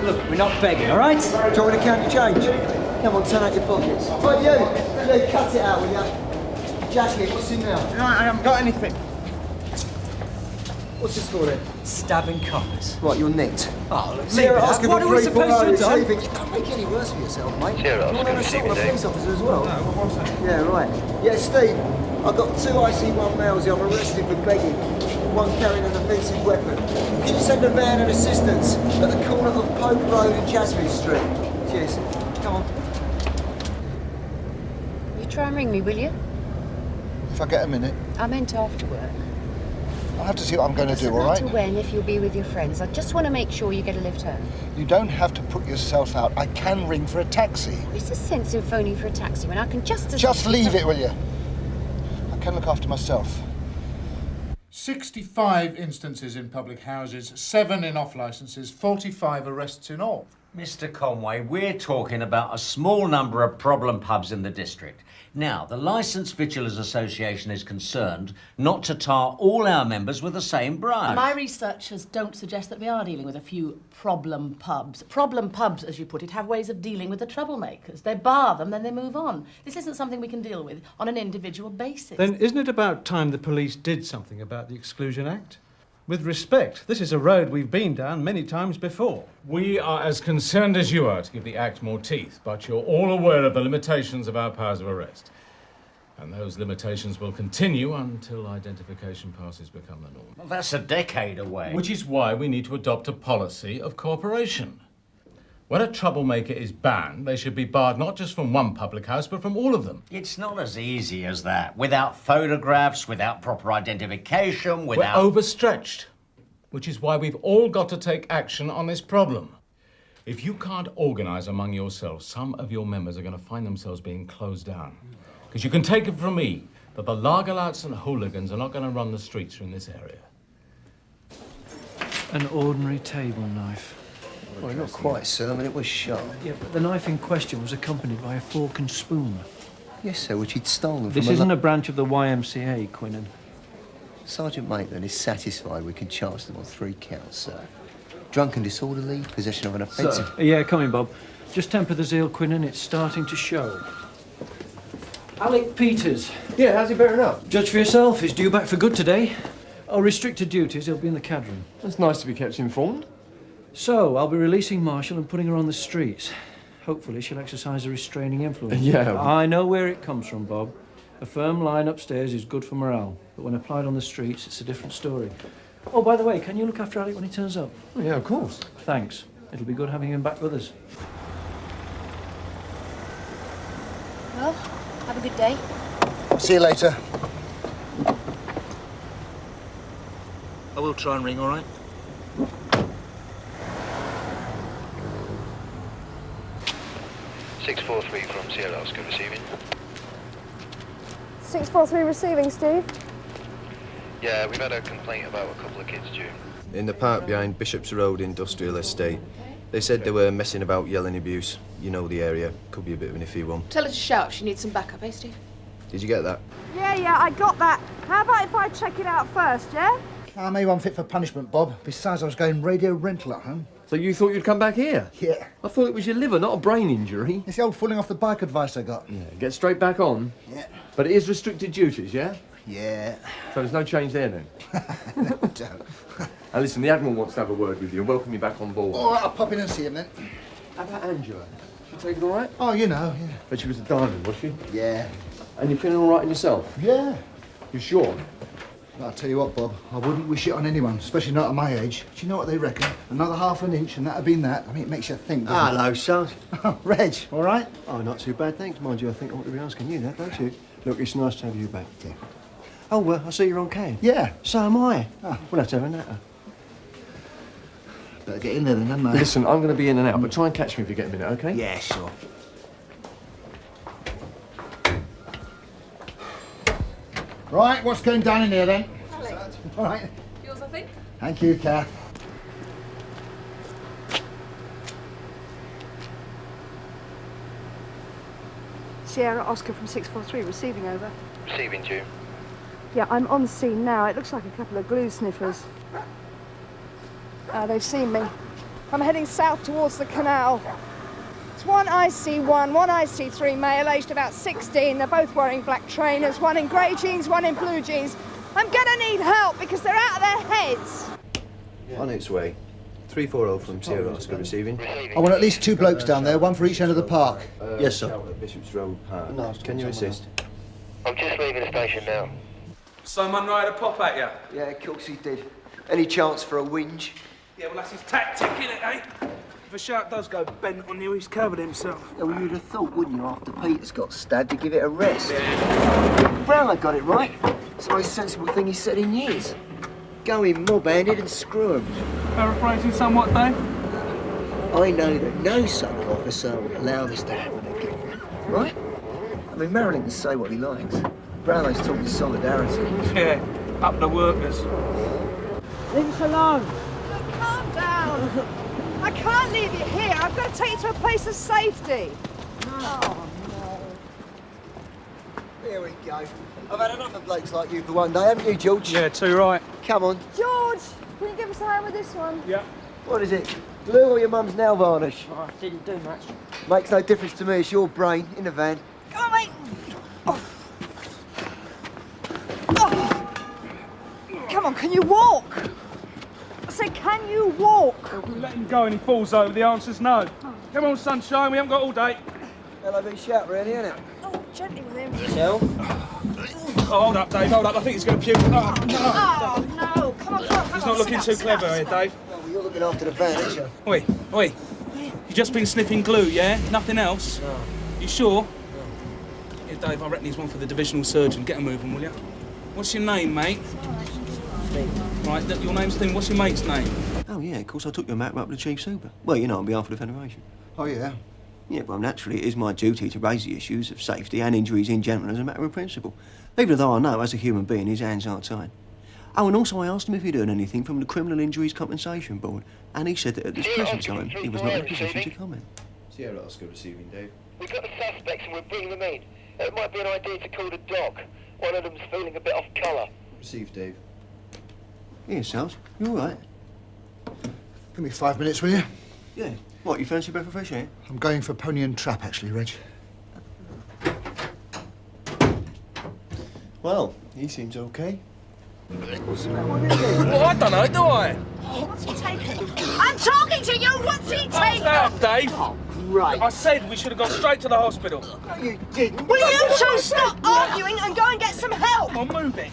Look, we're not begging, all right? Do you want me to count your change? Come on, turn out your pockets. Right, you cut it out, will you? Jacket, what's in there? No, I haven't got anything. What's this for then? Stabbing coppers. Right, you're nicked. Oh, look, Sarah, ask what are we supposed to do? Don't make it any worse for yourself, mate. Sarah, You're on assault on a police officer as well. No, what was that? Yeah, right. Yeah, Steve, I've got 2 IC1 males here. I'm arrested for begging. One carrying an offensive weapon. Can you send a van and assistance at the corner of Pope Road and Jasmine Street? Cheers. Come on. You try and ring me, will you? If I get a minute, I meant after work. I'll have to see what I'm going to do, all right? No matter when, if you'll be with your friends. I just want to make sure you get a lift home. You don't have to put yourself out. I can ring for a taxi. What's the sense in phoning for a taxi when I can just... Just leave it, will you? I can look after myself. 65 instances in public houses, 7 in off licences, 45 arrests in all. Mr. Conway, we're talking about a small number of problem pubs in the district. Now, the Licensed Victuallers Association is concerned not to tar all our members with the same brush. My researchers don't suggest that we are dealing with a few problem pubs. Problem pubs, as you put it, have ways of dealing with the troublemakers. They bar them, then they move on. This isn't something we can deal with on an individual basis. Then isn't it about time the police did something about the Exclusion Act? With respect, this is a road we've been down many times before. We are as concerned as you are to give the Act more teeth, but you're all aware of the limitations of our powers of arrest. And those limitations will continue until identification passes become the norm. Well, that's a decade away. Which is why we need to adopt a policy of cooperation. When a troublemaker is banned, they should be barred not just from one public house, but from all of them. It's not as easy as that. Without photographs, without proper identification, without... We're overstretched, which is why we've all got to take action on this problem. If you can't organise among yourselves, some of your members are going to find themselves being closed down. Because you can take it from me that the lagerlouts and hooligans are not going to run the streets in this area. An ordinary table knife. Well, not quite, sir. I mean, it was sharp. Yeah, but the knife in question was accompanied by a fork and spoon. Yes, sir, which he'd stolen This from isn't a branch of the YMCA, Quinnan. Sergeant Maitland is satisfied we can charge them on 3 counts, sir. Drunken disorderly, possession of an offensive... Yeah, come in, Bob. Just temper the zeal, Quinnan. It's starting to show. Alec Peters. Yeah, how's he bearing up? Judge for yourself. He's due back for good today. Oh, restricted duties. He'll be in the CAD room. It's nice to be kept informed. So, I'll be releasing Marshall and putting her on the streets. Hopefully she'll exercise a restraining influence. Yeah. I know where it comes from, Bob. A firm line upstairs is good for morale, but when applied on the streets, it's a different story. Oh, by the way, can you look after Alec when he turns up? Oh, yeah, of course. Thanks. It'll be good having him back with us. Well, have a good day. See you later. I will try and ring, all right? (643) from Sierra Oscar receiving. 643 receiving, Steve. Yeah, we've had a complaint about a couple of kids due. In the park behind Bishop's Road Industrial Estate. They said they were messing about, yelling abuse. You know the area. Could be a bit of an iffy one. Tell her to shout. She needs some backup, eh, Steve? Did you get that? Yeah, I got that. How about if I check it out first, yeah? I may one fit for punishment, Bob. Besides, I was going radio rental at home. So you thought you'd come back here? Yeah. I thought it was your liver, not a brain injury. It's the old falling off the bike advice I got. Yeah, get straight back on. Yeah. But it is restricted duties, yeah? Yeah. So there's no change there then? No, don't. And listen, the Admiral wants to have a word with you and welcome you back on board. All right, I'll pop in and see him then. How about Angela? She taking all right? Oh, you know, yeah. But she was a diamond, was she? Yeah. And you're feeling all right in yourself? Yeah. You sure? I'll tell you what, Bob, I wouldn't wish it on anyone, especially not at my age. Do you know what they reckon? Another half an inch and that'd been that. I mean, it makes you think, doesn't Hello, son. it? Reg, all right? Oh, not too bad, thanks. Mind you, I think I ought to be asking you that, don't you? Look, it's nice to have you back. Yeah. Oh, well, I see you're on cane. Yeah. So am I. Oh. We'll have to have a natter. Better get in there then, hadn't I? Listen, I'm going to be in and out, but try and catch me if you get a minute, OK? Yeah, sure. Right, what's going down in here then? Alex. All right. Yours, I think. Thank you, Kath. Sierra Oscar from 643 receiving over. Receiving due. Yeah, I'm on scene now. It looks like a couple of glue sniffers. They've seen me. I'm heading south towards the canal. It's one IC1, one IC3 male, aged about 16. They're both wearing black trainers, one in grey jeans, one in blue jeans. I'm gonna need help because they're out of their heads. On its way. 340 from Sierra Oscar receiving. I want at least 2 blokes down there, one for each end of the park. Yes, sir. Bishop's Road Park. No, Can you assist? I'm just leaving the station now. Someone tried to pop at you? Yeah, of course he did. Any chance for a whinge? Yeah, well, that's his tactic, innit, eh? If a shark does go bent on you, he's covered himself. Yeah, well, you'd have thought, wouldn't you, after Peter's got stabbed, to give it a rest. Yeah. Brownlow got it right. It's the most sensible thing he's said in years. Go in mob-handed and screw him. Paraphrasing somewhat, Dave? I know that no Southern officer would allow this to happen again. Right? I mean, Marilyn can say what he likes. Brownlow's talking solidarity. Yeah, up the workers. Leave us alone. Look, calm down. I can't leave you here. I've got to take you to a place of safety. Oh, no. Here we go. I've had enough of blokes like you for one day, haven't you, George? Yeah, too right. Come on. George, can you give us a hand with this one? Yeah. What is it? Glue or your mum's nail varnish? Oh, it didn't do much. Makes no difference to me. It's your brain in the van. Come on, mate. Oh. Oh. Come on, can you walk? I said, can you walk? If we let him go and he falls over, the answer's no. Come on, sunshine, we haven't got all day. LOB shout, really, isn't it? Oh, gently with him. Shell? Oh, hold up, Dave, hold up. I think he's going to puke. Oh, no. Oh, no. Come on. He's not looking too clever here, Dave. Well, you're looking after the van, aren't you? Oi. You just been sniffing glue, yeah? Nothing else? No. You sure? No. Yeah, Dave, I reckon he's one for the divisional surgeon. Get a moving, will you? What's your name, mate? Steve. Right, your name's Steve. What's your mate's name? Oh, yeah, of course, I took your map up to the Chief Super. Well, you know, on behalf of the Federation. Oh, yeah? Yeah, well, naturally, it is my duty to raise the issues of safety and injuries in general as a matter of principle. Even though I know, as a human being, his hands aren't tied. Oh, and also I asked him if he'd heard anything from the Criminal Injuries Compensation Board, and he said that at this present time, he was not in a position to comment. Sierra Oscar receiving, Dave. We've got the suspects and we're bringing them in. It might be an idea to call the doc. One of them's feeling a bit off colour. Received, Dave. Here, Sals, you all right? Give me 5 minutes, will you? Yeah. What, you fancy a breath of fresh air? I'm going for Pony and Trap, actually, Reg. Well, he seems okay. Well, I don't know, do I? What's he taking? I'm talking to you. What's he taking? Now, Dave. Oh, great. I said we should have gone straight to the hospital. No, you didn't. Will you two stop arguing and go and get some help? Come on, move it.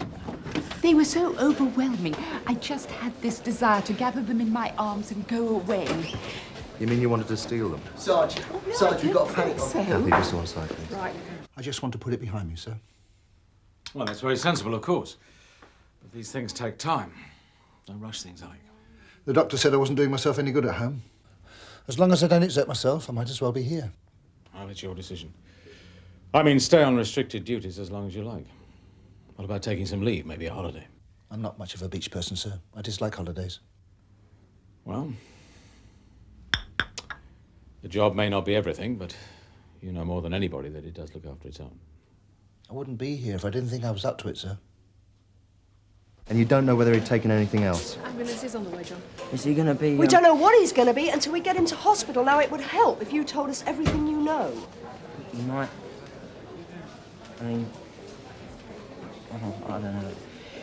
They were so overwhelming. I just had this desire to gather them in my arms and go away. You mean you wanted to steal them? Sarge, we've got a panic on. Kathy, just to one side, please. Right. I just want to put it behind me, sir. Well, that's very sensible, of course. But these things take time. Don't rush things, Alec. The doctor said I wasn't doing myself any good at home. As long as I don't exert myself, I might as well be here. Well, it's your decision. I mean, stay on restricted duties as long as you like. What about taking some leave, maybe a holiday? I'm not much of a beach person, sir. I dislike holidays. Well, the job may not be everything, but you know more than anybody that it does look after its own. I wouldn't be here if I didn't think I was up to it, sir. And you don't know whether he'd taken anything else? Ambulance is on the way, John. Is he going to be... We don't know what he's going to be until we get him to hospital. Now, it would help if you told us everything you know. He might... I mean... I don't know.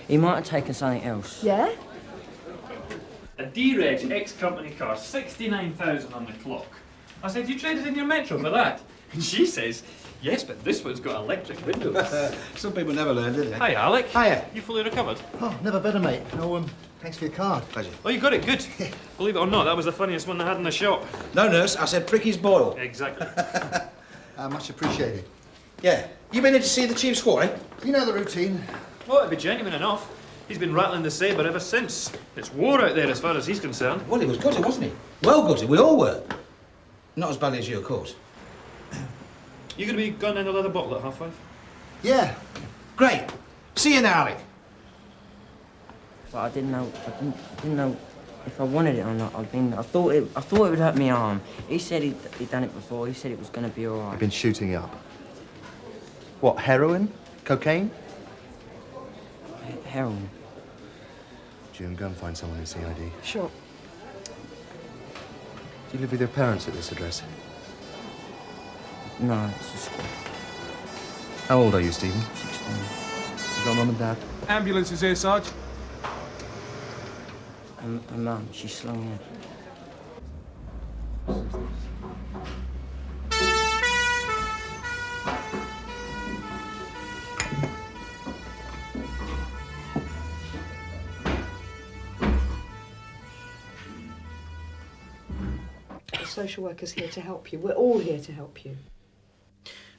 He might have taken something else. Yeah? A D-Reg ex-company car, 69,000 on the clock. I said, you traded in your Metro for that? And she says, yes, but this one's got electric windows. Some people never learn, do they? Hi, Alec. Hiya. You fully recovered? Oh, never better, mate. No, thanks for your card. Pleasure. Oh, you got it, good. Believe it or not, that was the funniest one they had in the shop. No, nurse, I said Pricky's boil. Exactly. Much appreciated. Yeah. You been in to see the chief squad, eh? You know the routine. Oh, it'd be genuine enough. He's been rattling the sabre ever since. It's war out there as far as he's concerned. Well, he was gutted, wasn't he? Well gutted, we all were. Not as badly as you, of course. You gonna be gunning in the leather bottle at 5:30? Yeah. Great. See you now, Alec. But I didn't know if I wanted it or not. I thought it would hurt my arm. He said he'd done it before. He said it was going to be all right. You've been shooting up. What, heroin? Cocaine? Heroin. June, go and find someone in CID. Sure. Do you live with your parents at this address? No, it's a school. How old are you, Stephen? 16. You got mum and dad? Ambulance is here, Sarge. And Mum, she's slung in. The social worker's here to help you. We're all here to help you.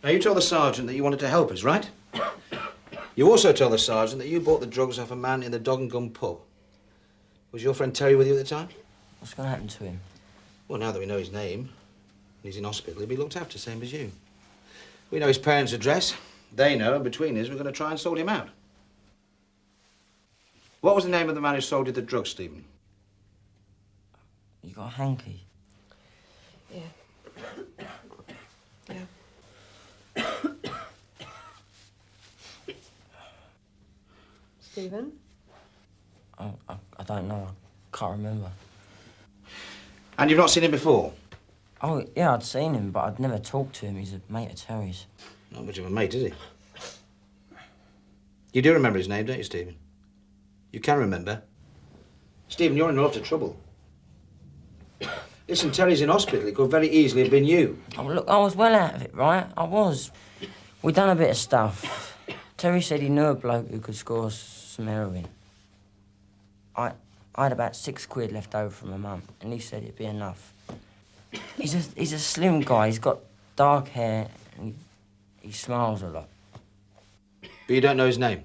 Now, you told the sergeant that you wanted to help us, right? You also told the sergeant that you bought the drugs off a man in the Dog and Gun pub. Was your friend Terry with you at the time? What's going to happen to him? Well, now that we know his name, and he's in hospital, he'll be looked after, same as you. We know his parents' address. They know, and between us, we're going to try and sort him out. What was the name of the man who sold you the drugs, Stephen? You got a hanky? Yeah. Yeah. Stephen? I don't know. I can't remember. And you've not seen him before? Oh, yeah, I'd seen him, but I'd never talked to him. He's a mate of Terry's. Not much of a mate, is he? You do remember his name, don't you, Stephen? You can remember. Stephen, you're in a lot of trouble. Listen, Terry's in hospital. It could very easily have been you. Oh, look, I was well out of it, right? I was. We done a bit of stuff. Terry said he knew a bloke who could score some heroin. I had about £6 left over from my mum, and he said it'd be enough. He's a slim guy. He's got dark hair, and he smiles a lot. But you don't know his name?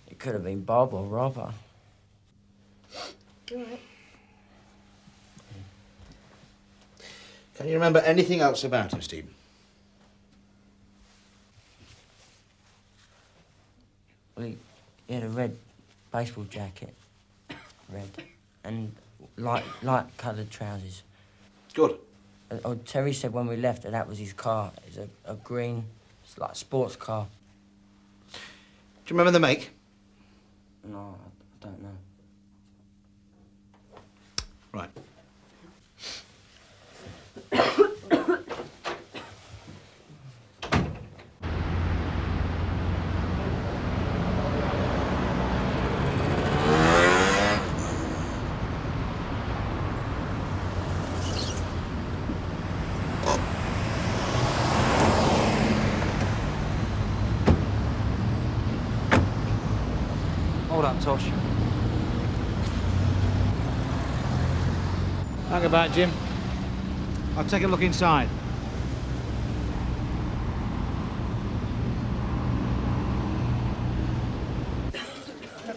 It could have been Bob or Robert. All right. Can you remember anything else about him, Stephen? Well, he had a red baseball jacket, red, and light coloured trousers. Good. Oh, Terry said when we left that was his car. It's a green, it's like a sports car. Do you remember the make? No, I don't know. Right. Hold up, Tosh. Hang about, Jim. I'll take a look inside.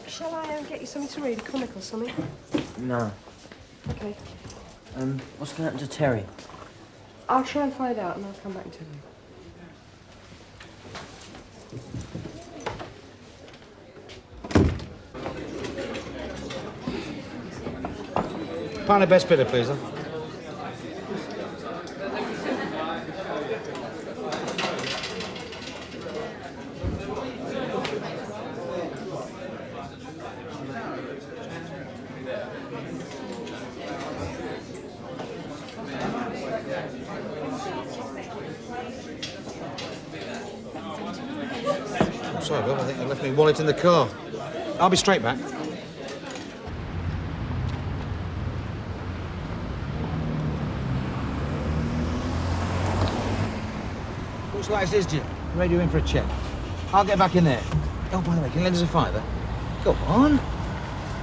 Shall I get you something to read, a comic or something? No. Okay. What's going to happen to Terry? I'll try and find out and I'll come back and tell you. Pint of best bitter, please, then. I'm sorry, Bob. I think I left my wallet in the car. I'll be straight back. Looks like it's Jim. Radio in for a check. I'll get back in there. Oh, by the way, can you lend us a fiver? Go on.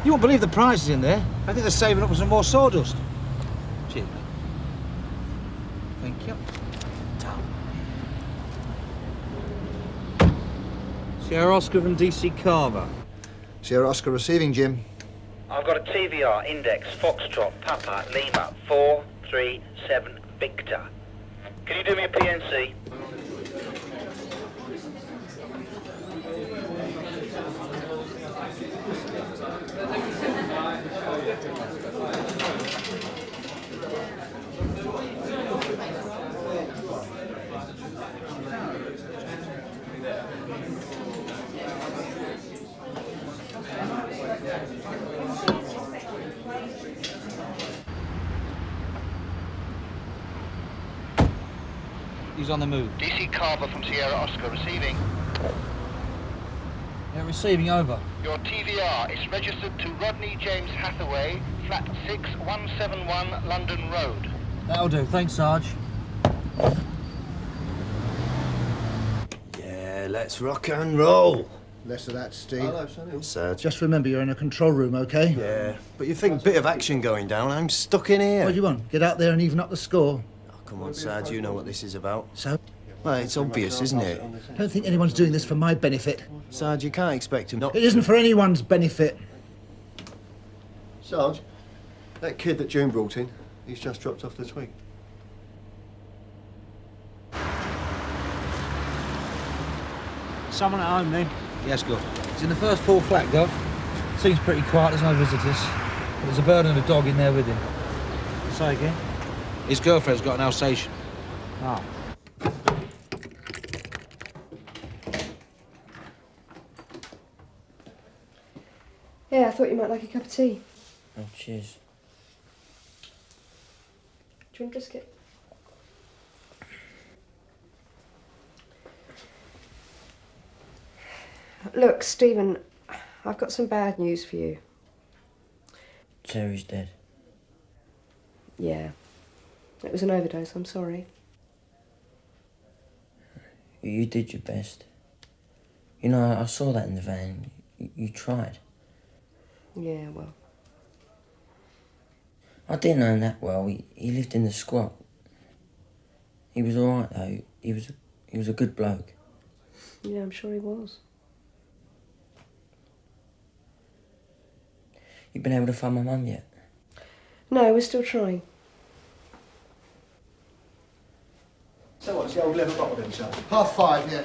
You won't believe the prizes in there. I think they're saving up for some more sawdust. Cheers, mate. Thank you. Sierra Oscar from DC Carver. Sierra Oscar receiving, Jim. I've got a TVR index Foxtrot Papa Lima 437 Victor. Can you do me a PNC? He's on the move. DC Carver from Sierra Oscar receiving. Yeah, receiving over. Your TVR is registered to Rodney James Hathaway, flat 6171 London Road. That'll do. Thanks, Sarge. Yeah, let's rock and roll. Less of that, Steve. Hello, Sonny. Sarge. Just remember, you're in a control room, OK? Yeah, but you think bit of action going down, I'm stuck in here. What do you want? Get out there and even up the score? Oh, come on, Sarge, you know what this is about. So? Well, it's obvious, isn't it? I don't think anyone's doing this for my benefit. Sarge, you can't expect him not. It isn't for anyone's benefit. Sarge, that kid that June brought in, he's just dropped off the twig. Someone at home, then? Yes, good. It's in the first floor flat, Gov. Seems pretty quiet, there's no visitors. But there's a bird and a dog in there with him. Say again? His girlfriend's got an Alsatian. Ah. Yeah, I thought you might like a cup of tea. Oh, cheers. Do you want a biscuit? Look, Stephen, I've got some bad news for you. Terry's dead. Yeah. It was an overdose, I'm sorry. You did your best. You know, I saw that in the van. You tried. Yeah, well. I didn't know him that well. He lived in the squat. He was all right, though. He was a good bloke. Yeah, I'm sure he was. You been able to find my mum yet? No, we're still trying. So what's the old leather bottle then, sir? 5:30, yeah.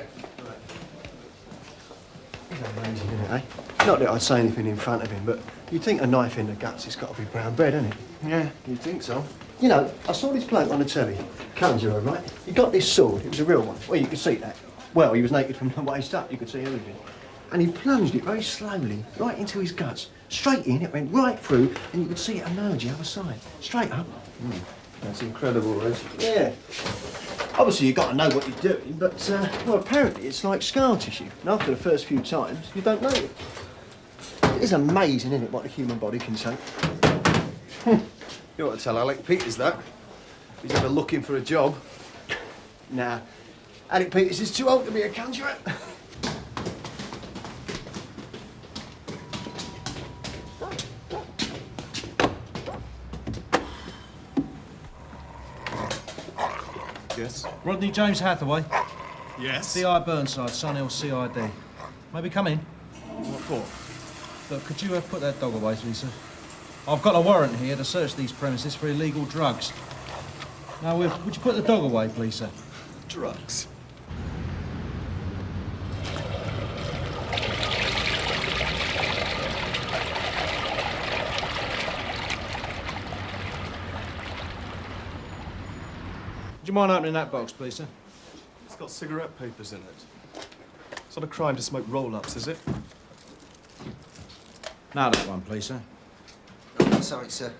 Amazing, isn't it, eh? Not that I'd say anything in front of him, but you'd think a knife in the guts, it's got to be brown bread, isn't it? Yeah, you'd think so. You know, I saw this bloke on the telly, conjurer, right? He got this sword, it was a real one. Well, you could see that. Well, he was naked from the waist up, you could see everything. And he plunged it very slowly, right into his guts. Straight in, it went right through, and you could see it emerge the other side. Straight up. That's incredible, Reg. Yeah. Obviously, you've got to know what you're doing, but, well, apparently it's like scar tissue. And after the first few times, you don't know it. It is amazing, isn't it, what the human body can take? You ought to tell Alec Peters that. He's ever looking for a job. Nah. Alec Peters is too old to be a conjurer. Yes? Rodney James Hathaway. Yes? CI Burnside, Sunhill CID. Maybe come in. What for? Look, could you put that dog away, please, sir? I've got a warrant here to search these premises for illegal drugs. Now, would you put the dog away, please, sir? Drugs? Would you mind opening that box, please, sir? It's got cigarette papers in it. It's not a crime to smoke roll-ups, is it? Now that one, please, sir. Sorry, sir.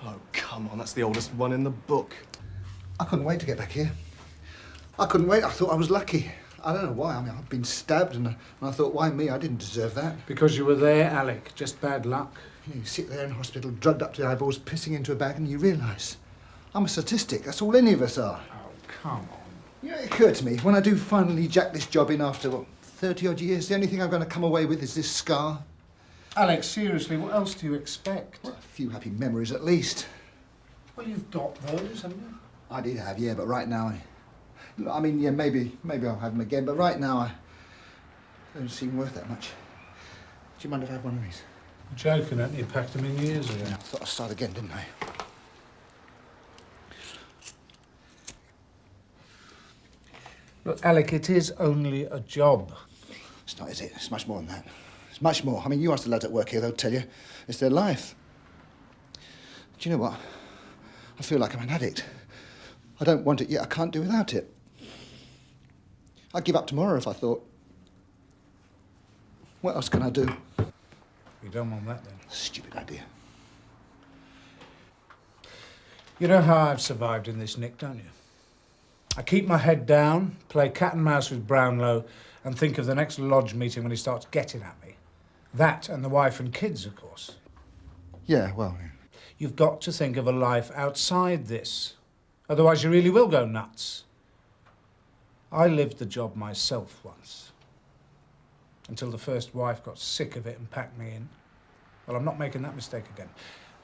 Oh, come on, that's the oldest one in the book. I couldn't wait to get back here. I couldn't wait. I thought I was lucky. I don't know why. I mean, I've been stabbed, and I thought, why me? I didn't deserve that. Because you were there, Alec. Just bad luck. You sit there in hospital, drugged up to the eyeballs, pissing into a bag, and you realise I'm a statistic. That's all any of us are. Oh, come on. You know, it occurred to me, when I do finally jack this job in after, what, 30-odd years, the only thing I'm going to come away with is this scar. Alex, seriously, what else do you expect? Well, a few happy memories, at least. Well, you've got those, haven't you? I did have, yeah, but right now, I mean, yeah, maybe I'll have them again, but right now, I don't seem worth that much. Do you mind if I have one of these? You're joking, aren't you? Packed them in years ago. I thought I'd start again, didn't I? Look, Alec, it is only a job. It's not, is it? It's much more than that. It's much more. I mean, you ask the lads at work here, they'll tell you it's their life. Do you know what? I feel like I'm an addict. I don't want it yet. I can't do without it. I'd give up tomorrow if I thought. What else can I do? You don't want that, then? Stupid idea. You know how I've survived in this, Nick, don't you? I keep my head down, play cat and mouse with Brownlow, and think of the next lodge meeting when he starts getting at me. That and the wife and kids, of course. Yeah, well... You've got to think of a life outside this. Otherwise you really will go nuts. I lived the job myself once. Until the first wife got sick of it and packed me in. Well, I'm not making that mistake again.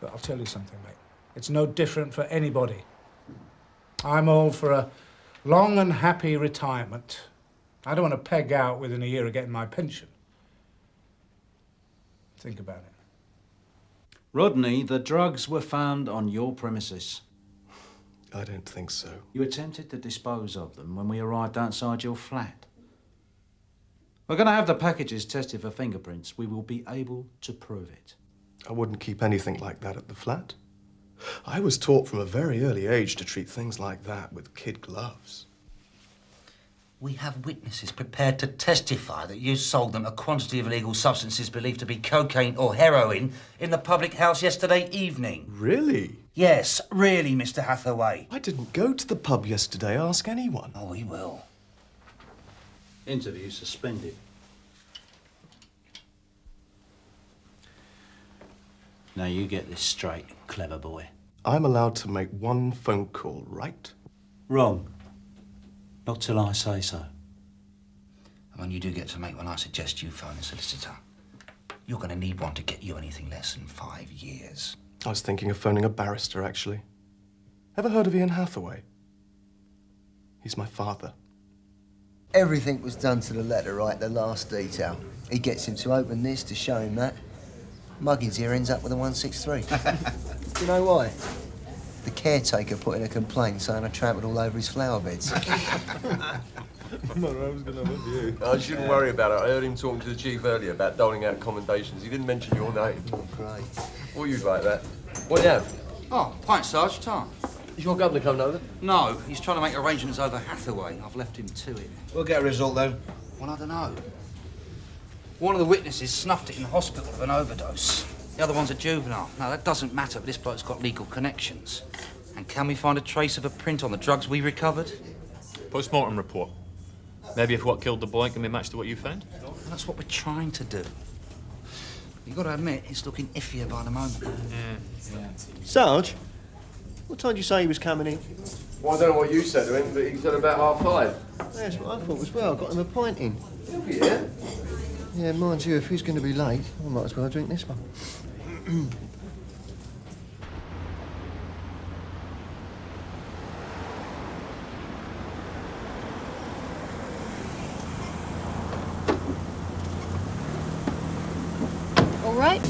But I'll tell you something, mate. It's no different for anybody. I'm all for a long and happy retirement. I don't want to peg out within a year of getting my pension. Think about it. Rodney, the drugs were found on your premises. I don't think so. You attempted to dispose of them when we arrived outside your flat. We're going to have the packages tested for fingerprints. We will be able to prove it. I wouldn't keep anything like that at the flat. I was taught from a very early age to treat things like that with kid gloves. We have witnesses prepared to testify that you sold them a quantity of illegal substances believed to be cocaine or heroin in the public house yesterday evening. Really? Yes, really, Mr. Hathaway. I didn't go to the pub yesterday. Ask anyone. Oh, we will. Interview suspended. Now you get this straight, clever boy. I'm allowed to make one phone call, right? Wrong. Not till I say so. And when you do get to make one, I suggest you phone a solicitor. You're going to need one to get you anything less than 5 years. I was thinking of phoning a barrister, actually. Ever heard of Ian Hathaway? He's my father. Everything was done to the letter, right? The last detail. He gets him to open this to show him that. Muggins here ends up with a 163. Do you know why? The caretaker put in a complaint saying I trampled all over his flower beds. I shouldn't worry about it. I heard him talking to the chief earlier about doling out commendations. He didn't mention your name. Oh, great. Or you'd like that. What do you have? Oh, pint, Sarge, time. Is your governor coming over? No, he's trying to make arrangements over Hathaway. I've left him to it. We'll get a result, though. Well, I don't know. One of the witnesses snuffed it in the hospital of an overdose. The other one's a juvenile. Now, that doesn't matter, but this bloke's got legal connections. And can we find a trace of a print on the drugs we recovered? Post-mortem report. Maybe if what killed the boy can be matched to what you found? Well, that's what we're trying to do. You've got to admit, it's looking iffier by the moment. Yeah. Sarge, what time did you say he was coming in? Well, I don't know what you said to him, but he said about 5:30. That's what I thought as well. I got him a pint in. He'll be here. Yeah, mind you, if he's going to be late, I might as well drink this one. All right.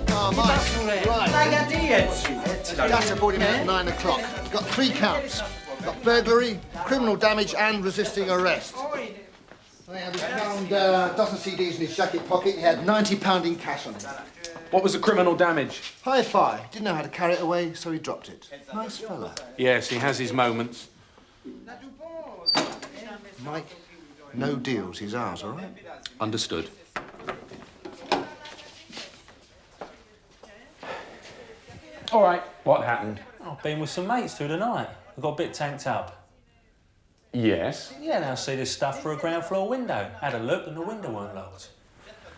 Oh, Mike. Right. Just reported at 9 o'clock. You've got 3 counts. You've got burglary, criminal damage, and resisting arrest. He found a dozen CDs in his jacket pocket. He had £90 in cash on him. What was the criminal damage? Hi-fi. Didn't know how to carry it away, so he dropped it. Nice fella. Yes, he has his moments. Mike, no deals. He's ours, all right? Understood. All right, what happened? I've been with some mates through the night. I got a bit tanked up. Yes? Yeah, now I see this stuff through a ground floor window. Had a look and the window weren't locked.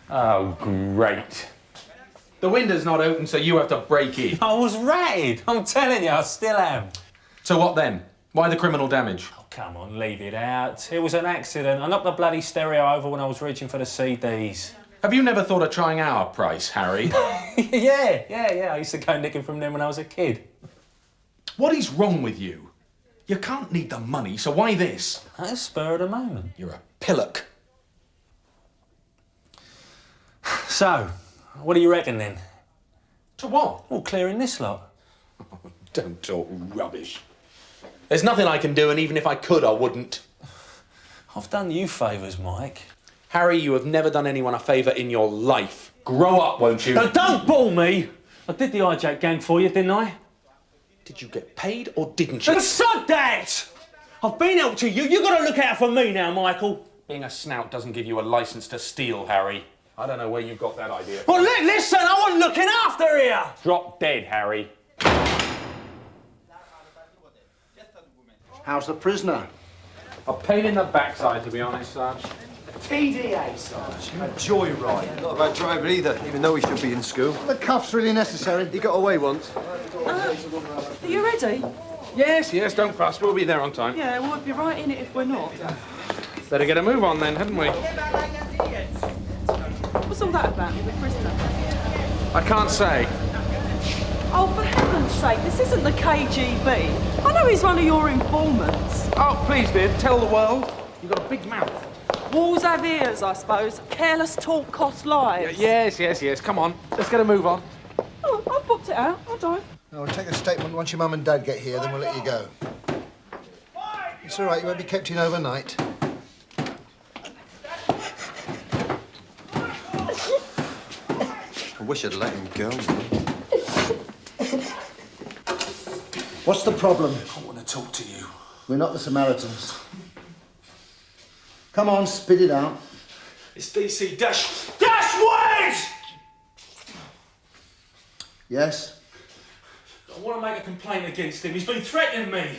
Oh, great. The window's not open, so you have to break in. I was ratted. I'm telling you, I still am. So what then? Why the criminal damage? Oh, come on, leave it out. It was an accident. I knocked the bloody stereo over when I was reaching for the CDs. Have you never thought of trying our price, Harry? Yeah. I used to go nicking from them when I was a kid. What is wrong with you? You can't need the money, so why this? At a spur of the moment. You're a pillock. So, what do you reckon then? To what? Well, clearing this lot. Don't talk rubbish. There's nothing I can do, and even if I could, I wouldn't. I've done you favours, Mike. Harry, you have never done anyone a favour in your life. Grow up, won't you? Now, don't ball me! I did the hijack gang for you, didn't I? Did you get paid or didn't you? And sod that! I've been out to you. You've got to look out for me now, Michael. Being a snout doesn't give you a licence to steal, Harry. I don't know where you got that idea. Well, listen, I wasn't looking after here! Drop dead, Harry. How's the prisoner? A pain in the backside, to be honest, Sarge. TDA, Sarge. A joyride. Not a bad driver either, even though he should be in school. The cuff's really necessary. He got away once. Are you ready? Yes, don't fuss. We'll be there on time. Yeah, we'll be right in it if we're not. Better get a move on then, hadn't we? What's all that about with the prisoner? I can't say. Oh, for heaven's sake, this isn't the KGB. I know he's one of your informants. Oh, please, Viv, tell the world. You've got a big mouth. Walls have ears, I suppose. Careless talk costs lives. Yes. Come on, let's get a move on. Oh, I've booked it out. I'll drive. I'll take a statement once your mum and dad get here, then we'll let you go. It's all right, you won't be kept in overnight. I wish I'd let him go. What's the problem? I want to talk to you. We're not the Samaritans. Come on, spit it out. It's DC Dashwood! Yes? I want to make a complaint against him. He's been threatening me.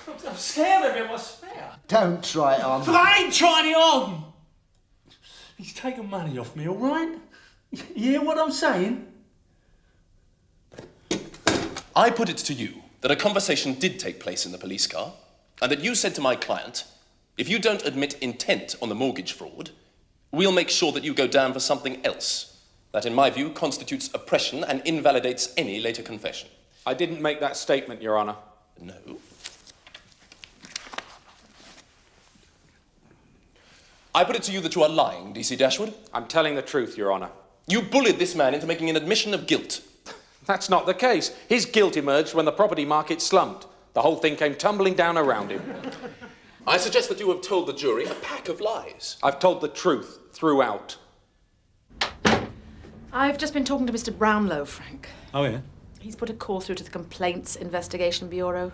I'm scared of him, I swear. Don't try it on. But I ain't trying it on. He's taking money off me, all right? You hear what I'm saying? I put it to you that a conversation did take place in the police car, and that you said to my client, if you don't admit intent on the mortgage fraud, we'll make sure that you go down for something else. That, in my view, constitutes oppression and invalidates any later confession. I didn't make that statement, Your Honour. No. I put it to you that you are lying, DC Dashwood. I'm telling the truth, Your Honour. You bullied this man into making an admission of guilt. That's not the case. His guilt emerged when the property market slumped. The whole thing came tumbling down around him. I suggest that you have told the jury a pack of lies. I've told the truth throughout. I've just been talking to Mr. Brownlow, Frank. Oh, yeah? He's put a call through to the Complaints Investigation Bureau.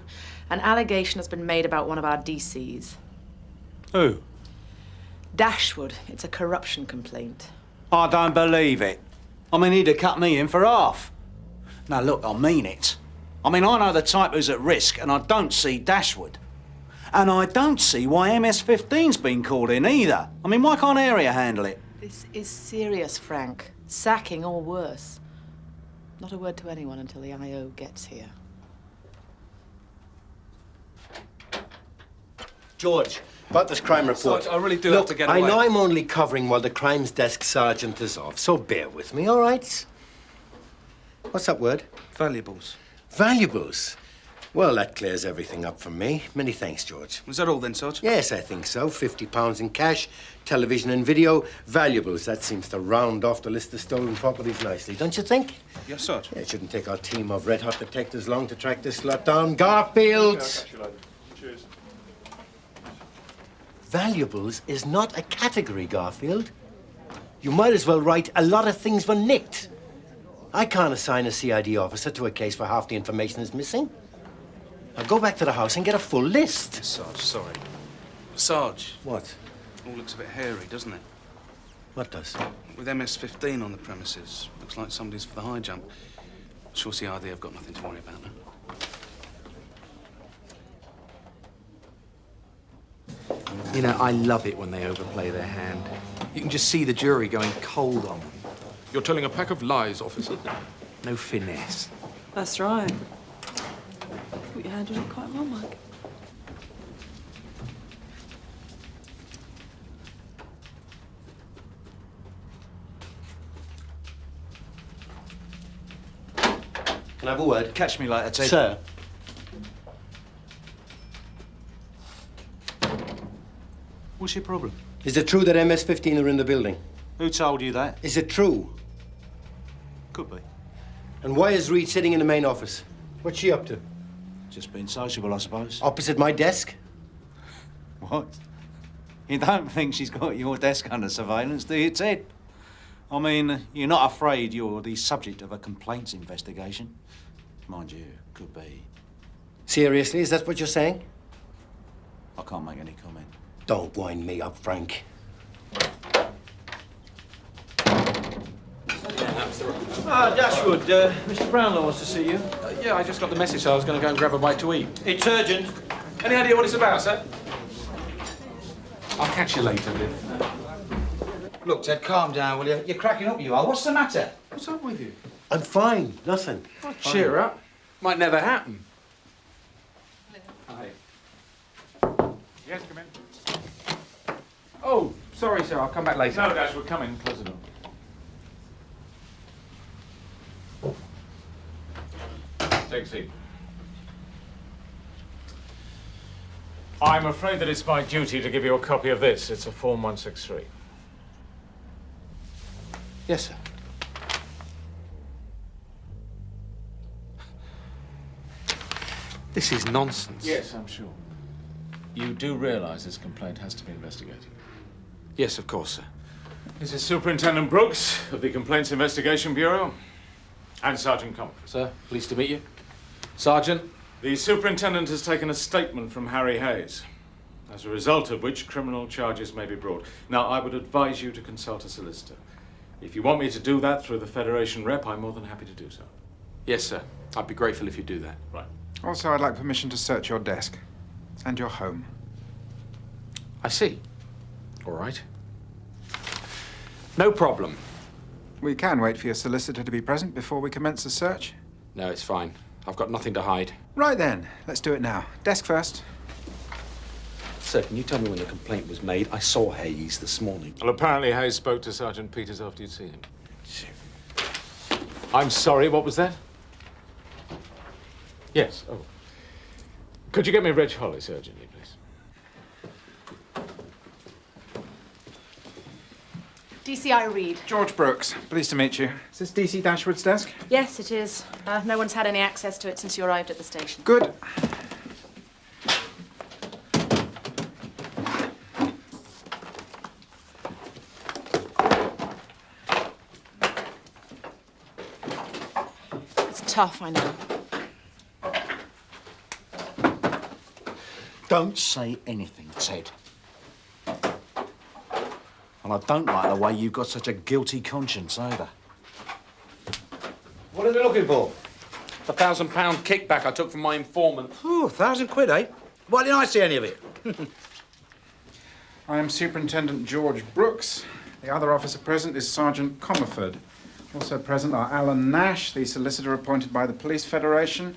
An allegation has been made about one of our DCs. Who? Dashwood. It's a corruption complaint. I don't believe it. I mean, he'd have cut me in for half. Now, look, I mean it. I mean, I know the type who's at risk, and I don't see Dashwood. And I don't see why MS-15's been called in either. I mean, why can't Area handle it? This is serious, Frank. Sacking or worse. Not a word to anyone until the IO gets here. George, about this crime report. Sarge, I really do Look, have to get I away. know I'm only covering while the crimes desk sergeant is off, so bear with me, all right? What's that word? Valuables. Valuables? Well, that clears everything up for me. Many thanks, George. Was that all then, Sarge? Yes, I think so. £50 in cash, television and video, valuables. That seems to round off the list of stolen properties nicely, don't you think? Yes, Sarge. Yeah, it shouldn't take our team of red-hot detectives long to track this lot down. Garfield! Cheers. Valuables is not a category, Garfield. You might as well write a lot of things were nicked. I can't assign a CID officer to a case for half the information is missing. Now go back to the house and get a full list. Yes, Sarge, sorry. Sarge. What? All looks a bit hairy, doesn't it? What does? With MS-15 on the premises. Looks like somebody's for the high jump. Sure CID have got nothing to worry about now. You know, I love it when they overplay their hand. You can just see the jury going cold on them. You're telling a pack of lies, officer. No finesse. That's right. Thought you handled it quite well, Mike. Can I have a word? Catch me later, Ted. Sir. What's your problem? Is it true that MS-15 are in the building? Who told you that? Is it true? Could be. And why is Reed sitting in the main office? What's she up to? Just being sociable, I suppose. Opposite my desk? What? You don't think she's got your desk under surveillance, do you, Ted? I mean, you're not afraid you're the subject of a complaints investigation? Mind you, could be. Seriously, is that what you're saying? I can't make any comment. Don't wind me up, Frank. Mr. Roach. Dashwood, Mr. Brownlow wants to see you. Yeah, I just got the message, so I was going to go and grab a bite to eat. It's urgent. Any idea what it's about, sir? I'll catch you later, Viv. Look, Ted, calm down, will you? You're cracking up, you are. What's the matter? What's up with you? I'm fine. Nothing. Oh, cheer up. Might never happen. Hi. Yes, come in. Oh, sorry, sir. I'll come back later. No, Dashwood, come in. Close the door. Take a seat. I'm afraid that it's my duty to give you a copy of this. It's a Form 163. Yes, sir. This is nonsense. Yes, I'm sure. You do realise this complaint has to be investigated? Yes, of course, sir. This is Superintendent Brooks of the Complaints Investigation Bureau and Sergeant Comfort. Sir, pleased to meet you. Sergeant? The Superintendent has taken a statement from Harry Hayes, as a result of which criminal charges may be brought. Now, I would advise you to consult a solicitor. If you want me to do that through the Federation rep, I'm more than happy to do so. Yes, sir. I'd be grateful if you do that. Right. Also, I'd like permission to search your desk and your home. I see. All right. No problem. We can wait for your solicitor to be present before we commence the search. No, it's fine. I've got nothing to hide. Right then, let's do it now. Desk first. Sir, can you tell me when the complaint was made? I saw Hayes this morning. Well, apparently Hayes spoke to Sergeant Peters after you'd seen him. I'm sorry, what was that? Yes, oh. Could you get me Reg Hollis urgently, please? DCI Reed. George Brooks, pleased to meet you. Is this DC Dashwood's desk? Yes, it is. No one's had any access to it since you arrived at the station. Good. It's tough, I know. Don't say anything, Ted. And I don't like the way you've got such a guilty conscience either. What are they looking for? The £1,000 kickback I took from my informant. Ooh, £1,000, eh? Why didn't I see any of it? I am Superintendent George Brooks. The other officer present is Sergeant Comerford. Also present are Alan Nash, the solicitor appointed by the Police Federation,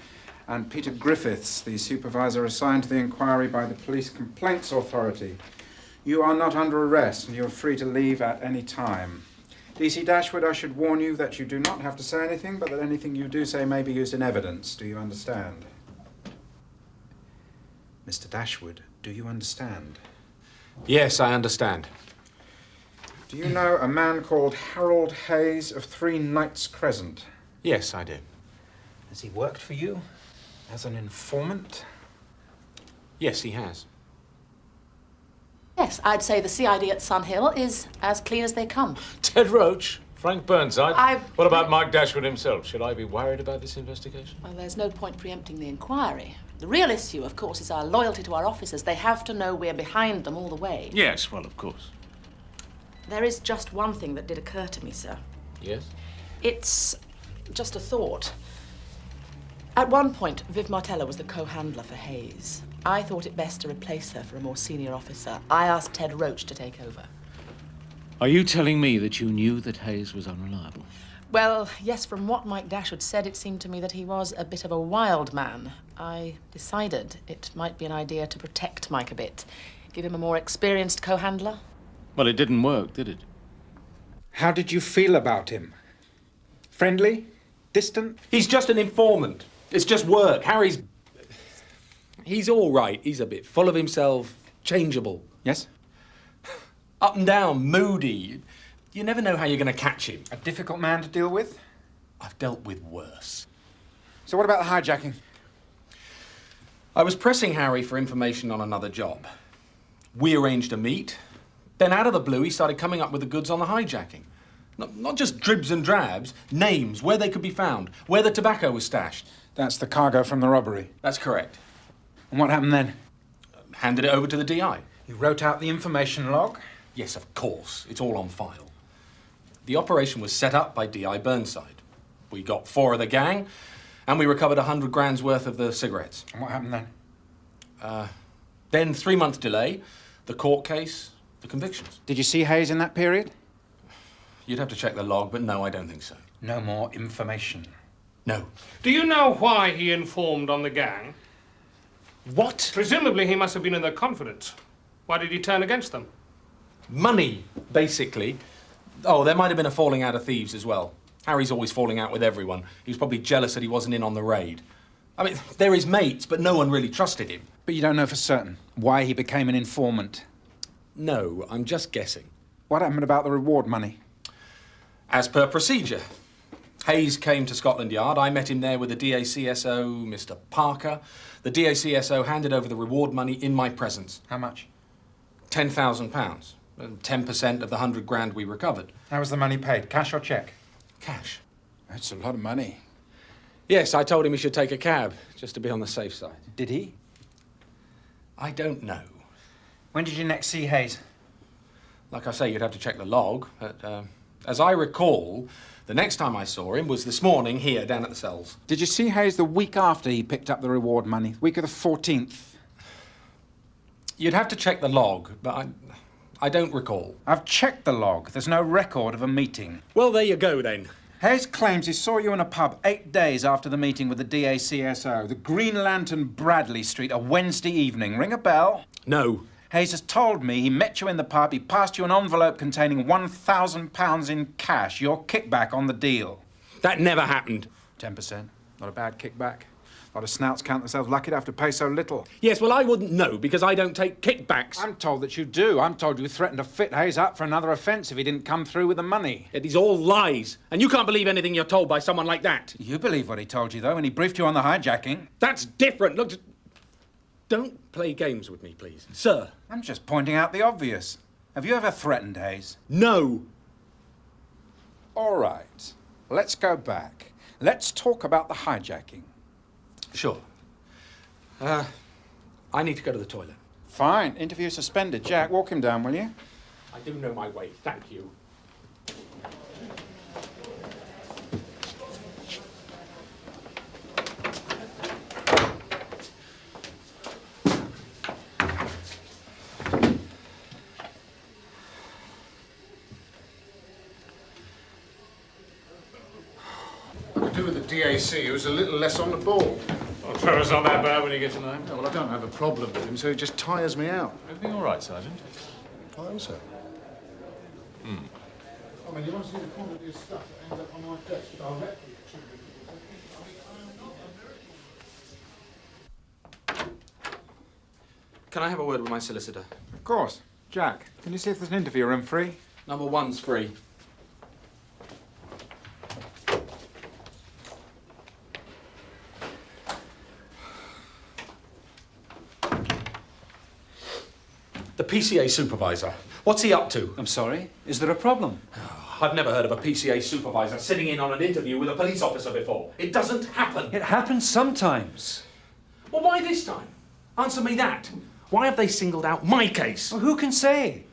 and Peter Griffiths, the supervisor assigned to the inquiry by the Police Complaints Authority. You are not under arrest, and you are free to leave at any time. DC Dashwood, I should warn you that you do not have to say anything, but that anything you do say may be used in evidence. Do you understand? Mr. Dashwood, do you understand? Yes, I understand. Do you know a man called Harold Hayes of 3 Knights Crescent? Yes, I do. Has he worked for you as an informant? Yes, he has. Yes, I'd say the CID at Sun Hill is as clean as they come. Ted Roach, Frank Burnside. I- What about Mike Dashwood himself? Should I be worried about this investigation? Well, there's no point preempting the inquiry. The real issue, of course, is our loyalty to our officers. They have to know we're behind them all the way. Yes, well, of course. There is just one thing that did occur to me, sir. Yes? It's just a thought. At one point, Viv Martella was the co-handler for Hayes. I thought it best to replace her for a more senior officer. I asked Ted Roach to take over. Are you telling me that you knew that Hayes was unreliable? Well, yes, from what Mike Dashwood said, it seemed to me that he was a bit of a wild man. I decided it might be an idea to protect Mike a bit. Give him a more experienced co-handler. Well, it didn't work, did it? How did you feel about him? Friendly? Distant? He's just an informant. It's just work. Harry's... He's all right. He's a bit full of himself, changeable. Yes? Up and down, moody. You never know how you're going to catch him. A difficult man to deal with? I've dealt with worse. So what about the hijacking? I was pressing Harry for information on another job. We arranged a meet. Then out of the blue, he started coming up with the goods on the hijacking. Not just dribs and drabs, names, where they could be found, where the tobacco was stashed. That's the cargo from the robbery? That's correct. And what happened then? Handed it over to the DI. You wrote out the information log? Yes, of course. It's all on file. The operation was set up by D.I. Burnside. We got 4 of the gang, and we recovered 100 grand's worth of the cigarettes. And what happened then? Then 3-month delay, the court case, the convictions. Did you see Hayes in that period? You'd have to check the log, but no, I don't think so. No more information. No. Do you know why he informed on the gang? What? Presumably he must have been in their confidence. Why did he turn against them? Money, basically. Oh, there might have been a falling out of thieves as well. Harry's always falling out with everyone. He was probably jealous that he wasn't in on the raid. I mean, they're his mates, but no one really trusted him. But you don't know for certain why he became an informant? No, I'm just guessing. What happened about the reward money? As per procedure. Hayes came to Scotland Yard. I met him there with the DACSO, Mr. Parker. The DACSO handed over the reward money in my presence. How much? £10,000. 10% of the 100 grand we recovered. How was the money paid? Cash or cheque? Cash. That's a lot of money. Yes, I told him he should take a cab, just to be on the safe side. Did he? I don't know. When did you next see Hayes? Like I say, you'd have to check the log. But, as I recall, the next time I saw him was this morning here, down at the cells. Did you see Hayes the week after he picked up the reward money? Week of the 14th? You'd have to check the log, but I don't recall. I've checked the log. There's no record of a meeting. Well, there you go, then. Hayes claims he saw you in a pub 8 days after the meeting with the DACSO, the Green Lantern, Bradley Street, a Wednesday evening. Ring a bell? No. Hayes has told me he met you in the pub, he passed you an envelope containing £1,000 in cash, your kickback on the deal. That never happened. 10%. Not a bad kickback. A lot of snouts count themselves lucky to have to pay so little. Yes, well, I wouldn't know, because I don't take kickbacks. I'm told that you do. I'm told you threatened to fit Hayes up for another offence if he didn't come through with the money. It is all lies, and you can't believe anything you're told by someone like that. You believe what he told you, though, when he briefed you on the hijacking. That's different. Look, don't play games with me, please. Sir. I'm just pointing out the obvious. Have you ever threatened Hayes? No. All right. Let's go back. Let's talk about the hijacking. Sure. I need to go to the toilet. Fine. Interview suspended. Jack, walk him down, will you? I do know my way. Thank you. I could do with the DAC, who's a little less on the ball. Well, Trevor's not that bad when you get to know him. No, well, I don't have a problem with him, so he just tires me out. Everything all right, Sergeant? I hope so. I mean, you want to see the quantity of stuff that ends up on my desk directly to me. Can I have a word with my solicitor? Of course. Jack, can you see if there's an interview room free? Number 1's free. The PCA supervisor. What's he up to? I'm sorry? Is there a problem? I've never heard of a PCA supervisor sitting in on an interview with a police officer before. It doesn't happen. It happens sometimes. Well, why this time? Answer me that. Why have they singled out my case? Well, who can say?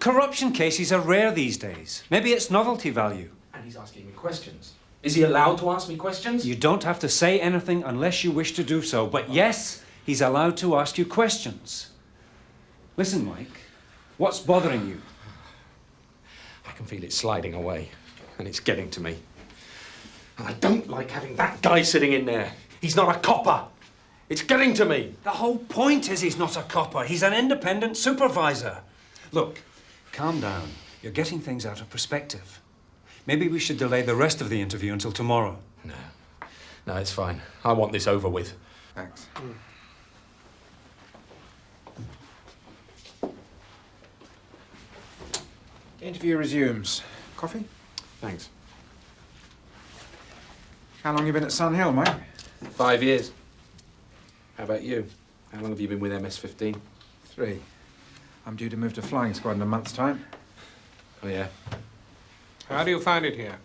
Corruption cases are rare these days. Maybe it's novelty value. And he's asking me questions. Is he allowed to ask me questions? You don't have to say anything unless you wish to do so. But yes, he's allowed to ask you questions. Listen, Mike, what's bothering you? I can feel it sliding away, and it's getting to me. And I don't like having that guy sitting in there. He's not a copper. It's getting to me. The whole point is he's not a copper. He's an independent supervisor. Look, calm down. You're getting things out of perspective. Maybe we should delay the rest of the interview until tomorrow. No, it's fine. I want this over with. Thanks. Interview resumes. Coffee? Thanks. How long you been at Sun Hill, mate? 5 years. How about you? How long have you been with MS-15? 3. I'm due to move to flying squad in a month's time. Oh, yeah? How do you find it here?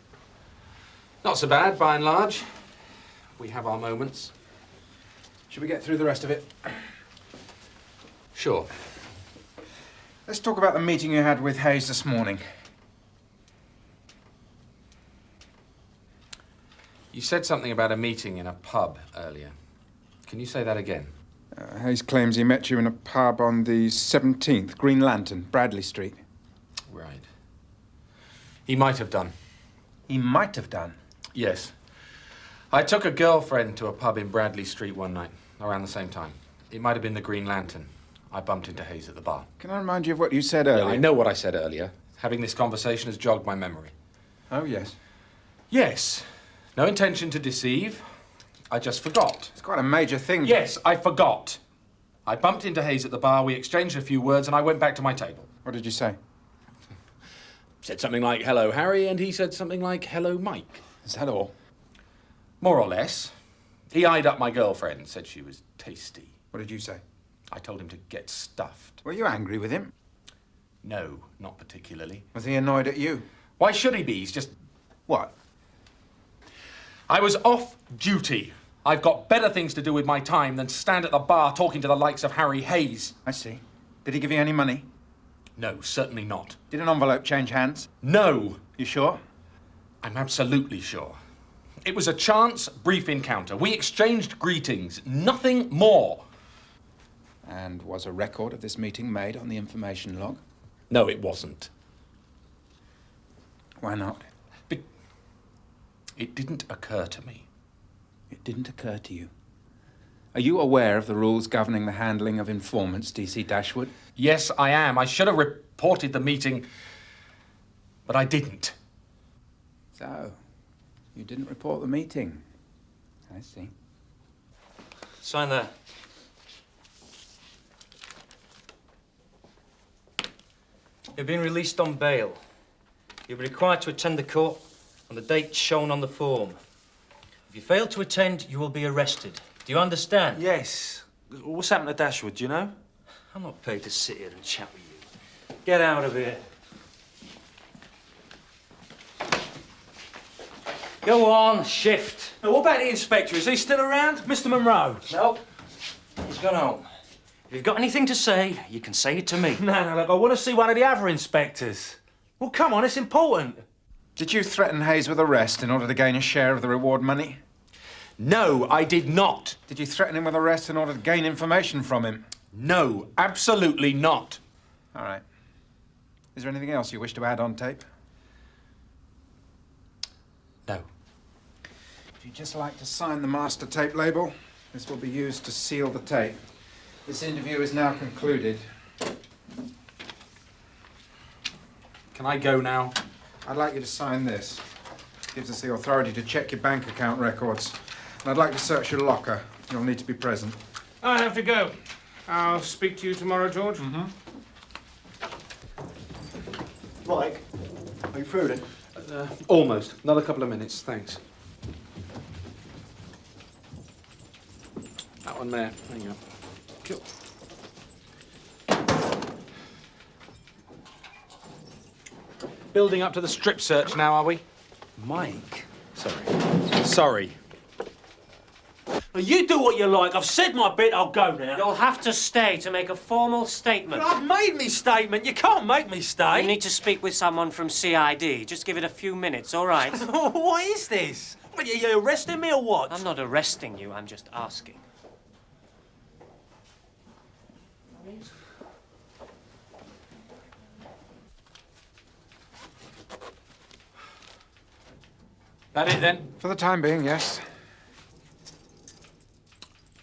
Not so bad, by and large. We have our moments. Should we get through the rest of it? Sure. Let's talk about the meeting you had with Hayes this morning. You said something about a meeting in a pub earlier. Can you say that again? Hayes claims he met you in a pub on the 17th, Green Lantern, Bradley Street. Right. He might have done. He might have done? Yes. I took a girlfriend to a pub in Bradley Street one night, around the same time. It might have been the Green Lantern. I bumped into Hayes at the bar. Can I remind you of what you said earlier? Yeah, I know what I said earlier. Having this conversation has jogged my memory. Oh, yes. Yes. No intention to deceive. I just forgot. It's quite a major thing. Yes, I forgot. I bumped into Hayes at the bar, we exchanged a few words, and I went back to my table. What did you say? Said something like, hello, Harry, and he said something like, hello, Mike. Is that all? More or less. He eyed up my girlfriend, said she was tasty. What did you say? I told him to get stuffed. Were you angry with him? No, not particularly. Was he annoyed at you? Why should he be? He's just... What? I was off duty. I've got better things to do with my time than stand at the bar talking to the likes of Harry Hayes. I see. Did he give you any money? No, certainly not. Did an envelope change hands? No. You sure? I'm absolutely sure. It was a chance, brief encounter. We exchanged greetings, nothing more. And was a record of this meeting made on the information log? No, it wasn't. Why not? It didn't occur to me. It didn't occur to you? Are you aware of the rules governing the handling of informants, DC Dashwood? Yes, I am. I should have reported the meeting, but I didn't. So, you didn't report the meeting. I see. Sign there. You've been released on bail. You'll be required to attend the court on the date shown on the form. If you fail to attend, you will be arrested. Do you understand? Yes. What's happened to Dashwood, do you know? I'm not paid to sit here and chat with you. Get out of here. Go on, shift. Now, what about the inspector? Is he still around? Mr. Monroe? No. He's gone home. If you've got anything to say, you can say it to me. No, look, I want to see one of the other inspectors. Well, come on, it's important. Did you threaten Hayes with arrest in order to gain a share of the reward money? No, I did not. Did you threaten him with arrest in order to gain information from him? No, absolutely not. All right. Is there anything else you wish to add on tape? No. If you'd just like to sign the master tape label, this will be used to seal the tape. This interview is now concluded. Can I go now? I'd like you to sign this. It gives us the authority to check your bank account records. And I'd like to search your locker. You'll need to be present. I have to go. I'll speak to you tomorrow, George. Mm-hmm. Mike, are you through then? Almost. Another couple of minutes, thanks. That one there. Hang on. Cool. Building up to the strip search now, are we? Mike. Sorry. Well, you do what you like. I've said my bit, I'll go now. You'll have to stay to make a formal statement. But I've made me statement. You can't make me stay. You need to speak with someone from CID. Just give it a few minutes, all right? What is this? What, you arresting me or what? I'm not arresting you, I'm just asking. That it then? For the time being, yes.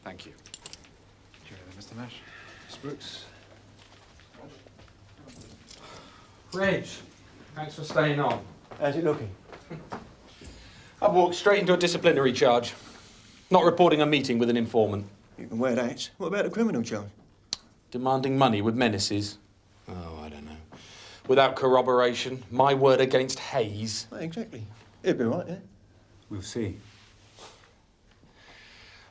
Thank you. Cheerio, Mr. Nash. Miss Brooks. Reg, thanks for staying on. How's it looking? I've walked straight into a disciplinary charge. Not reporting a meeting with an informant. You can wear that. What about a criminal charge? Demanding money with menaces. Oh, I don't know. Without corroboration, my word against Hayes. Well, exactly. It'll be right, yeah? We'll see.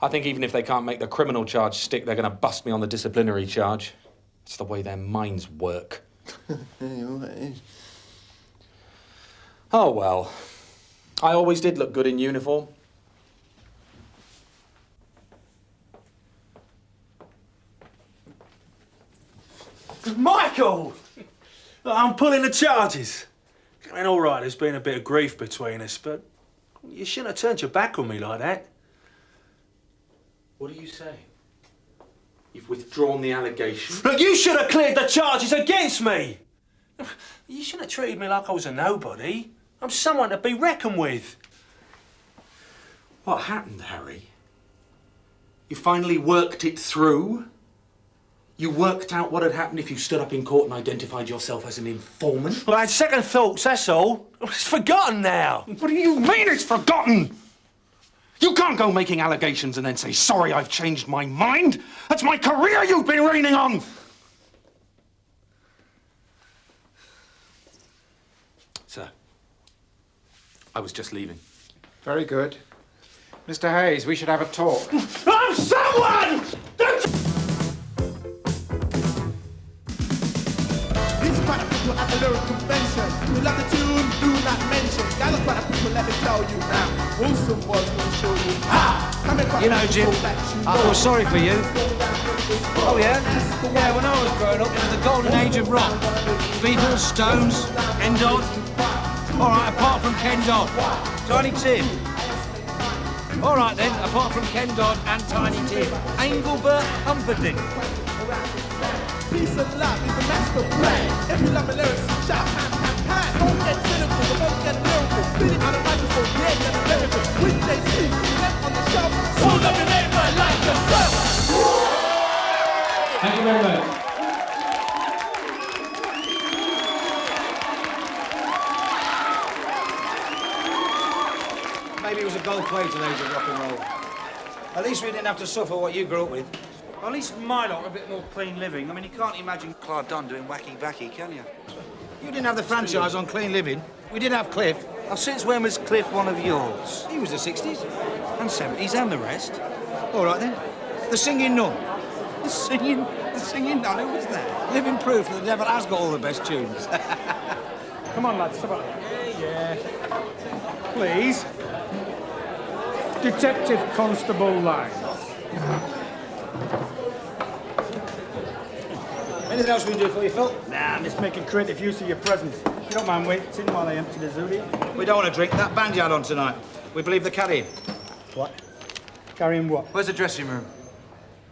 I think even if they can't make the criminal charge stick, they're going to bust me on the disciplinary charge. It's the way their minds work. Yeah, well, that is. Oh, well. I always did look good in uniform. Michael! I'm pulling the charges. I mean, all right, there's been a bit of grief between us, but You shouldn't have turned your back on me like that. What are you saying? You've withdrawn the allegation? Look, you should have cleared the charges against me! You shouldn't have treated me like I was a nobody. I'm someone to be reckoned with. What happened, Harry? You finally worked it through? You worked out what had happened if you stood up in court and identified yourself as an informant? Well, I had second thoughts, that's all. It's forgotten now. What do you mean it's forgotten? You can't go making allegations and then say, sorry, I've changed my mind. That's my career you've been raining on. Sir, I was just leaving. Very good. Mr. Hayes, we should have a talk. I'm someone! These kind of people at the lyric convention who love the tune, do not mention. The other kind of people, let me tell you now. Olsen was going to show you how. You know, Jim, I feel sorry for you. Oh, yeah? Yeah, when I was growing up, it was the golden age of rock. Beatles, Stones, Endod. All right, apart from Ken Dodd. Tiny Tim. All right, then, apart from Ken Dodd and Tiny Tim. Engelbert Humperdinck. Peace and love is the master plan. If you love the lyrics, shout hand, hand, hand. Don't get cynical, but don't get lyrical. Spitting on the microphone, yeah, get lyrical. With JC, left on the shelf. So love your neighbor like yourself. Thank you very much. Maybe it was a gold-plated age of rock and roll. At least we didn't have to suffer what you grew up with. At least my lot were a bit more clean living. I mean, you can't imagine Clive Dunn doing wacky-backy, can you? You didn't have the franchise on clean living. We did have Cliff. Now, since when was Cliff one of yours? He was the 60s. And 70s and the rest. All right, then. The Singing Nun. The Singing Nun? Who was that? Living proof that the devil has got all the best tunes. Come on, lads. Yeah. Please. Detective Constable Lyons. Anything else we can do for you, Phil? Nah, I'm just making creative use of your presence. If you don't mind waiting while I empty the zooty. We don't want to drink that band you had on tonight. We believe they're carrying. What? Carrying what? Where's the dressing room?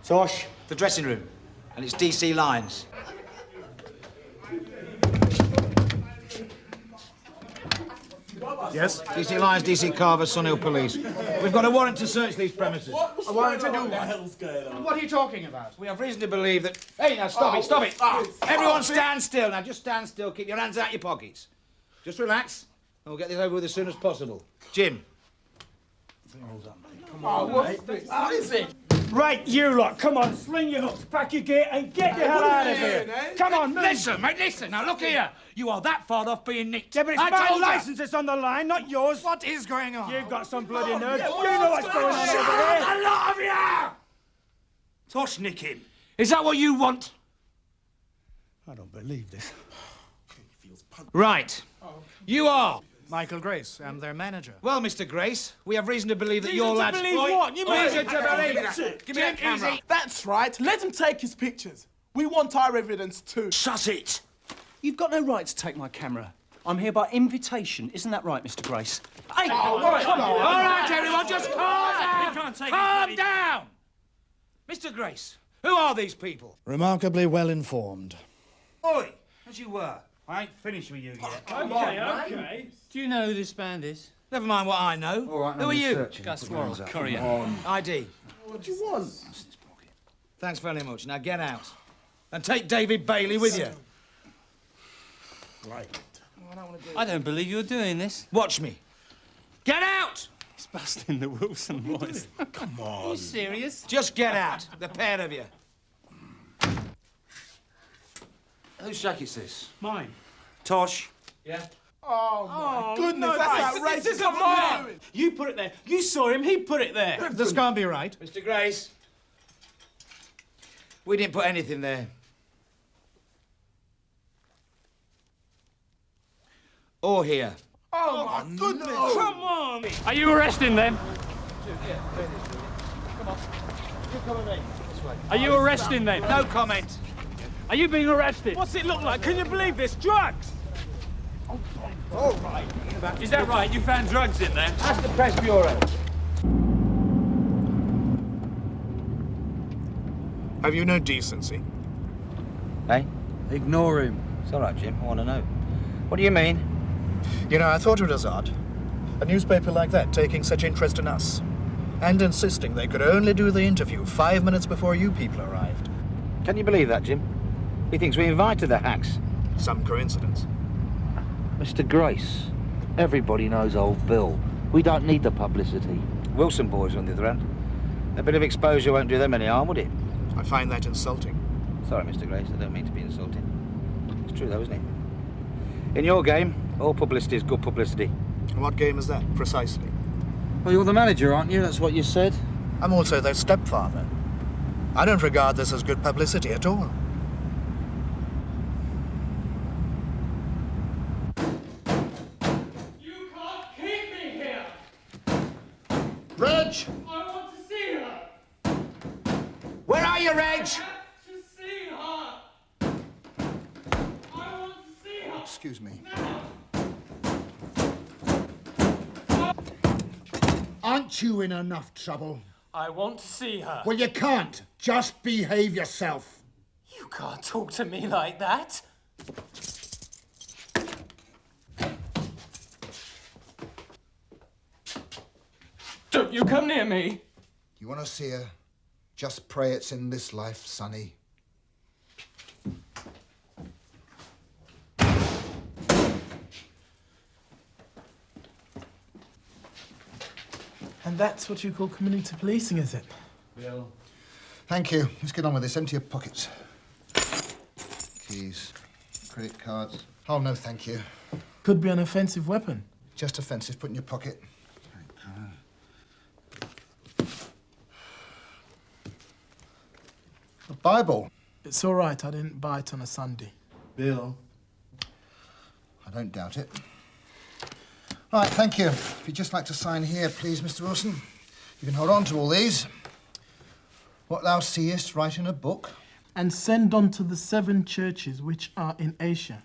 Tosh? The dressing room. And it's DC Lyons. Yes? DC Lyons, DC Carver, Sunhill Police. We've got a warrant to search these premises. A warrant to do what? What the hell's going on? What are you talking about? We have reason to believe that... Hey, now, stop it. Everyone stand still. Now, just stand still. Keep your hands out your pockets. Just relax, and we'll get this over with as soon as possible. Jim. Come on, what is it? Right, you lot, come on, sling your hooks, pack your gear, and get the hell out of here. Come on, move. Listen, mate, listen. Now, look here. You are that far off being nicked. Yeah, but it's my licence that's on the line, not yours. What is going on? You've got some bloody nerve. You know what's going on over here. A lot of you! Tosh nick him. Is that what you want? I don't believe this. Right. You are. Michael Grace, I'm their manager. Well, Mr. Grace, we have reason to believe that your lad... Reason to believe what? You mean... Reason to believe that. Give me that camera. That's right. Let him take his pictures. We want our evidence too. Shut it! You've got no right to take my camera. I'm here by invitation. Isn't that right, Mr. Grace? Hey! All right, everyone, just calm down! Mr. Grace, who are these people? Remarkably well informed. Oi, as you were. I ain't finished with you yet. Okay. Do you know who this band is? Never mind what I know. All right, who are you? Gus Worrell, courier. ID. What do you want? Thanks very much. Now get out. And take David Bailey with you. Right. I don't believe you're doing this. Watch me. Get out! It's busting the Wilson voice. Come on. Are you serious? Just get out, the pair of you. Whose jacket's this? Mine. Tosh. Yeah. Oh, my goodness, no, that's outrageous. This isn't mine. You put it there. You saw him, he put it there. This can't be right. Mr. Grace. We didn't put anything there. Or here. Oh, my goodness. No. Come on. Are you arresting them? Come on. You come with me. This way. Are you arresting them? No comment. Are you being arrested? What's it look like? Can you believe this? Drugs! All right. right? Is that right? You found drugs in there? Ask the press bureau. Have you no decency? Hey, ignore him. It's all right, Jim. I want to know. What do you mean? You know, I thought it was odd. A newspaper like that taking such interest in us. And insisting they could only do the interview 5 minutes before you people arrived. Can you believe that, Jim? He thinks we invited the hacks. Some coincidence. Mr. Grace, everybody knows old Bill. We don't need the publicity. Wilson boys, on the other hand. A bit of exposure won't do them any harm, would it? I find that insulting. Sorry, Mr. Grace, I don't mean to be insulting. It's true, though, isn't it? In your game, all publicity is good publicity. And what game is that, precisely? Well, you're the manager, aren't you? That's what you said. I'm also their stepfather. I don't regard this as good publicity at all. You can't keep me here! Reg! I want to see her! Where are you, Reg? To see her! I want to see her! Excuse me. Aren't you in enough trouble? I want to see her. Well, you can't. Just behave yourself. You can't talk to me like that. Don't you come near me. You want to see her? Just pray it's in this life, Sonny. And that's what you call community policing, is it? Bill. Thank you. Let's get on with this. Empty your pockets. Keys. Credit cards. Oh, no, thank you. Could be an offensive weapon. Just offensive. Put in your pocket. A Bible. It's all right. I didn't buy it on a Sunday. Bill. I don't doubt it. Right, thank you. If you'd just like to sign here, please, Mr. Wilson. You can hold on to all these. What thou seest, write in a book. And send on to the 7 churches which are in Asia.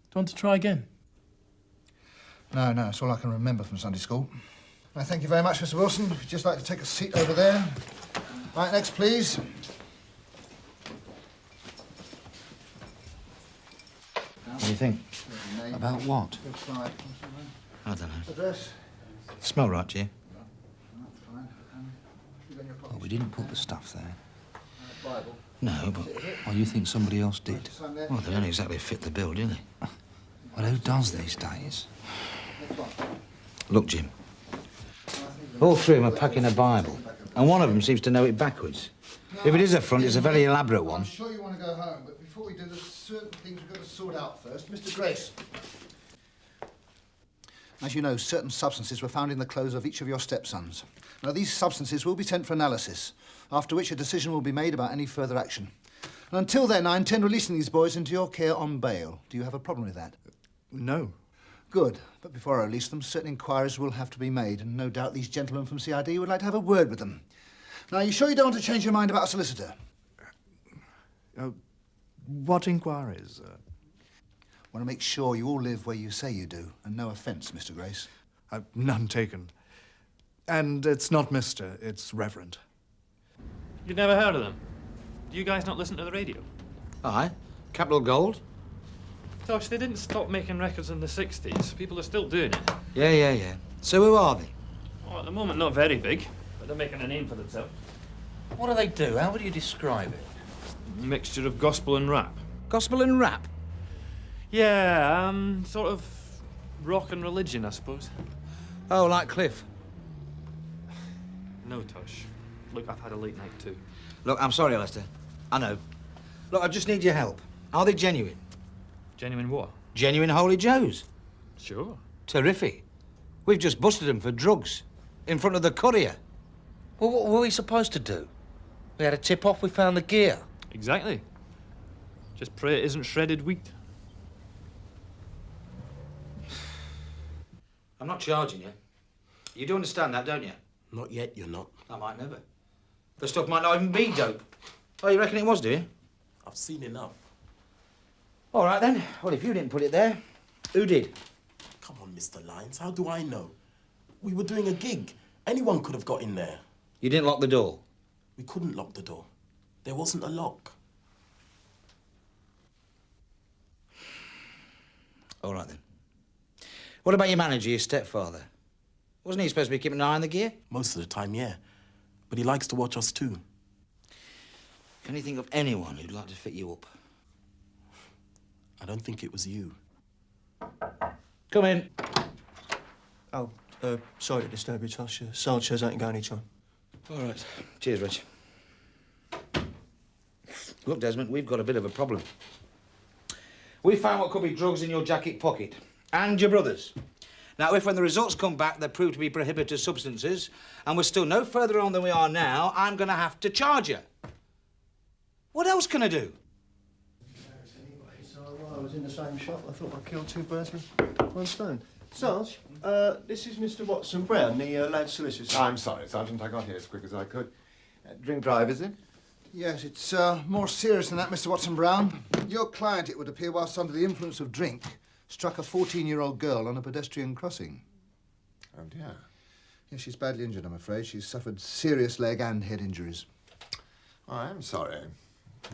Do you want to try again? No, it's all I can remember from Sunday school. Right, thank you very much, Mr. Wilson. If you'd just like to take a seat over there. Right, next, please. What do you think? About what? I don't know. Address. Smell right to you? Well, we didn't put the stuff there. Bible. No, but well, you think somebody else did? Well, they don't exactly fit the bill, do they? Well, who does these days? Look, Jim. All 3 of them are packing a Bible, and one of them seems to know it backwards. If it is a front, it's a very elaborate one. I'm sure you want to go home, but before we do, there's certain things we've got to sort out first. Mr. Grace. As you know, certain substances were found in the clothes of each of your stepsons. Now, these substances will be sent for analysis, after which a decision will be made about any further action. And until then, I intend releasing these boys into your care on bail. Do you have a problem with that? No. Good. But before I release them, certain inquiries will have to be made, and no doubt these gentlemen from CID would like to have a word with them. Now, are you sure you don't want to change your mind about a solicitor? What inquiries? Want to make sure you all live where you say you do, and no offence, Mr. Grace. None taken. And it's not Mr., it's Reverend. You've never heard of them? Do you guys not listen to the radio? Aye. Capital Gold? Gosh, they didn't stop making records in the 60s. People are still doing it. Yeah. So who are they? Well, at the moment, not very big, but they're making a name for themselves. What do they do? How would you describe it? Mixture of gospel and rap. Gospel and rap? Yeah, sort of rock and religion, I suppose. Oh, like Cliff? No, Tosh. Look, I've had a late night too. Look, I'm sorry, Lester. I know. Look, I just need your help. Are they genuine? Genuine what? Genuine Holy Joes. Sure. Terrific. We've just busted them for drugs. In front of the courier. Well, what were we supposed to do? We had a tip-off, we found the gear. Exactly. Just pray it isn't shredded wheat. I'm not charging you. You do understand that, don't you? Not yet, you're not. I might never. The stuff might not even be dope. Oh, you reckon it was, do you? I've seen enough. All right, then. Well, if you didn't put it there, Who did? Come on, Mr. Lyons, how do I know? We were doing a gig. Anyone could have got in there. You didn't lock the door? We couldn't lock the door. There wasn't a lock. All right, then. What about your manager, your stepfather? Wasn't he supposed to be keeping an eye on the gear? Most of the time, yeah. But he likes to watch us too. Can you think of anyone who'd like to fit you up? I don't think it was you. Come in. Oh, sorry to disturb you, Tosh. Sarge says I ain't going anytime. All right. Cheers, Rich. Look, Desmond, we've got a bit of a problem. We found what could be drugs in your jacket pocket. And your brother's. Now, if when the results come back they prove to be prohibited substances, and we're still no further on than we are now, I'm going to have to charge you. What else can I do? So I was in the same shop. I thought I killed two birds with one stone. Sarge, this is Mr. Watson Brown, the lad solicitor. I'm sorry, Sergeant. I got here as quick as I could. Drink drive, is it? Yes, it's more serious than that, Mr. Watson Brown. Your client, it would appear, whilst under the influence of drink, struck a 14-year-old girl on a pedestrian crossing. Oh, dear. Yes, she's badly injured, I'm afraid. She's suffered serious leg and head injuries. Oh, I'm sorry.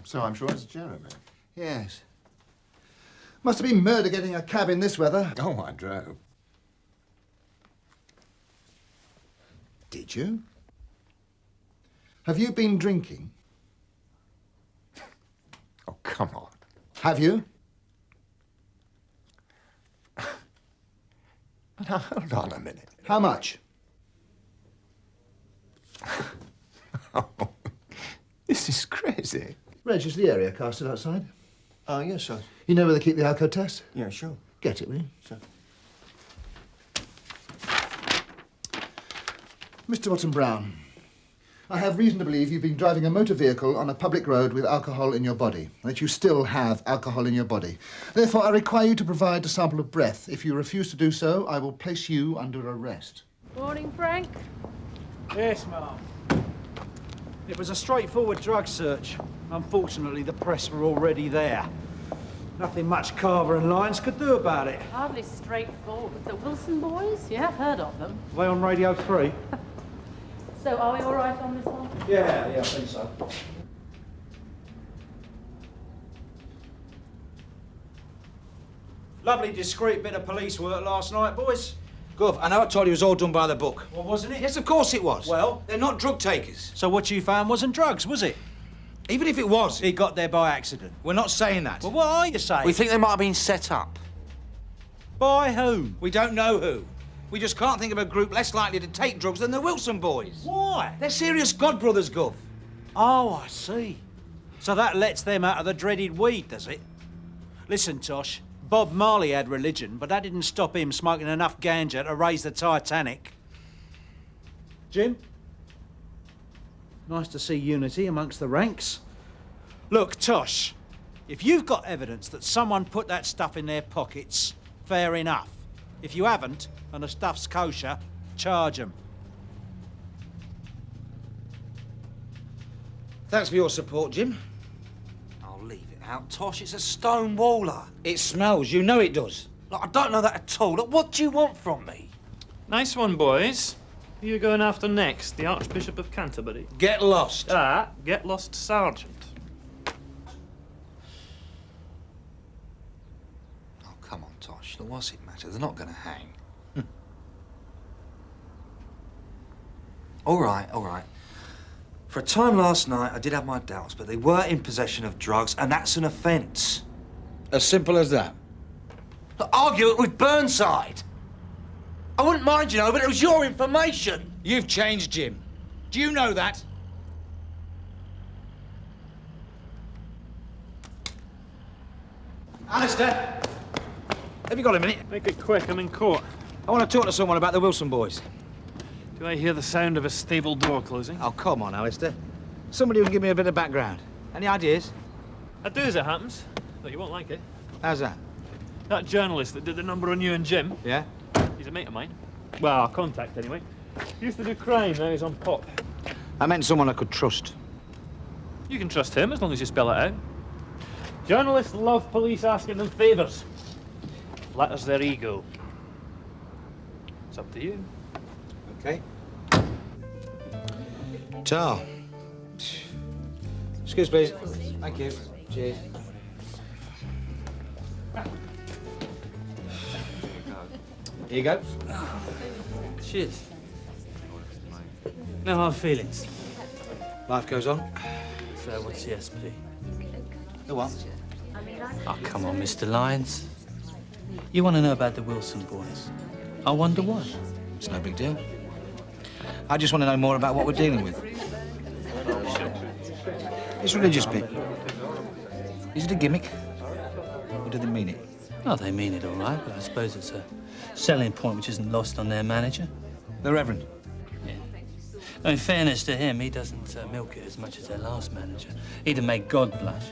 So I'm sure it's Jeremy. Yes. Must have been murder getting a cab in this weather. Oh, I drove. Did you? Have you been drinking? Oh, come on. Have you? Now, hold on a minute. How much? Oh, this is crazy. Reg, is the area casted outside? Yes, sir. You know where they keep the alco test? Yeah, sure. Get it, will you? Sure. Mr. Watson Brown, I have reason to believe you've been driving a motor vehicle on a public road with alcohol in your body, and that you still have alcohol in your body. Therefore, I require you to provide a sample of breath. If you refuse to do so, I will place you under arrest. Morning, Frank. Yes, ma'am. It was a straightforward drug search. Unfortunately, the press were already there. Nothing much Carver and Lyons could do about it. Hardly straightforward. The Wilson boys? You have heard of them. Are they on Radio 3? So are we all right on this one? Yeah, I think so. Lovely discreet bit of police work last night, boys. Gov, I know I told you it was all done by the book. Well, wasn't it? Yes, of course it was. Well? They're not drug takers. So what you found wasn't drugs, was it? Even if it was. He got there by accident. We're not saying that. Well, what are you saying? We think they might have been set up. By whom? We don't know who. We just can't think of a group less likely to take drugs than the Wilson boys. Why? They're serious godbrothers, Gov. Oh, I see. So that lets them out of the dreaded weed, does it? Listen, Tosh, Bob Marley had religion, but that didn't stop him smoking enough ganja to raise the Titanic. Jim? Nice to see unity amongst the ranks. Look, Tosh, if you've got evidence that someone put that stuff in their pockets, fair enough. If you haven't, and the stuff's kosher, charge them. Thanks for your support, Jim. I'll leave it out. Tosh, it's a stone waller. It smells. You know it does. Look, I don't know that at all. Look, what do you want from me? Nice one, boys. Who are you going after next? The Archbishop of Canterbury? Get lost. Get lost, Sergeant. Oh, come on, Tosh. Look, what's it matter? They're not going to hang. All right, all right. For a time last night, I did have my doubts, but they were in possession of drugs, and that's an offence. As simple as that. Look, argue it with Burnside. I wouldn't mind, you know, but it was your information. You've changed, Jim. Do you know that? Alistair, have you got a minute? Make it quick, I'm in court. I want to talk to someone about the Wilson boys. Do I hear the sound of a stable door closing? Oh, come on, Alistair. Somebody who can give me a bit of background. Any ideas? I do, as it happens, but you won't like it. How's that? That journalist that did the number on you and Jim, Yeah? he's a mate of mine. Well, our contact, anyway. He used to do crime, now he's on pop. I meant someone I could trust. You can trust him as long as you spell it out. Journalists love police asking them favours. flatters their ego. It's up to you. Okay. Tar. Excuse, please. Thank you. Cheers. Here you go. Cheers. No hard feelings. Life goes on. So what's the SP? The what? Oh, come on, Mr. Lyons. You want to know about the Wilson boys? I wonder why. It's no big deal. I just want to know more about what we're dealing with. This religious bit. Is it a gimmick? Or do they mean it? Oh, they mean it all right, but I suppose it's a selling point which isn't lost on their manager. The Reverend? Yeah. Now, in fairness to him, he doesn't milk it as much as their last manager. He'd have made God blush.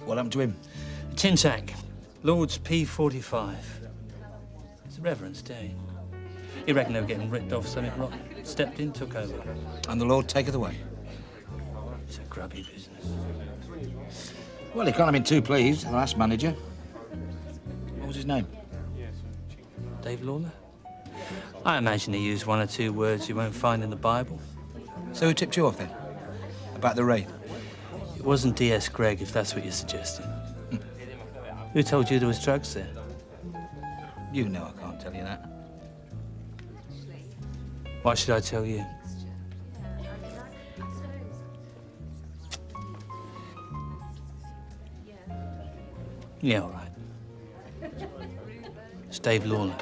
What happened to him? Tin tack. Lord's P45. It's the Reverend's day. He reckoned they were getting ripped off something rotten. Stepped in, took over. And the Lord taketh away. It's a grubby business. Well, he can't have been too pleased, the last manager. What was his name? Dave Lawler? I imagine he used one or two words you won't find in the Bible. So who tipped you off then? About the raid? It wasn't D.S. Gregg, if that's what you're suggesting. Who told you there was drugs there? You know I can't tell you that. Why should I tell you? Yeah, all right. It's Dave Lawler.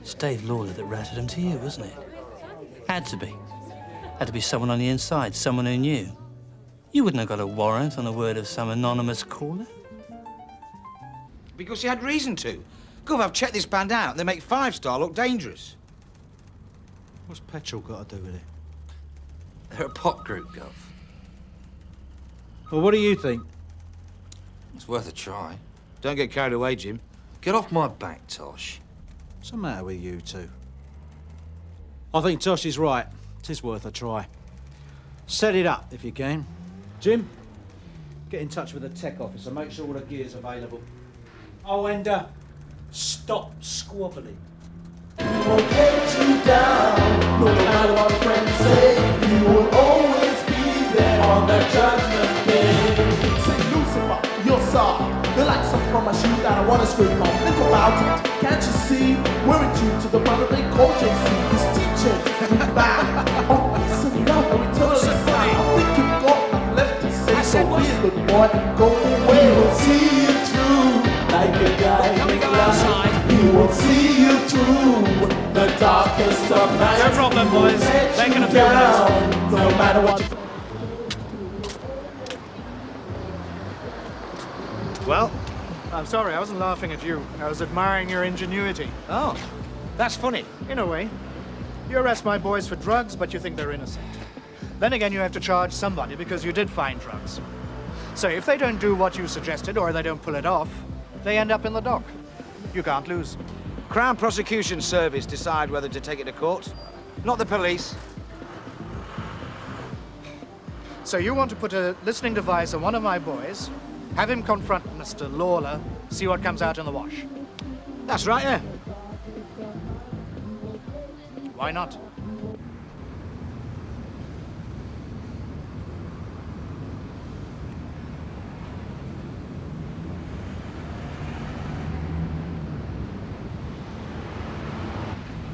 It's Dave Lawler that ratted him to you, wasn't it? Had to be. Had to be someone on the inside, someone who knew. You wouldn't have got a warrant on the word of some anonymous caller. Because he had reason to. Gov, I've checked this band out. They make 5-star look dangerous. What's petrol got to do with it? They're a pop group, Gov. Well, what do you think? It's worth a try. Don't get carried away, Jim. Get off my back, Tosh. What's the matter with you two? I think Tosh is right. It is worth a try. Set it up if you can. Jim, get in touch with the tech officer. Make sure all the gear's available. Oh, and stop squabbling. We'll get you down, no matter what friends say. You will always be there on the judgment day. Say Lucifer, you're soft. You're like something from my shoe that I wanna scrape off. Think about it, can't you see? We're in tune to the brother they call JC. He's teaching me back on peace and love and eternal sound. I think you've got nothing left to say, so be a good boy and go away. We will see you through like a guiding light. He will see you through the darkest of nights. No problem, boys. Taking a few minutes. No matter what. Well, I'm sorry, I wasn't laughing at you. I was admiring your ingenuity. Oh, that's funny. In a way. You arrest my boys for drugs, but you think they're innocent. Then again, you have to charge somebody because you did find drugs. So if they don't do what you suggested or they don't pull it off, they end up in the dock. You can't lose. Crown Prosecution Service decide whether to take it to court, not the police. So you want to put a listening device on one of my boys, have him confront Mr. Lawler, see what comes out in the wash. That's right, yeah. Why not?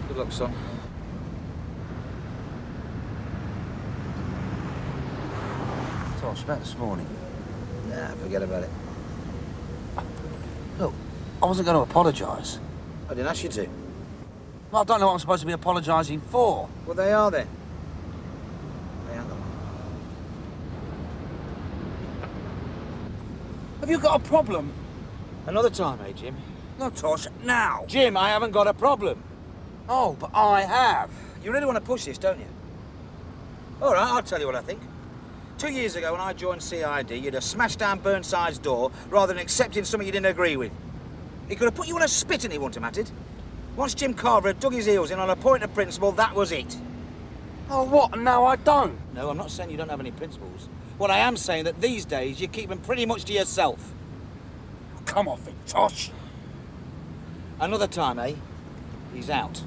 Good luck, son. Tosh, about this morning. Nah, forget about it. Look, I wasn't going to apologise. I didn't ask you to. Well, I don't know what I'm supposed to be apologising for. Well, they are then. They are. Have you got a problem? Another time, eh, Jim? No, Tosh, now. Jim, I haven't got a problem. Oh, but I have. You really want to push this, don't you? All right, I'll tell you what I think. 2 years ago, when I joined CID, you'd have smashed down Burnside's door rather than accepting something you didn't agree with. He could have put you on a spit and he wouldn't have mattered. Once Jim Carver had dug his heels in on a point of principle, that was it. Oh, what? No, I don't. No, I'm not saying you don't have any principles. What I am saying that these days you keep them pretty much to yourself. come off it, Tosh. Another time, eh? He's out.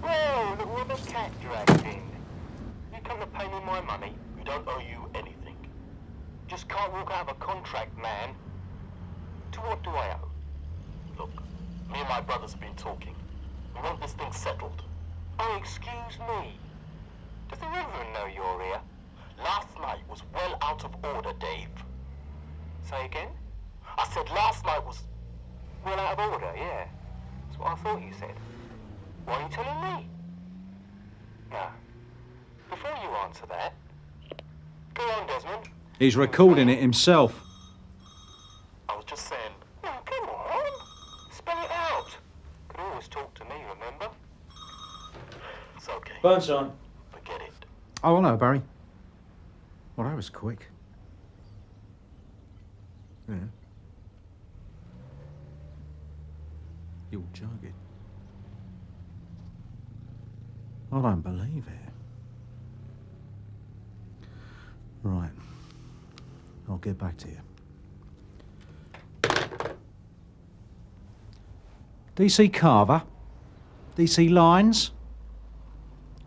Oh, look where the cat dragged in. You come to pay me my money, we don't owe you anything. Just can't walk out of a contract, man. To what do I owe? Look, me and my brothers have been talking. We want this thing settled. Oh, excuse me. Does the Reverend know you're here? Last night was well out of order, Dave. Say again? I said last night was well out of order, yeah. That's what I thought you said. Why are you telling me? Now, before you answer that, go on, Desmond. He's recording it himself. I was just saying, oh, come on. Spell it out. Could always talk to me, remember? It's okay. Burnside. Forget it. Oh, hello, Barry. Well, that was quick. Yeah. You're joking. I don't believe it. Right. I'll get back to you. DC Carver? DC Lines?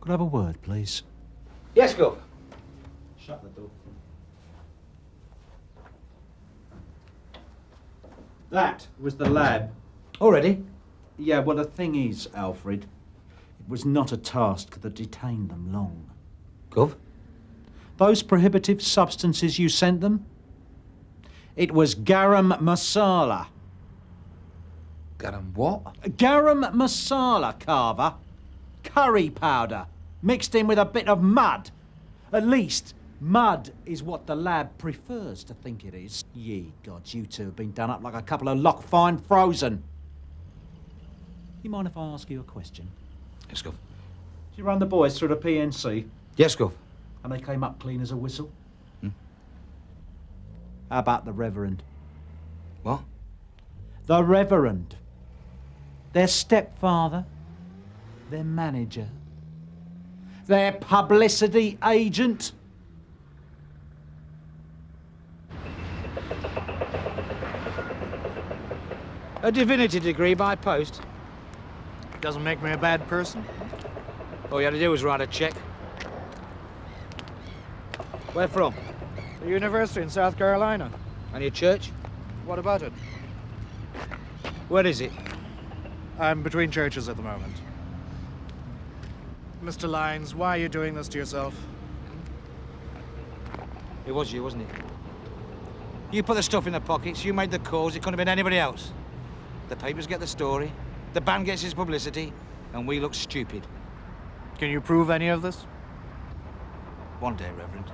Could I have a word, please? Yes, Gov. Shut the door. That was the lab. Already? Yeah, well, the thing is, Alfred, it was not a task that detained them long. Gov? Those prohibitive substances you sent them? It was garam masala. Garam what? Garam masala, Carver. Curry powder, mixed in with a bit of mud. At least, mud is what the lab prefers to think it is. Ye gods, you two have been done up like a couple of Loch Fyne frozen. You mind if I ask you a question? Yes, Gov. Did you run the boys through the PNC? Yes, Gov. And they came up clean as a whistle? How about the Reverend? What? The Reverend. Their stepfather. Their manager. Their publicity agent. A divinity degree by post. Doesn't make me a bad person. All you had to do was write a check. Where from? The university in South Carolina. And your church? What about it? Where is it? I'm between churches at the moment. Mr. Lyons, why are you doing this to yourself? It was you, wasn't it? You put the stuff in the pockets, you made the calls, it couldn't have been anybody else. The papers get the story, the band gets his publicity, and we look stupid. Can you prove any of this? One day, Reverend.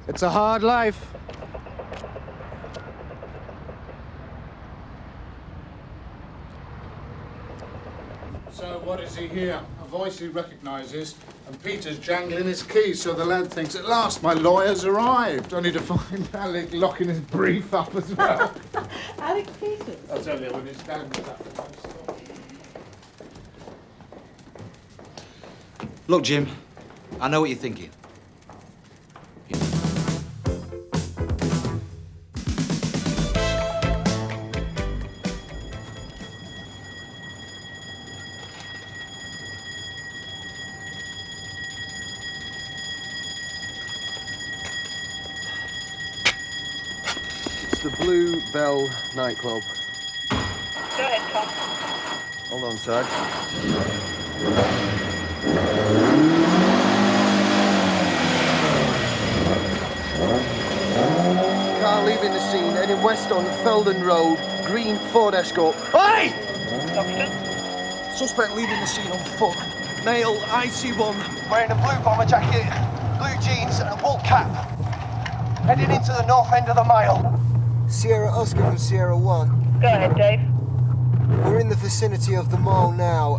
It's a hard life. So what is he here? A voice he recognises, and Peter's jangling his keys, so the lad thinks, at last my lawyer's arrived, only to find Alec locking his brief up as well. Alec Peters? I'll tell you when it's done. Look, Jim, I know what you're thinking. The Blue Bell nightclub. Go ahead, Tom. Hold on, Sarge. Car leaving the scene, heading west on Felden Road, green Ford Escort. Hey! Suspect leaving the scene on foot. Male, IC1, wearing a blue bomber jacket, blue jeans and a wool cap. Heading into the north end of the mile. Sierra Oscar from Sierra 1. Go ahead, Dave. We're in the vicinity of the mile now.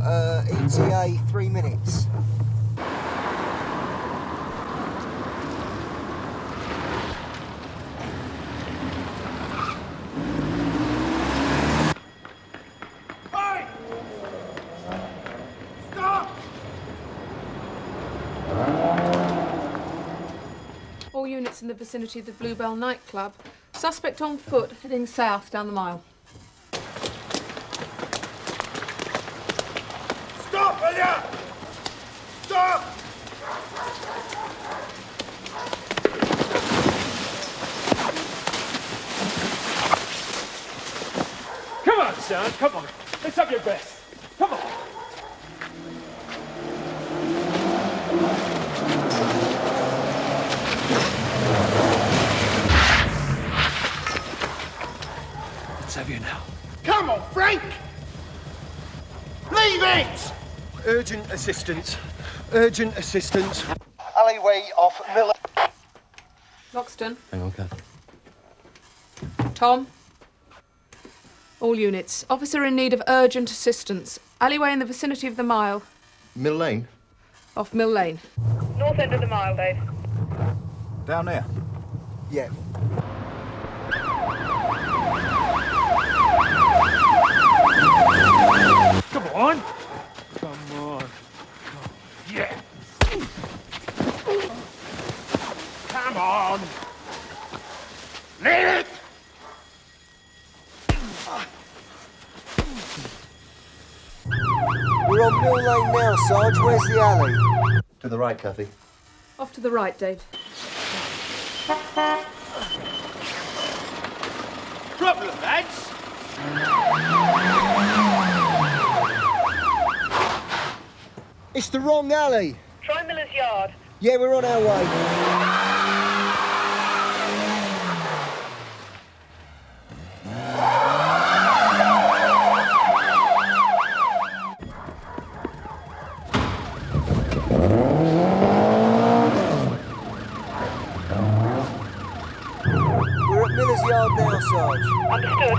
ETA 3 minutes. Hey! Stop! All units in the vicinity of the Bluebell nightclub. Suspect on foot, heading south down the mile. Stop, will ya? Stop! Come on, son, come on. Let's have your best. Come on. Let's have you now. Come on, Frank! Leave it! Urgent assistance. Urgent assistance. Alleyway off Miller. Loxton. Hang on, Kath. Tom. All units. Officer in need of urgent assistance. Alleyway in the vicinity of the mile. Mill Lane? Off Mill Lane. North end of the mile, Dave. Down there? Yeah. Come on. Come on. Yeah. Come on. Leave it. We're on Mill Lane now, Sarge. Where's the alley? To the right, Kathy. Off to the right, Dave. Problem, lads. It's the wrong alley. Try Miller's Yard. Yeah, we're on our way. We're at Miller's Yard now, Sarge. Understood.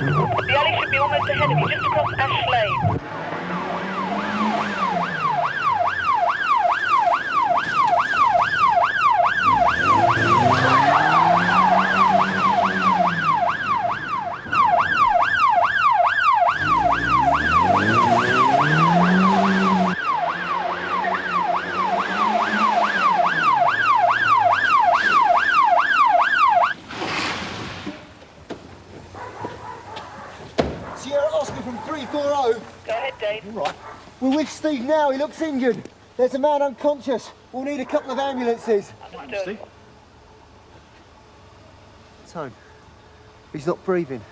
The alley should be almost ahead of you, just across Ash Lane. Sierra Oscar from 340. Go ahead, Dave. All right. We're with Steve now. He looks injured. There's a man unconscious. We'll need a couple of ambulances. Understood. Tone. He's not breathing.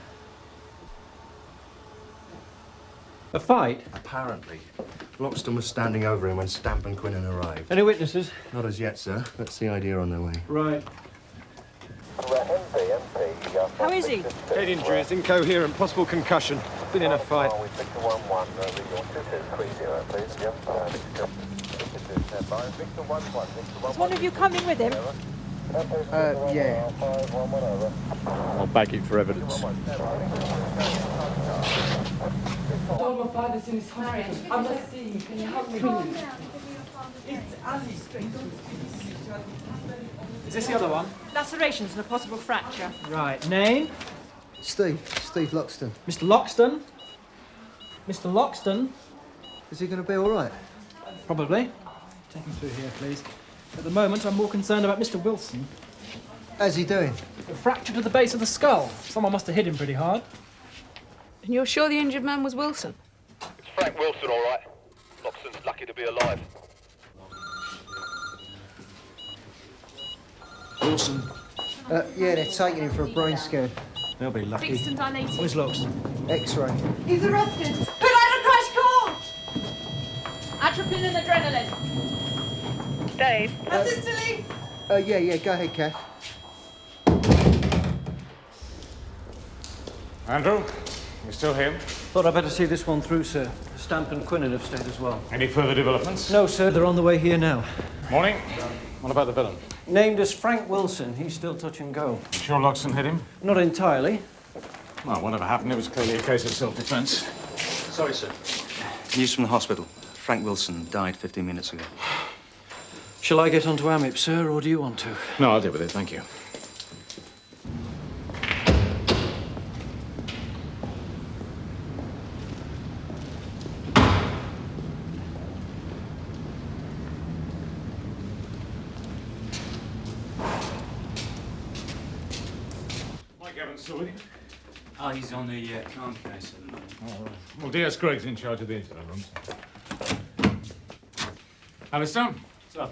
A fight? Apparently. Loxton was standing over him when Stamp and Quinnan arrived. Any witnesses? Not as yet, sir. That's the idea on their way. Right. How is he? Head injuries, incoherent, possible concussion. Been in a fight. Is one of you coming with him? Yeah. I'll bag it for evidence. Oh, my father's in his hospital. I must see him. Can you help me? It's Ali. Is this the other one? Lacerations and a possible fracture. Right. Name? Steve Loxton. Mr. Loxton? Mr. Loxton? Is he going to be all right? Probably. Take him through here, please. At the moment, I'm more concerned about Mr. Wilson. How's he doing? A fracture to the base of the skull. Someone must have hit him pretty hard. And you're sure the injured man was Wilson? It's Frank Wilson, all right. Loxton's lucky to be alive. Wilson. Yeah, they're taking him for a brain scan. They'll be lucky. Kingston dilated. Where's Loxton? X-ray. He's arrested. Put out a crash call! Atropine and adrenaline. Dave. Assist Lee. Yeah, go ahead, Kath. Andrew, you still here? Thought I'd better see this one through, sir. Stamp and Quinnan have stayed as well. Any further developments? No, sir. They're on the way here now. Morning. What about the villain? Named as Frank Wilson. He's still touch and go. You sure Loxton hit him? Not entirely. Well, whatever happened, it was clearly a case of self-defense. Sorry, sir. News from the hospital. Frank Wilson died 15 minutes ago. Shall I get onto AMIP, sir, or do you want to? No, I'll deal with it, thank you. Sergeant Evans still with you? Oh, he's on the crime case at the moment. All right. Well, D.S. Gregg's in charge of the incident rooms. Alistair? Sir.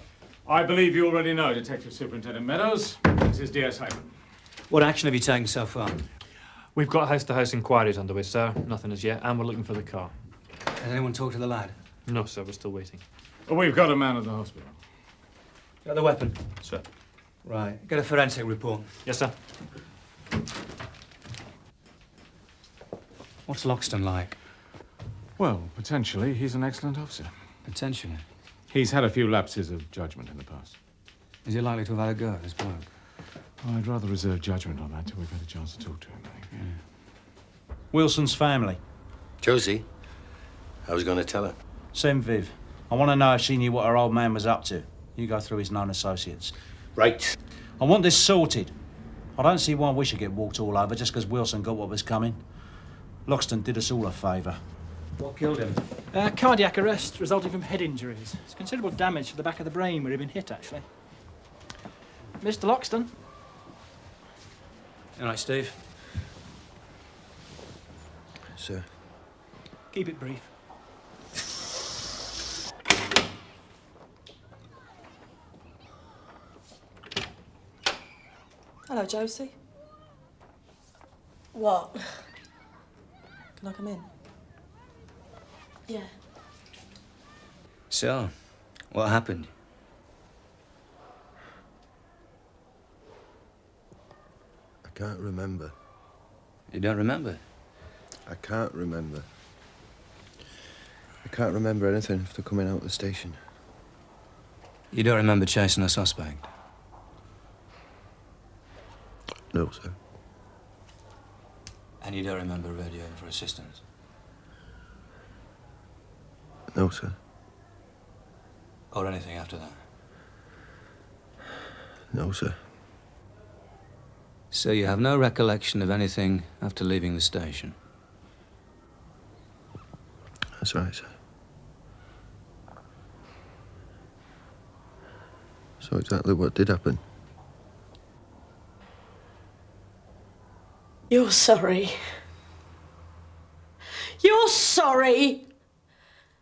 I believe you already know Detective Superintendent Meadows. This is D.S. Hyman. What action have you taken so far? We've got house-to-house inquiries underway, sir. Nothing as yet, and we're looking for the car. Has anyone talked to the lad? No, sir, we're still waiting. Well, we've got a man at the hospital. Got the weapon? Sir. Right. Get a forensic report. Yes, sir. What's Loxton like? Well, potentially, he's an excellent officer. Potentially? He's had a few lapses of judgment in the past. Is he likely to have had a go at this bloke? I'd rather reserve judgment on that till we've had a chance to talk to him, I think. Wilson's family. Josie? I was going to tell her. Send Viv. I want to know if she knew what her old man was up to. You go through his known associates. Right. I want this sorted. I don't see why we should get walked all over just because Wilson got what was coming. Loxton did us all a favour. What killed him? Cardiac arrest resulting from head injuries. It's considerable damage to the back of the brain where he'd been hit, actually. Mr. Loxton. All right, Steve. Sir. Keep it brief. Hello, Josie. What? Can I come in? Yeah. So, what happened? I can't remember. You don't remember? I can't remember. I can't remember anything after coming out of the station. You don't remember chasing a suspect? No, sir. And you don't remember radioing for assistance? No, sir. Or anything after that? No, sir. So you have no recollection of anything after leaving the station? That's right, sir. So exactly what did happen? You're sorry. You're sorry!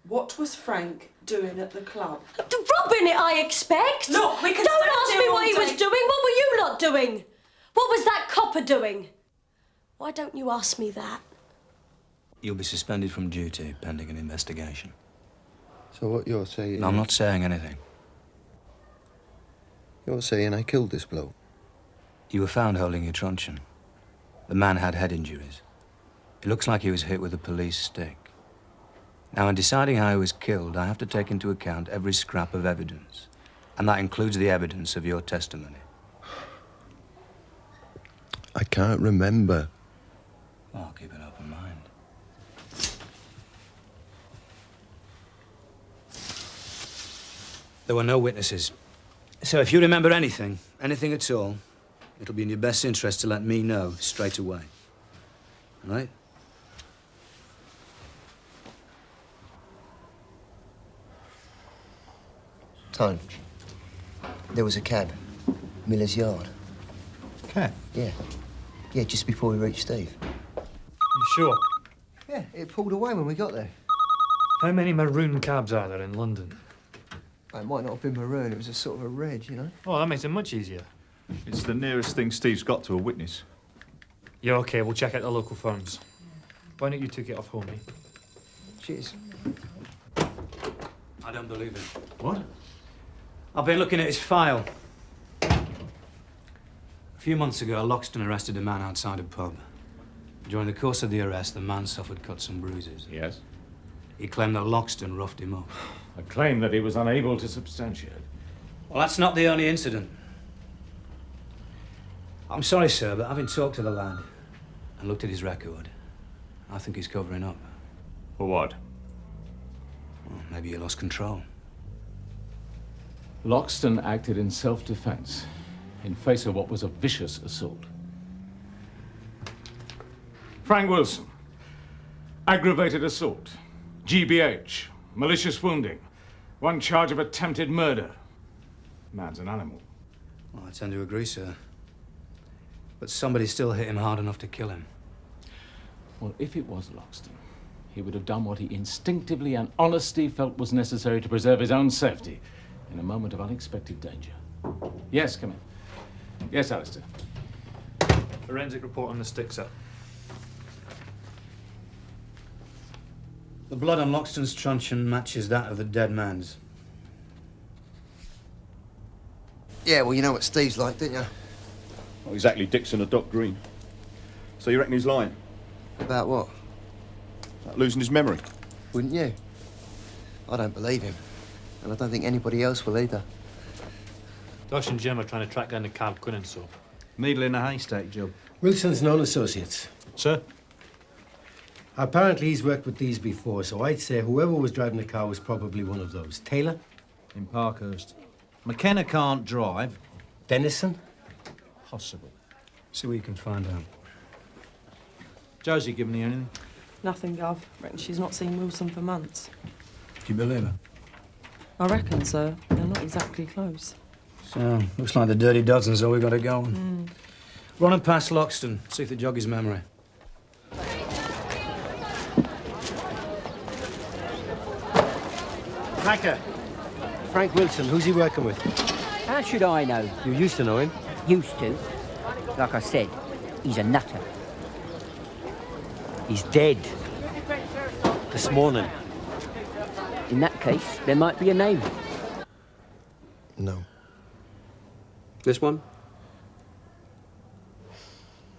What was Frank doing at the club? Robbing it, I expect! Look, we can Don't stand ask here me all what he was day. doing. What were you lot doing? What was that copper doing? Why don't you ask me that? You'll be suspended from duty pending an investigation. So what you're saying... No, I'm not saying anything. You're saying I killed this bloke? You were found holding your truncheon. The man had head injuries. It looks like he was hit with a police stick. Now, in deciding how he was killed, I have to take into account every scrap of evidence. And that includes the evidence of your testimony. I can't remember. Well, I'll keep an open mind. There were no witnesses. So if you remember anything at all, it'll be in your best interest to let me know straight away. All right? Tone. There was a cab. Miller's Yard. Cab? Yeah. Yeah, just before we reached Steve. You sure? Yeah, it pulled away when we got there. How many maroon cabs are there in London? It might not have been maroon, it was a sort of a red, you know? Oh, that makes it much easier. It's the nearest thing Steve's got to a witness. Yeah, OK, we'll check out the local firms. Why don't you two get off home, eh? Cheers. I don't believe it. What? I've been looking at his file. A few months ago, Loxton arrested a man outside a pub. During the course of the arrest, the man suffered cuts and bruises. Yes? He claimed that Loxton roughed him up. A claim that he was unable to substantiate. Well, that's not the only incident. I'm sorry, sir, but having talked to the lad and looked at his record, I think he's covering up. For what? Well, maybe he lost control. Loxton acted in self-defense in face of what was a vicious assault. Frank Wilson. Aggravated assault. GBH. Malicious wounding. One charge of attempted murder. Man's an animal. Well, I tend to agree, sir. But somebody still hit him hard enough to kill him. Well, if it was Loxton, he would have done what he instinctively and honestly felt was necessary to preserve his own safety in a moment of unexpected danger. Yes, come in. Yes, Alistair. Forensic report on the stick, sir. The blood on Loxton's truncheon matches that of the dead man's. Yeah, well, you know what Steve's like, don't you? Not exactly Dixon or Doc Green. So you reckon he's lying? About what? About losing his memory? Wouldn't you? I don't believe him. And I don't think anybody else will either. Dosh and Jim are trying to track down the cab Quinn and so. Needle in a haystack job. Wilson's known associates. Sir? Apparently he's worked with these before, so I'd say whoever was driving the car was probably one of those. Taylor? In Parkhurst. McKenna can't drive. Dennison? Possible. See what you can find out. Josie giving you anything? Nothing, Gov. Reckon she's not seen Wilson for months. Do you believe her? I reckon so. They're not exactly close. So, looks like the Dirty Dozen's all we got to go on. Run him past Loxton, see if they jog his memory. Cracker. Frank Wilson, who's he working with? How should I know? You used to know him. Used to. Like I said, he's a nutter. He's dead. This morning. In that case, there might be a name. No. This one?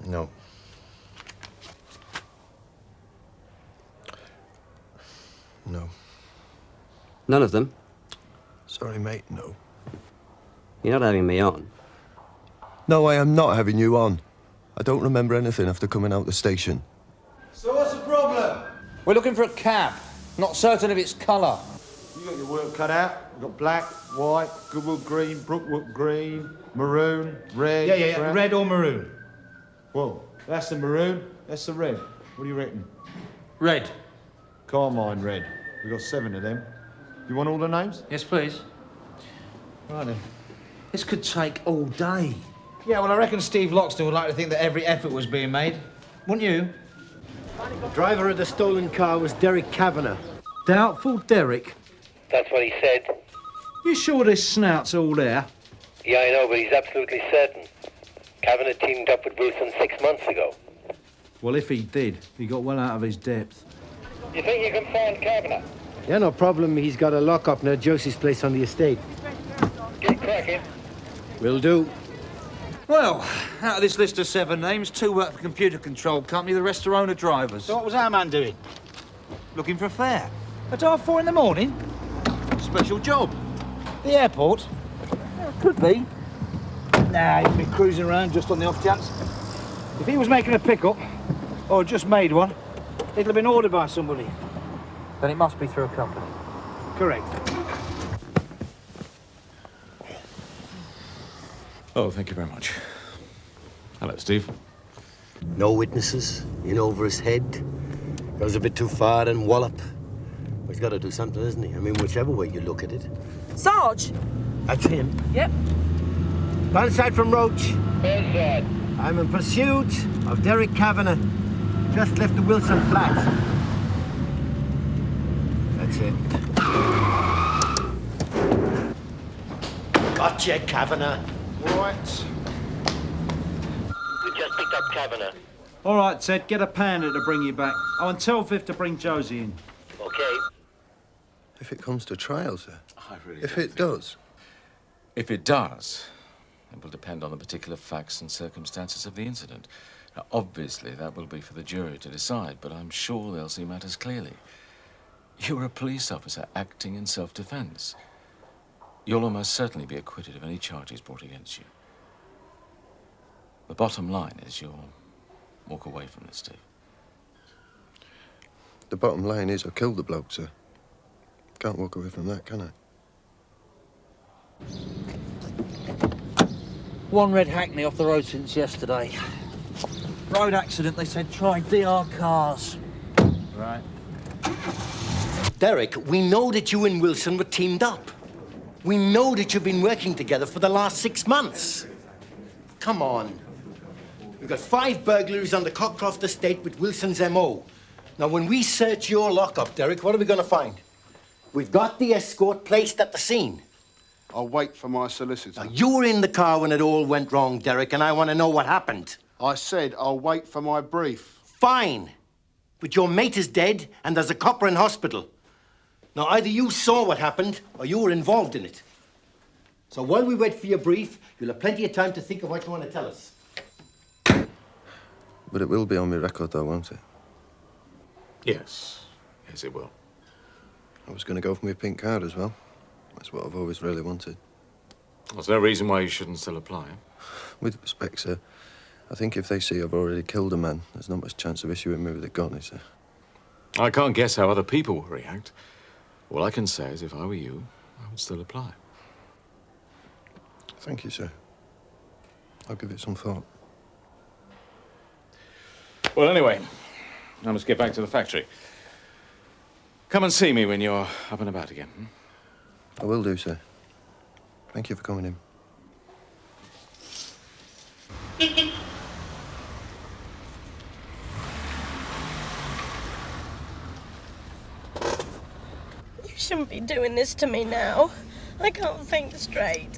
No. No. None of them? Sorry, mate, no. You're not having me on? No, I am not having you on. I don't remember anything after coming out the station. So what's the problem? We're looking for a cab. Not certain of its colour. You got your work cut out. We've got black, white, Goodwood green, Brookwood green, maroon, red. Yeah, brown. red or maroon. Well, that's the maroon, that's the red. What do you reckon? Red. Carmine red. We've got 7 of them. You want all the names? Yes, please. Right then. This could take all day. Yeah, well, I reckon Steve Loxton would like to think that every effort was being made. Wouldn't you? Driver of the stolen car was Derek Kavanagh. Doubtful Derek? That's what he said. You sure this snout's all there? Yeah, I know, but he's absolutely certain. Kavanagh teamed up with Wilson 6 months ago. Well, if he did, he got well out of his depth. You think you can find Kavanagh? Yeah, no problem. He's got a lock-up near Josie's place on the estate. Get cracking. Will do. Well, out of this list of 7 names, 2 work for computer control company, the rest are owner drivers. So what was our man doing? Looking for a fare. At 4:30 in the morning? Special job. The airport? Could be. Nah, he'd be cruising around just on the off chance. If he was making a pickup, or just made one, it'll have been ordered by somebody. Then it must be through a company. Correct. Oh, thank you very much. Hello, Steve. No witnesses, in over his head. Goes a bit too far and wallop. Well, he's got to do something, isn't he? I mean, whichever way you look at it. Sarge! That's him. Yep. Burnside from Roach. Burnside. I'm in pursuit of Derek Kavanagh. Just left the Wilson flat. That's it. Gotcha, Kavanagh. Right. We just picked up Kavanagh. All right, Ted, get a panda to bring you back. Oh, and tell Viv to bring Josie in. Okay. If it comes to trial, sir. I really If don't it think does. If it does, it will depend on the particular facts and circumstances of the incident. Now, obviously, that will be for the jury to decide, but I'm sure they'll see matters clearly. You're a police officer acting in self-defense. You'll almost certainly be acquitted of any charges brought against you. The bottom line is you'll walk away from this, Steve. The bottom line is I killed the bloke, sir. Can't walk away from that, can I? One red Hackney off the road since yesterday. Road accident, they said. Try DR cars. Right. Derek, we know that you and Wilson were teamed up. We know that you've been working together for the last 6 months. Come on. We've got 5 burglaries on the Cockcroft estate with Wilson's M.O. Now, when we search your lockup, Derek, what are we going to find? We've got the escort placed at the scene. I'll wait for my solicitor. Now, you were in the car when it all went wrong, Derek, and I want to know what happened. I said I'll wait for my brief. Fine. But your mate is dead, and there's a copper in hospital. Now, either you saw what happened, or you were involved in it. So while we wait for your brief, you'll have plenty of time to think of what you want to tell us. But it will be on my record, though, won't it? Yes. Yes, it will. I was going to go for my pink card as well. That's what I've always really wanted. There's no reason why you shouldn't still apply. With respect, sir, I think if they see I've already killed a man, there's not much chance of issuing me with a gun, is there? I can't guess how other people will react. All I can say is if I were you, I would still apply. Thank you, sir. I'll give it some thought. Well, anyway, I must get back to the factory. Come and see me when you're up and about again. I will do, sir. Thank you for coming in. You shouldn't be doing this to me now. I can't think straight.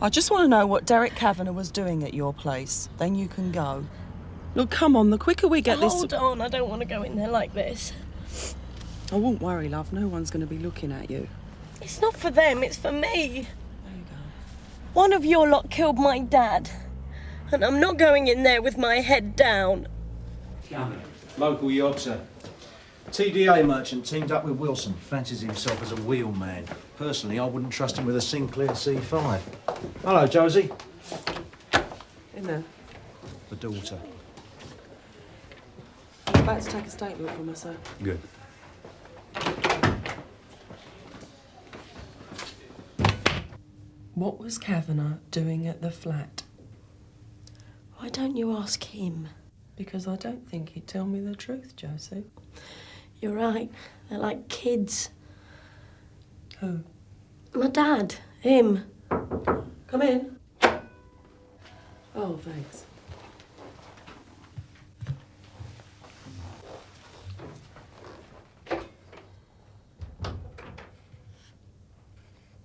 I just want to know what Derek Kavanagh was doing at your place. Then you can go. Look, come on, the quicker we get this... Hold on, I don't want to go in there like this. I won't worry, love. No one's going to be looking at you. It's not for them, it's for me. There you go. One of your lot killed my dad. And I'm not going in there with my head down. Local yobster. TDA merchant teamed up with Wilson. Fancies himself as a wheelman. Personally, I wouldn't trust him with a Sinclair C5. Hello, Josie. In there. The daughter. I'm about to take a statement from her, sir. Good. What was Kavanagh doing at the flat? Why don't you ask him? Because I don't think he'd tell me the truth, Josie. You're right. They're like kids. Who? My dad. Him. Come in. Oh, thanks.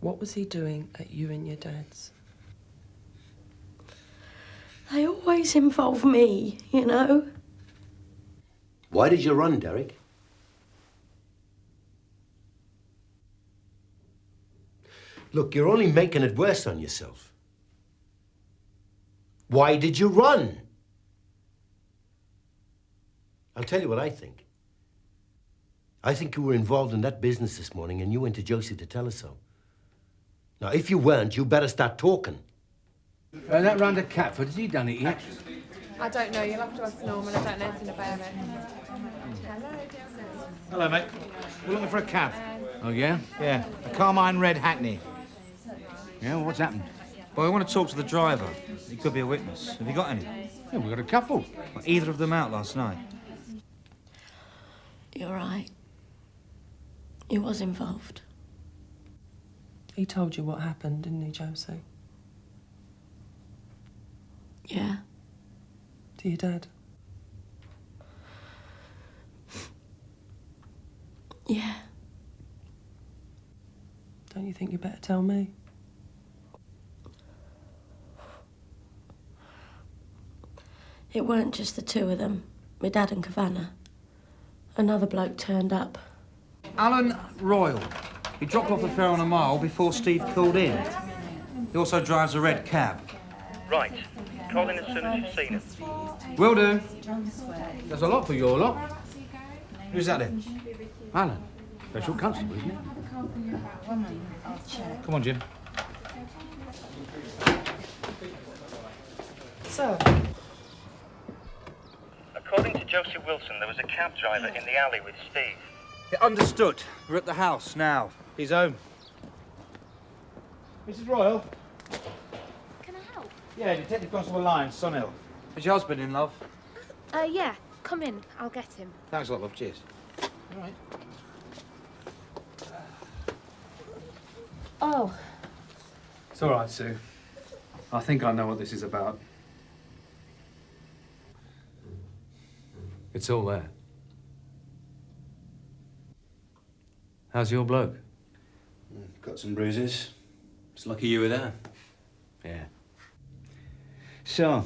What was he doing at you and your dad's? They always involve me, you know? Why did you run, Derek? Look, you're only making it worse on yourself. Why did you run? I'll tell you what I think. I think you were involved in that business this morning and you went to Josie to tell her so. Now, if you weren't, you better start talking. That round of Catford, has he done it yet? I don't know. You'll have to ask Norman. I don't know anything about it. Hello, mate. We're looking for a cab. Oh, yeah? Yeah, a Carmine Red Hackney. Yeah, what's happened? Well, I want to talk to the driver. He could be a witness. Have you got any? Yeah, we've got a couple. Were either of them out last night? You're right. He was involved. He told you what happened, didn't he, Josie? Yeah. To your dad? Yeah. Don't you think you better tell me? It weren't just the two of them, my dad and Kavanagh. Another bloke turned up. Alan Royal. He dropped off the fare on a mile before Steve called in. He also drives a red cab. Right. Colin as soon as you've seen him. Will do. There's a lot for your lot. Who's that then? Alan. Special constable, isn't it? Come on, Jim. Sir. According to Josie Wilson, there was a cab driver in the alley with Steve. Yeah, understood. We're at the house now. He's home. Mrs. Royal? Can I help? Yeah, Detective Constable Lyons, Sunhill. Is your husband in, love? Yeah. Come in. I'll get him. Thanks a lot, love. Cheers. All right. Oh. It's all right, Sue. I think I know what this is about. It's all there. How's your bloke? Got some bruises. It's lucky you were there. Yeah. So,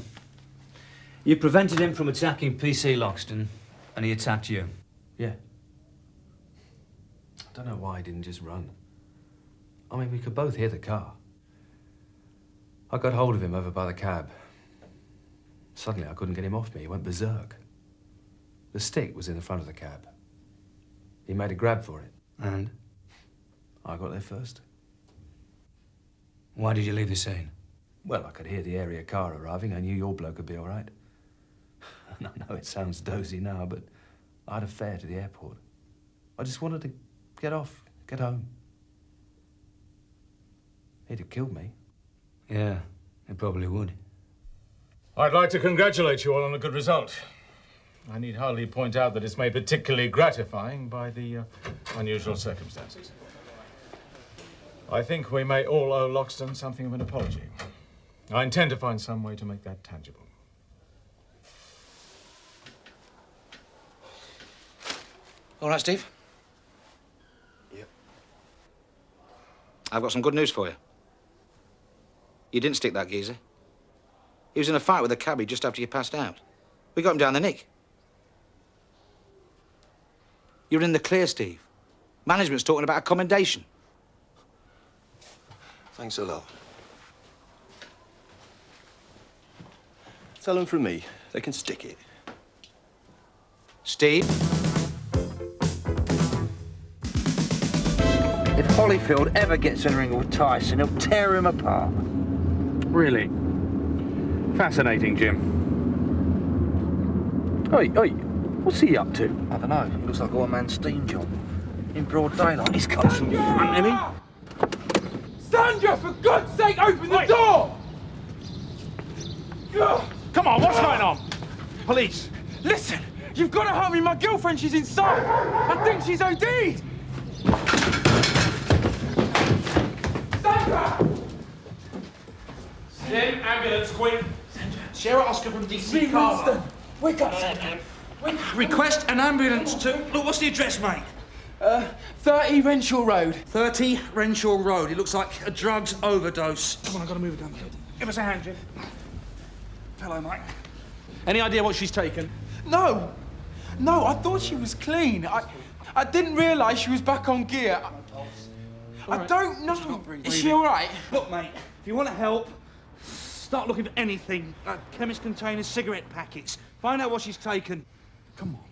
you prevented him from attacking PC Loxton, and he attacked you? Yeah. I don't know why he didn't just run. I mean, we could both hear the car. I got hold of him over by the cab. Suddenly, I couldn't get him off me. He went berserk. The stick was in the front of the cab. He made a grab for it. And? I got there first. Why did you leave the scene? Well, I could hear the area car arriving. I knew your bloke would be all right. I know it sounds dozy now, but I had a fare to the airport. I just wanted to get off, get home. He'd have killed me. Yeah, he probably would. I'd like to congratulate you all on a good result. I need hardly point out that it's made particularly gratifying by the unusual circumstances. I think we may all owe Loxton something of an apology. I intend to find some way to make that tangible. All right, Steve? Yep. I've got some good news for you. You didn't stick that geezer. He was in a fight with a cabbie just after you passed out. We got him down the nick. You're in the clear, Steve. Management's talking about a commendation. Thanks a lot. Tell them from me. They can stick it. Steve? If Holyfield ever gets in a ring with Tyson, he'll tear him apart. Really? Fascinating, Jim. Oi, what's he up to? I don't know. He looks like a one-man steam job. In broad daylight, he's got some front in him. Sandra, for God's sake, open the door! Come on, what's going on? Police. Listen, you've got to help me. My girlfriend, she's inside. I think she's OD'd. Sandra! Send ambulance, quick. Sarah Oscar from DC Carver. Wake up, Sandra. Request an ambulance to... Look, what's the address, mate? 30 Renshaw Road. 30 Renshaw Road. It looks like a drugs overdose. Come on, I've got to move it down. Give us a hand, Jim. Hello, mate. Any idea what she's taken? No, I thought she was clean. I didn't realise she was back on gear. I don't know. Is she all right? Look, mate, if you want to help, start looking for anything. Chemist containers, cigarette packets. Find out what she's taken. Come on.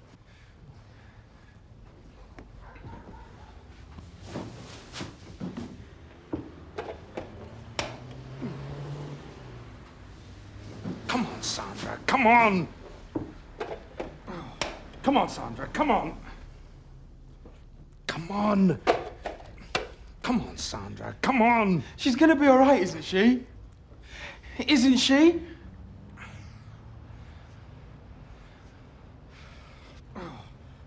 Come on, Sandra, come on! Come on, Sandra, come on! Come on! Come on, Sandra, come on! She's gonna be all right, isn't she? Isn't she?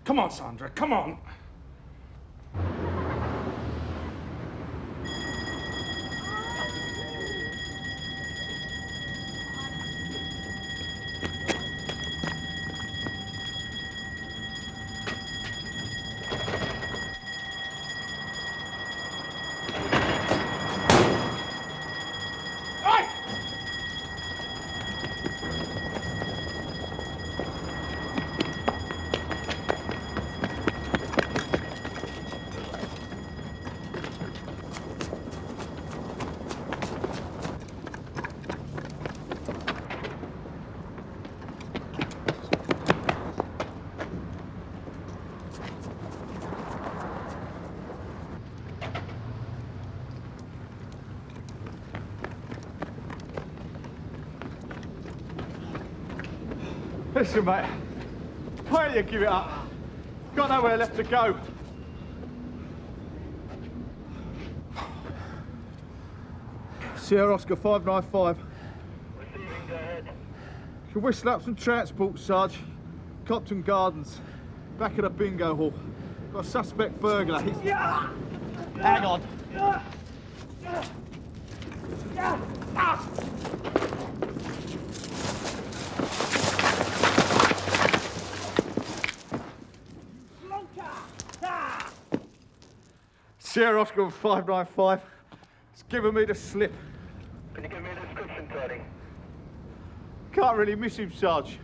Come on, Sandra, come on! Listen, mate. Why don't you give it up? Got nowhere left to go. Sierra Oscar 595. Can whistle up some transport, Sarge. Copton Gardens. Back at a bingo hall. Got a suspect burglar. Hang on. Sierra Oscar 595. It's giving me the slip. Can you give me a description, Trudie? Can't really miss him, Sarge.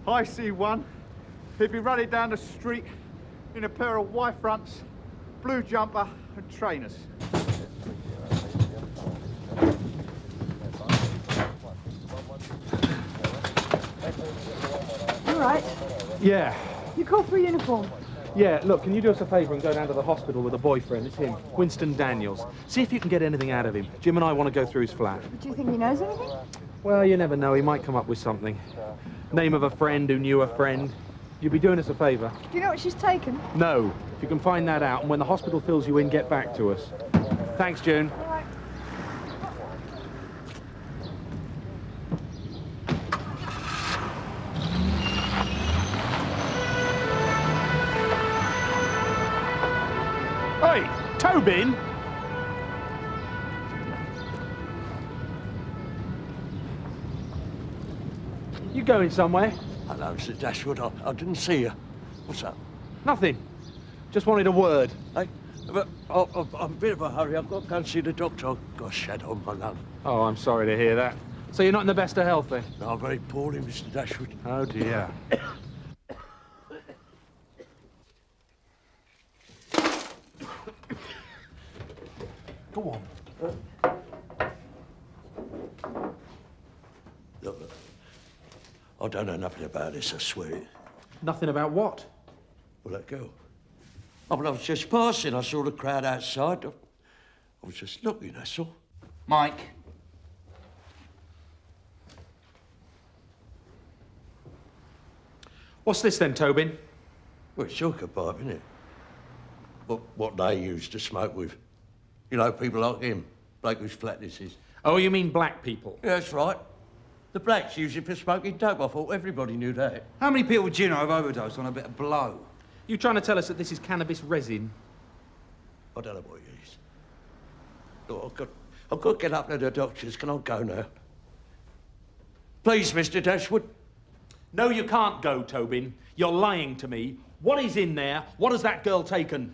I see one. He'd be running down the street in a pair of white fronts, blue jumper and trainers. You all right? Yeah. You called for a uniform. Yeah, look, can you do us a favour and go down to the hospital with a boyfriend? It's him, Winston Daniels. See if you can get anything out of him. Jim and I want to go through his flat. Do you think he knows anything? Well, you never know. He might come up with something. Name of a friend who knew a friend. You'd be doing us a favour. Do you know what she's taken? No. If you can find that out, and when the hospital fills you in, get back to us. Thanks, June. All right. Hey, Tobin! You going somewhere? Hello, Mr. Dashwood. I didn't see you. What's up? Nothing. Just wanted a word. Hey, but I'm a bit of a hurry. I've got to go and see the doctor. I've got a shadow on my lung. Oh, I'm sorry to hear that. So you're not in the best of health, eh? No, I'm very poorly, Mr. Dashwood. Oh, dear. Go on. Look, I don't know nothing about this, I swear. Nothing about what? Well, that girl. I mean, I was just passing. I saw the crowd outside. I was just looking, that's all. Mike. What's this then, Tobin? Well, it's hookah pipe, isn't it? What they used to smoke with. You know, people like him. Bloke whose flat this is. Oh, you mean black people? Yeah, that's right. The blacks use it for smoking dope. I thought everybody knew that. How many people do you know have overdosed on a bit of blow? You trying to tell us that this is cannabis resin? I don't know what it is. Look, I've got to get up to the doctors. Can I go now? Please, Mr. Dashwood. No, you can't go, Tobin. You're lying to me. What is in there? What has that girl taken?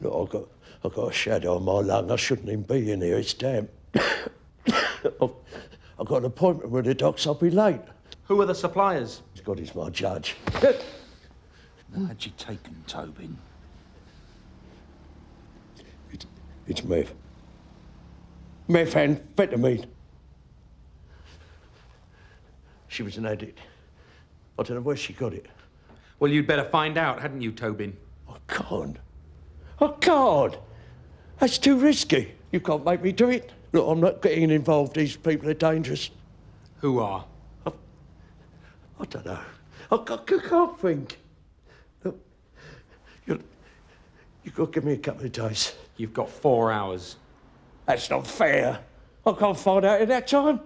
Look, I've got a shadow on my lung. I shouldn't even be in here. It's damp. I've got an appointment with the docs. I'll be late. Who are the suppliers? God is my judge. What had you taken, Tobin? It's meth. Methamphetamine. She was an addict. I don't know where she got it. Well, you'd better find out, hadn't you, Tobin? I can't. I can't. That's too risky. You can't make me do it. Look, I'm not getting involved. These people are dangerous. Who are? I don't know. I can't think. Look, you've got to give me a couple of days. You've got 4 hours. That's not fair. I can't find out in that time.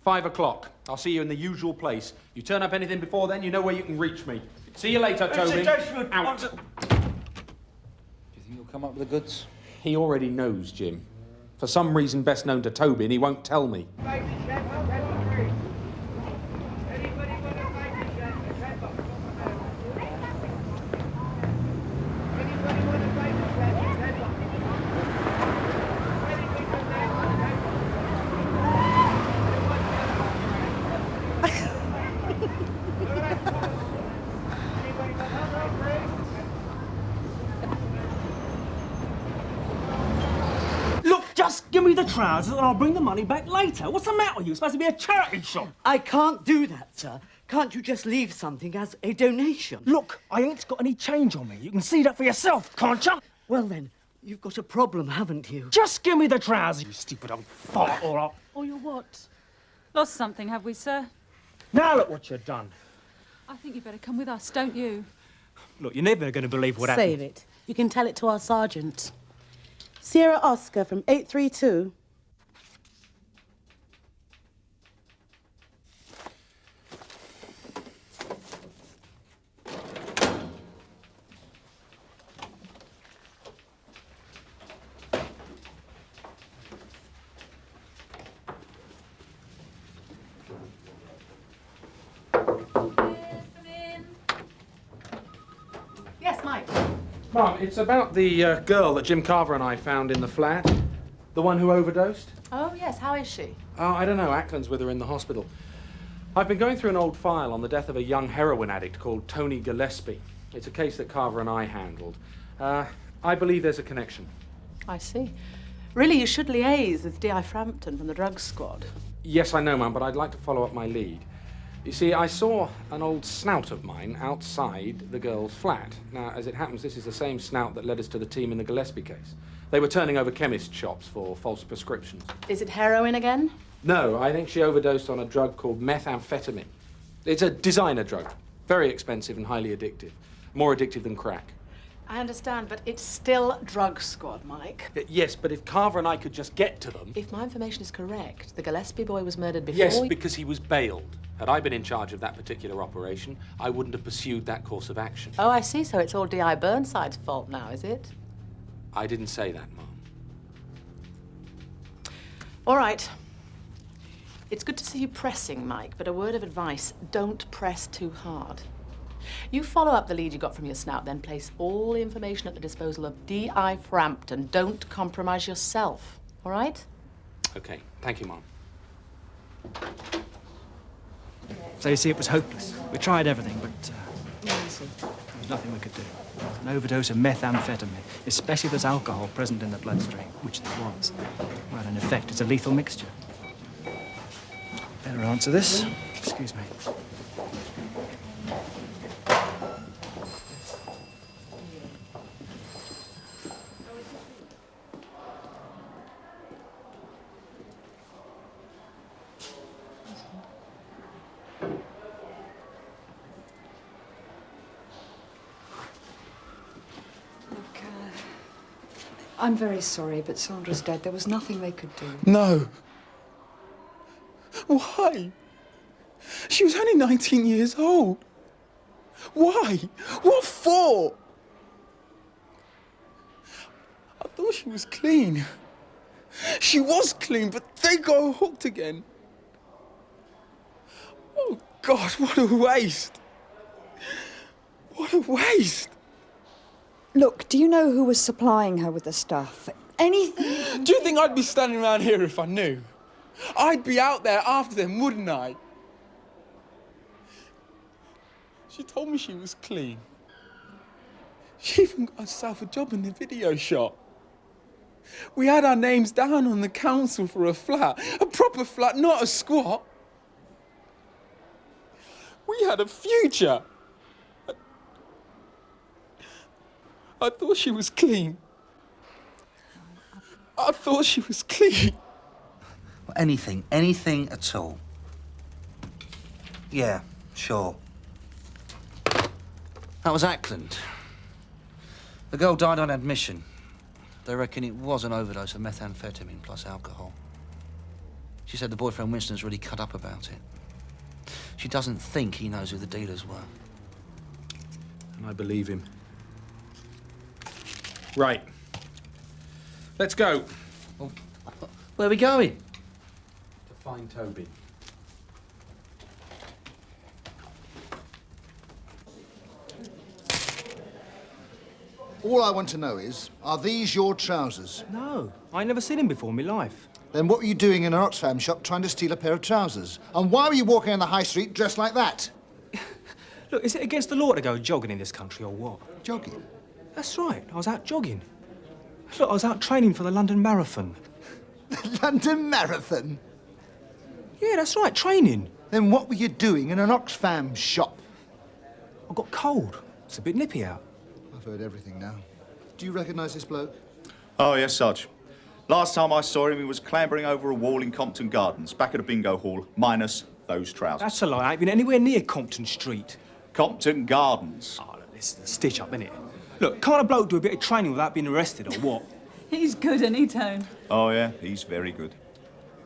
5 o'clock. I'll see you in the usual place. You turn up anything before then, you know where you can reach me. See you later, Tobin. Out. Do you think he'll come up with the goods? He already knows, Jim. For some reason best known to Tobin, he won't tell me. Just give me the trousers and I'll bring the money back later. What's the matter with you? It's supposed to be a charity shop. I can't do that, sir. Can't you just leave something as a donation? Look, I ain't got any change on me. You can see that for yourself, can't you? Well then, you've got a problem, haven't you? Just give me the trousers, you stupid old fart, all right? Or you what? Lost something, have we, sir? Now look what you've done. I think you better come with us, don't you? Look, you're never going to believe what happened. Save it. You can tell it to our sergeant. Sierra Oscar from 832. Yes, Mike. Mum, it's about the girl that Jim Carver and I found in the flat. The one who overdosed. Oh, yes. How is she? Oh, I don't know. Ackland's with her in the hospital. I've been going through an old file on the death of a young heroin addict called Tony Gillespie. It's a case that Carver and I handled. I believe there's a connection. I see. Really, you should liaise with D.I. Frampton from the drug squad. Yes, I know, Mum, but I'd like to follow up my lead. You see, I saw an old snout of mine outside the girl's flat. Now, as it happens, this is the same snout that led us to the team in the Gillespie case. They were turning over chemist shops for false prescriptions. Is it heroin again? No, I think she overdosed on a drug called methamphetamine. It's a designer drug. Very expensive and highly addictive. More addictive than crack. I understand, but it's still drug squad, Mike. Yes, but if Carver and I could just get to them... If my information is correct, the Gillespie boy was murdered before... Yes, because he was bailed. Had I been in charge of that particular operation, I wouldn't have pursued that course of action. Oh, I see. So it's all D.I. Burnside's fault now, is it? I didn't say that, Mum. All right. It's good to see you pressing, Mike, but a word of advice, don't press too hard. You follow up the lead you got from your snout, then place all the information at the disposal of D.I. Frampton. Don't compromise yourself, all right? Okay, thank you, Mum. So you see, it was hopeless. We tried everything, but there was nothing we could do. An overdose of methamphetamine, especially if there's alcohol present in the bloodstream, which there was. Well, in effect, it's a lethal mixture. Better answer this. Excuse me. I'm very sorry, but Sandra's dead. There was nothing they could do. No. Why? She was only 19 years old. Why? What for? I thought she was clean. She was clean, but they got her hooked again. Oh, God, what a waste. What a waste. Look, do you know who was supplying her with the stuff? Anything? Do you think I'd be standing around here if I knew? I'd be out there after them, wouldn't I? She told me she was clean. She even got herself a job in the video shop. We had our names down on the council for a flat. A proper flat, not a squat. We had a future. I thought she was clean. I thought she was clean. Anything at all. Yeah, sure. That was Ackland. The girl died on admission. They reckon it was an overdose of methamphetamine plus alcohol. She said the boyfriend Winston's really cut up about it. She doesn't think he knows who the dealers were. And I believe him. Right. Let's go. Well, where are we going? To find Toby. All I want to know is, are these your trousers? No, I ain't never seen him before in my life. Then what were you doing in an Oxfam shop trying to steal a pair of trousers? And why were you walking on the high street dressed like that? Look, is it against the law to go jogging in this country or what? Jogging? That's right, I was out jogging. Look, I was out training for the London Marathon. The London Marathon? Yeah, that's right, training. Then what were you doing in an Oxfam shop? I got cold. It's a bit nippy out. I've heard everything now. Do you recognise this bloke? Oh, yes, Sarge. Last time I saw him, he was clambering over a wall in Compton Gardens, back at a bingo hall, minus those trousers. That's a lie. I ain't been anywhere near Compton Street. Compton Gardens. Oh, look, this is a stitch up, innit? Look, can't a bloke do a bit of training without being arrested, or what? He's good, isn't he, Tone? Oh, yeah, he's very good.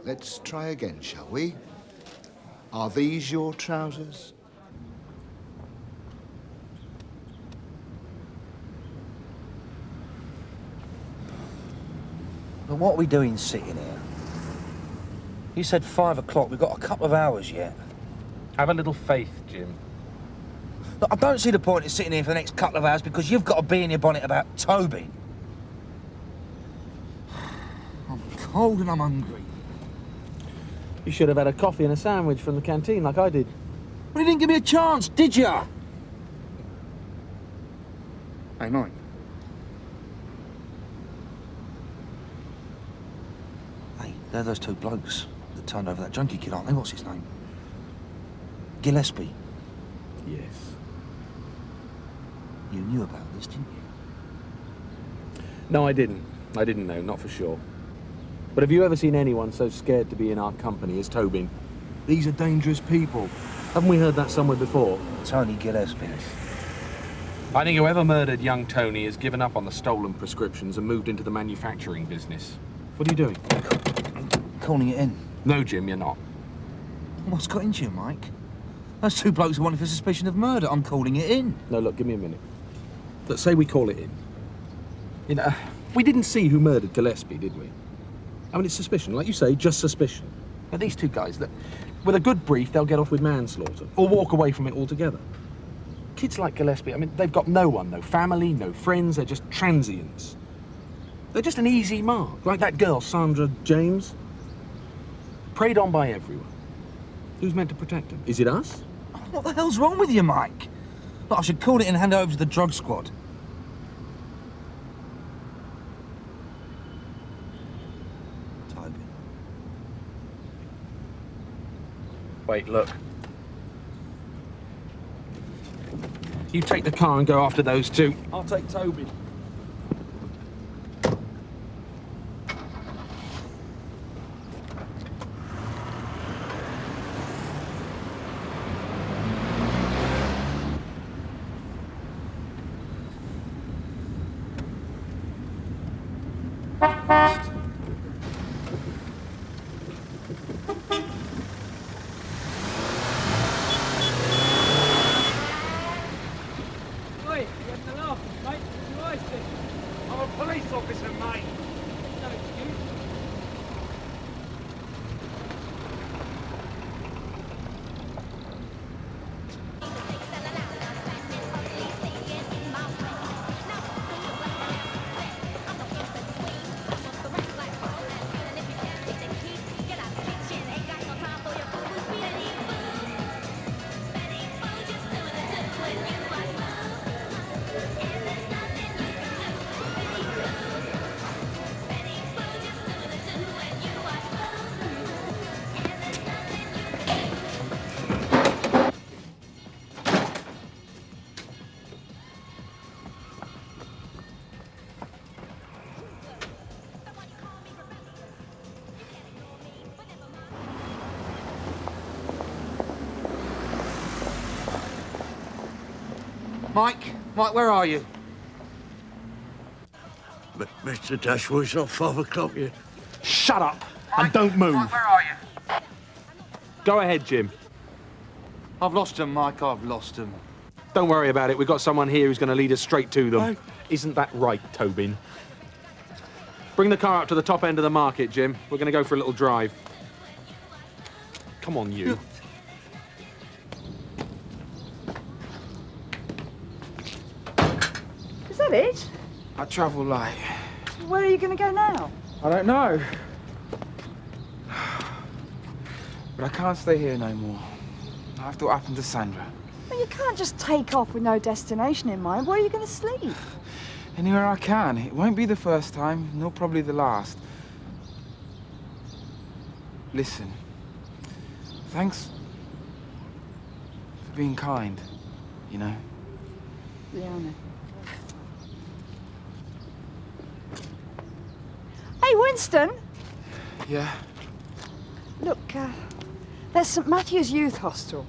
Let's try again, shall we? Are these your trousers? But what are we doing sitting here? You said 5 o'clock. We've got a couple of hours yet. Have a little faith, Jim. Look, I don't see the point in sitting here for the next couple of hours because you've got to be in your bonnet about Toby. I'm cold and I'm hungry. You should have had a coffee and a sandwich from the canteen like I did. Well, you didn't give me a chance, did you? Hey, Mike. Hey, they're those two blokes that turned over that junkie kid, aren't they? What's his name? Gillespie. Yes. You knew about this, didn't you? No, I didn't. I didn't know, not for sure. But have you ever seen anyone so scared to be in our company as Tobin? These are dangerous people. Haven't we heard that somewhere before? Tony Gillespie. I think whoever murdered young Tony has given up on the stolen prescriptions and moved into the manufacturing business. What are you doing? Calling it in. No, Jim, you're not. What's got into you, Mike? Those two blokes are wanted for suspicion of murder. I'm calling it in. No, look, give me a minute. Let's say we call it in. You know, we didn't see who murdered Gillespie, did we? I mean, it's suspicion. Like you say, just suspicion. But these two guys, with a good brief, they'll get off with manslaughter or walk away from it altogether. Kids like Gillespie, I mean, they've got no one, no family, no friends. They're just transients. They're just an easy mark, like that girl, Sandra James. Preyed on by everyone. Who's meant to protect them? Is it us? What the hell's wrong with you, Mike? Look, I should call it and hand it over to the drug squad. Toby. Wait, look. You take the car and go after those two. I'll take Toby. Mike, where are you? Mr. Dashwood, it's not 5 o'clock yet. Shut up and don't move. Mike, where are you? Go ahead, Jim. I've lost him, Mike, I've lost him. Don't worry about it. We've got someone here who's going to lead us straight to them. Isn't that right, Tobin? Bring the car up to the top end of the market, Jim. We're going to go for a little drive. Come on, you. Is that it? I travel light. Where are you going to go now? I don't know. But I can't stay here no more. After what happened to Sandra. Well, you can't just take off with no destination in mind. Where are you going to sleep? Anywhere I can. It won't be the first time, nor probably the last. Listen. Thanks for being kind, you know? Yeah, I know. Hey, Winston! Yeah? Look, there's St Matthew's Youth Hostel.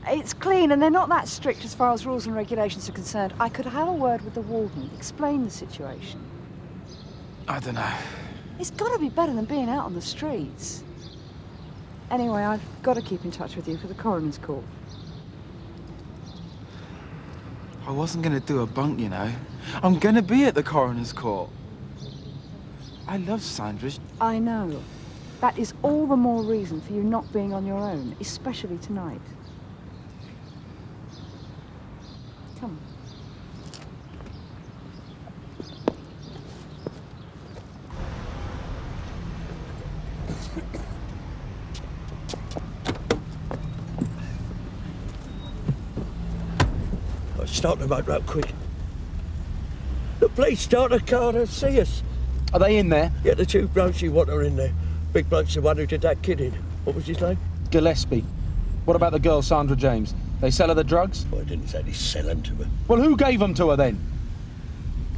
It's clean and they're not that strict as far as rules and regulations are concerned. I could have a word with the warden, explain the situation. I don't know. It's got to be better than being out on the streets. Anyway, I've got to keep in touch with you for the coroner's court. I wasn't going to do a bunk, you know. I'm going to be at the coroner's court. I love Sandra. I know. That is all the more reason for you not being on your own, especially tonight. Start the motor up quick. The police start the car to see us. Are they in there? Yeah, the two blokes you want are in there. Big bloke's the one who did that kidding. What was his name? Gillespie. What about the girl, Sandra James? They sell her the drugs? Well, I didn't exactly sell them to her. Well, who gave them to her then?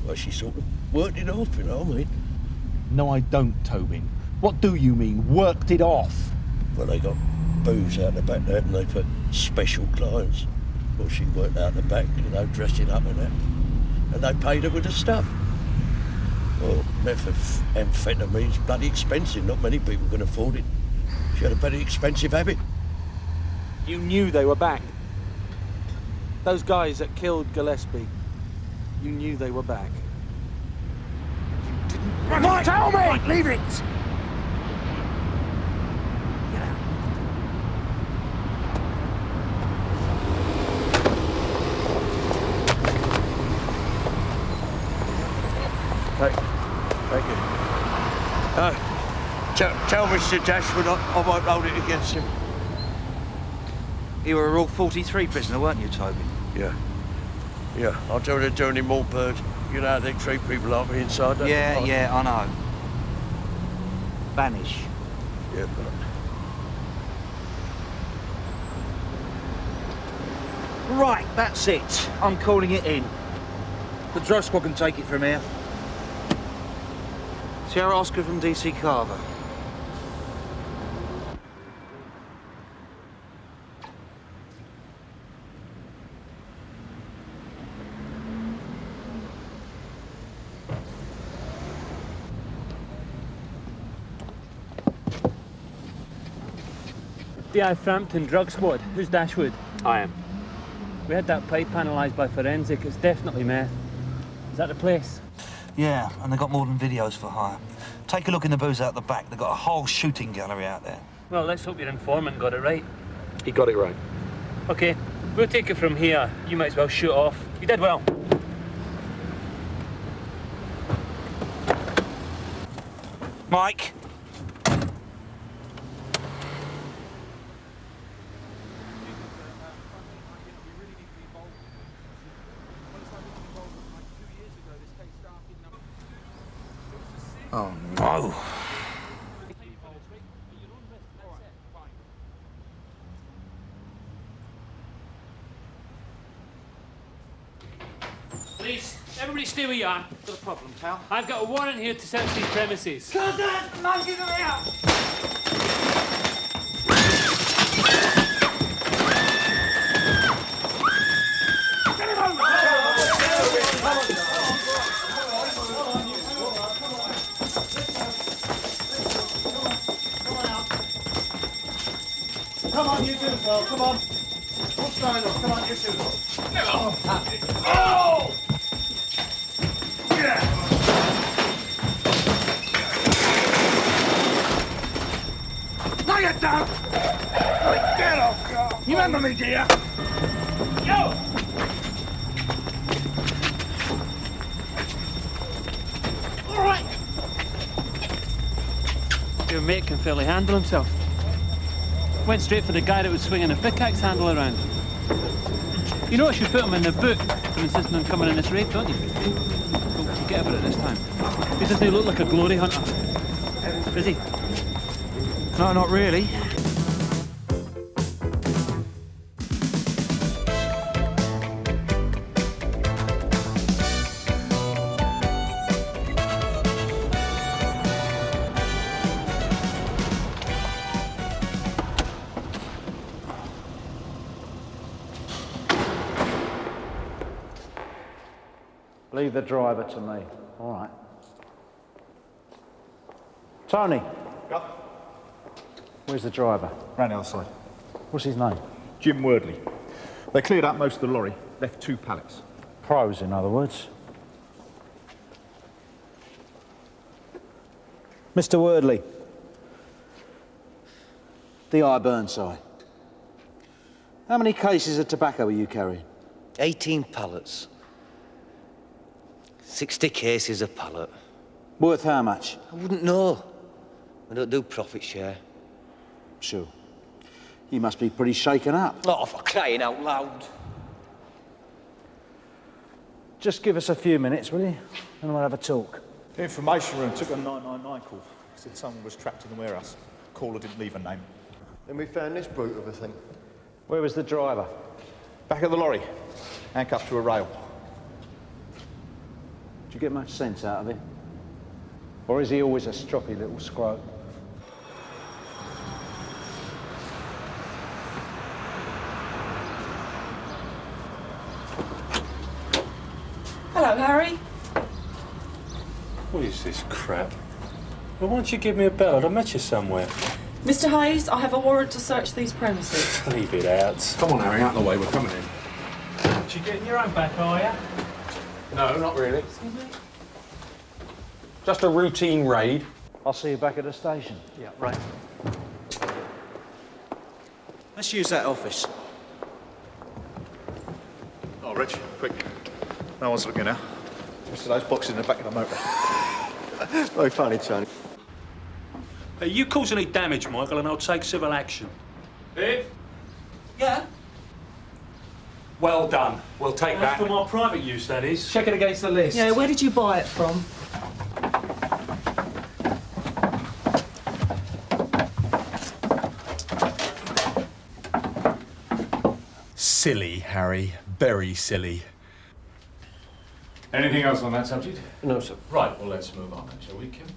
Well, she sort of worked it off, you know what I mean? No, I don't, Tobin. What do you mean, worked it off? Well, they got booze out the back there, and they for special clients. Well, she worked out the back, you know, dressing up and that. And they paid her with the stuff. Well, methamphetamine's bloody expensive. Not many people can afford it. She had a very expensive habit. You knew they were back. Those guys that killed Gillespie, you knew they were back. Mike, tell me! Mike, leave it! Thank you. Tell Mr. Dashwood I won't hold it against him. You were a Rule 43 prisoner, weren't you, Toby? Yeah. Yeah, I don't want to do any more, Bird. You know how they treat people like me inside, don't Yeah, they? yeah, I know. Vanish. Yeah, but... Right, that's it. I'm calling it in. The drug squad can take it from here. Sierra Oscar from DC Carver. DI Frampton, drug squad. Who's Dashwood? I am. We had that pipe analysed by forensic. It's definitely meth. Is that the place? Yeah, and they got more than videos for hire. Take a look in the booze out the back. They've got a whole shooting gallery out there. Well, let's hope your informant got it right. He got it right. OK, we'll take it from here. You might as well shoot off. You did well. Mike. Oh, no. Police, everybody stay where you are. Got a problem, pal? I've got a warrant here to search these premises. Cousin, man, get them out! Get him over! Come on, you two as well, come on. What's going on? Come on, you two as well. Get off! Oh! Yeah! Lay it down! Get off, girl! You remember me, dear? Yo! All right! Your mate can fairly handle himself. Went straight for the guy that was swinging a pickaxe handle around. You know I should put him in the boot for insisting on coming in this raid, don't you? Don't forget about it this time. He doesn't look like a glory hunter. Is he? No, not really. Leave the driver to me. All right. Tony. Yeah. Where's the driver? Round the other side. What's his name? Jim Wordley. They cleared up most of the lorry, left 2 pallets. Pros, in other words. Mr. Wordley. DI Burnside. How many cases of tobacco are you carrying? 18 pallets. 60 cases a pallet. Worth how much? I wouldn't know. I don't do profit share. Sure. You must be pretty shaken up. Not for crying out loud. Just give us a few minutes, will you? And we'll have a talk. The information room took a 999 call. Said someone was trapped in the warehouse. Caller didn't leave a name. Then we found this brute of a thing. Where was the driver? Back at the lorry, handcuffed to a rail. Did you get much sense out of him? Or is he always a stroppy little scrote? Hello, Harry. What is this crap? Well, why don't you give me a bell? I'd have met you somewhere. Mr. Hayes, I have a warrant to search these premises. Leave it out. Come on, Harry, out of the way, we're coming in. You getting your own back, are you? No, not really. Just a routine raid. I'll see you back at the station. Yeah, right. Let's use that office. Oh, Rich, quick. No one's looking now. Just those boxes in the back of the motor. Very funny, Tony. Hey, you cause any damage, Michael, and I'll take civil action. Viv? Yeah? Well done. We'll take that. For my private use, that is. Check it against the list. Yeah, where did you buy it from? Silly, Harry. Very silly. Anything else on that subject? No, sir. Right, well, let's move on, shall we, Kim?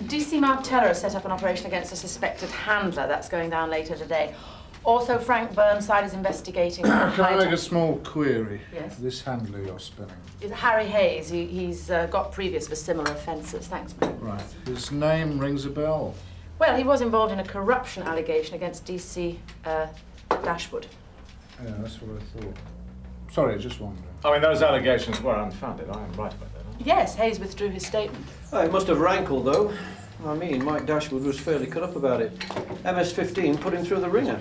DC Martella has set up an operation against a suspected handler. That's going down later today. Also, Frank Burnside is investigating... Can I make a small query? Yes. This handler you're spinning. It's Harry Hayes. He's got previous for similar offences. Thanks, mate. Right. His name rings a bell. Well, he was involved in a corruption allegation against DC Dashwood. Yeah, that's what I thought. Sorry, just wondering. I mean, those allegations were unfounded. I am right about that, aren't Yes, Hayes withdrew his statement. Oh, it must have rankled, though. I mean, Mike Dashwood was fairly cut up about it. MS-15 put him through the ringer.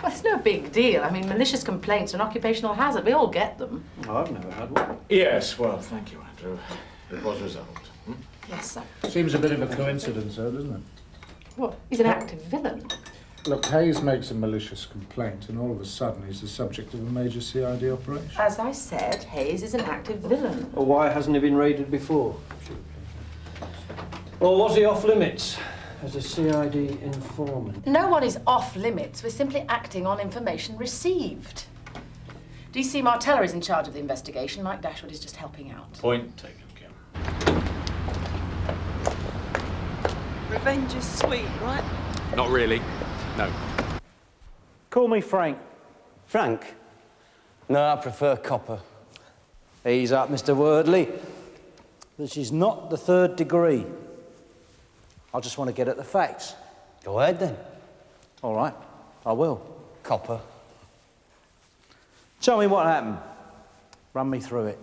Well, it's no big deal. I mean, malicious complaints are an occupational hazard. We all get them. Oh, I've never had one. Yes, well, thank you, Andrew. It was resolved. Yes, sir. Seems a bit of a coincidence, though, doesn't it? What? He's an active villain. Look, Hayes makes a malicious complaint, and all of a sudden he's the subject of a major CID operation. As I said, Hayes is an active villain. Well, why hasn't he been raided before? Or was he off limits as a CID informant? No one is off limits. We're simply acting on information received. DC Martella is in charge of the investigation. Mike Dashwood is just helping out. Point taken, Kim. Revenge is sweet, right? Not really. No. Call me Frank. Frank? No, I prefer Copper. Ease up, Mr. Wordley. This is not the third degree. I just want to get at the facts. Go ahead, then. All right, I will. Copper. Tell me what happened. Run me through it.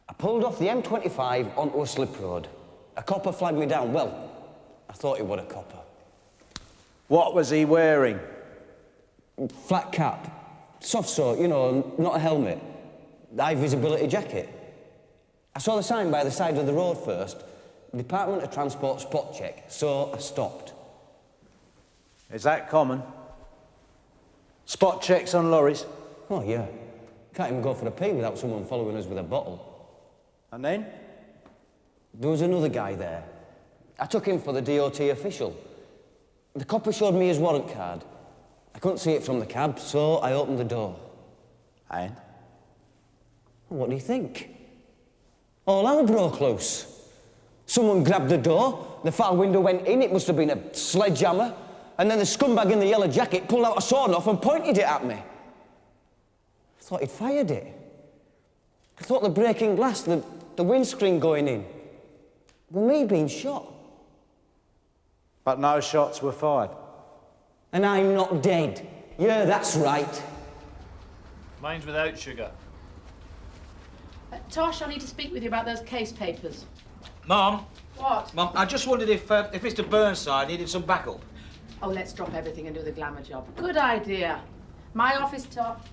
I pulled off the M25 onto a slip road. A copper flagged me down. Well, I thought he was a copper. What was he wearing? Flat cap. Soft sort, you know, not a helmet. High visibility jacket. I saw the sign by the side of the road first. Department of Transport spot check, so I stopped. Is that common? Spot checks on lorries? Oh, yeah. Can't even go for a pee without someone following us with a bottle. And then? There was another guy there. I took him for the DOT official. The copper showed me his warrant card. I couldn't see it from the cab, so I opened the door. And? What do you think? All hell broke loose. Someone grabbed the door, the far window went in, it must have been a sledgehammer, and then the scumbag in the yellow jacket pulled out a sawn-off and pointed it at me. I thought he'd fired it. I thought the breaking glass, the windscreen going in, were me being shot. But no shots were fired. And I'm not dead. Yeah, that's right. Mine's without sugar. Tosh, I need to speak with you about those case papers. Mum? What? Mum, I just wondered if Mr. Burnside needed some backup. Oh, let's drop everything and do the glamour job. Good idea. My office top.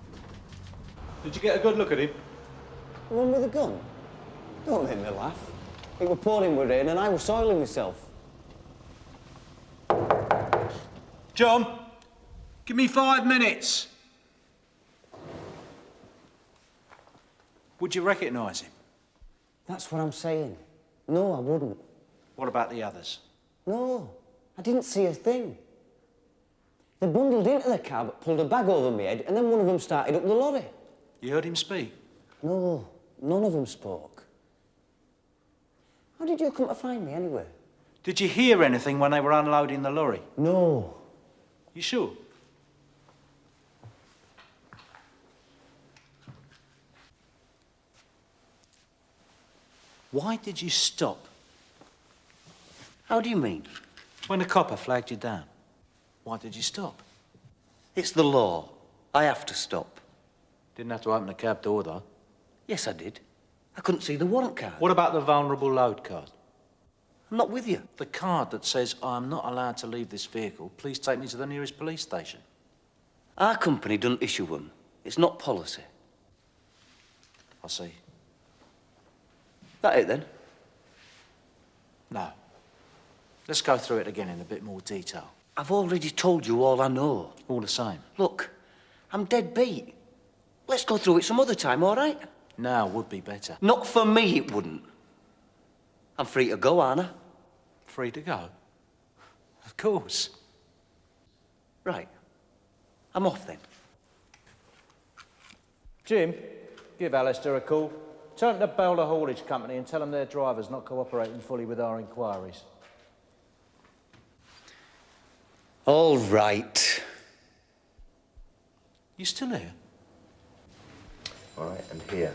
Did you get a good look at him? The one with the gun? Don't make me laugh. It were pouring with rain and I was soiling myself. John, give me 5 minutes. Would you recognise him? That's what I'm saying. No, I wouldn't. What about the others? No, I didn't see a thing. They bundled into the cab, pulled a bag over my head, and then one of them started up the lorry. You heard him speak? No, none of them spoke. How did you come to find me, anyway? Did you hear anything when they were unloading the lorry? No. You sure? Why did you stop? How do you mean? When the copper flagged you down, why did you stop? It's the law. I have to stop. Didn't have to open the cab door, though. Yes, I did. I couldn't see the warrant card. What about the vulnerable load card? I'm not with you. The card that says, I'm not allowed to leave this vehicle. Please take me to the nearest police station. Our company doesn't issue them. It's not policy. I see. That it, then? No. Let's go through it again in a bit more detail. I've already told you all I know. All the same. Look, I'm dead beat. Let's go through it some other time, all right? Now would be better. Not for me, it wouldn't. I'm free to go, aren't I? Free to go? Of course. Right. I'm off, then. Jim, give Alistair a call. Tell them to bail the haulage company and tell them their driver's not cooperating fully with our inquiries. All right. You still here? All right, and here.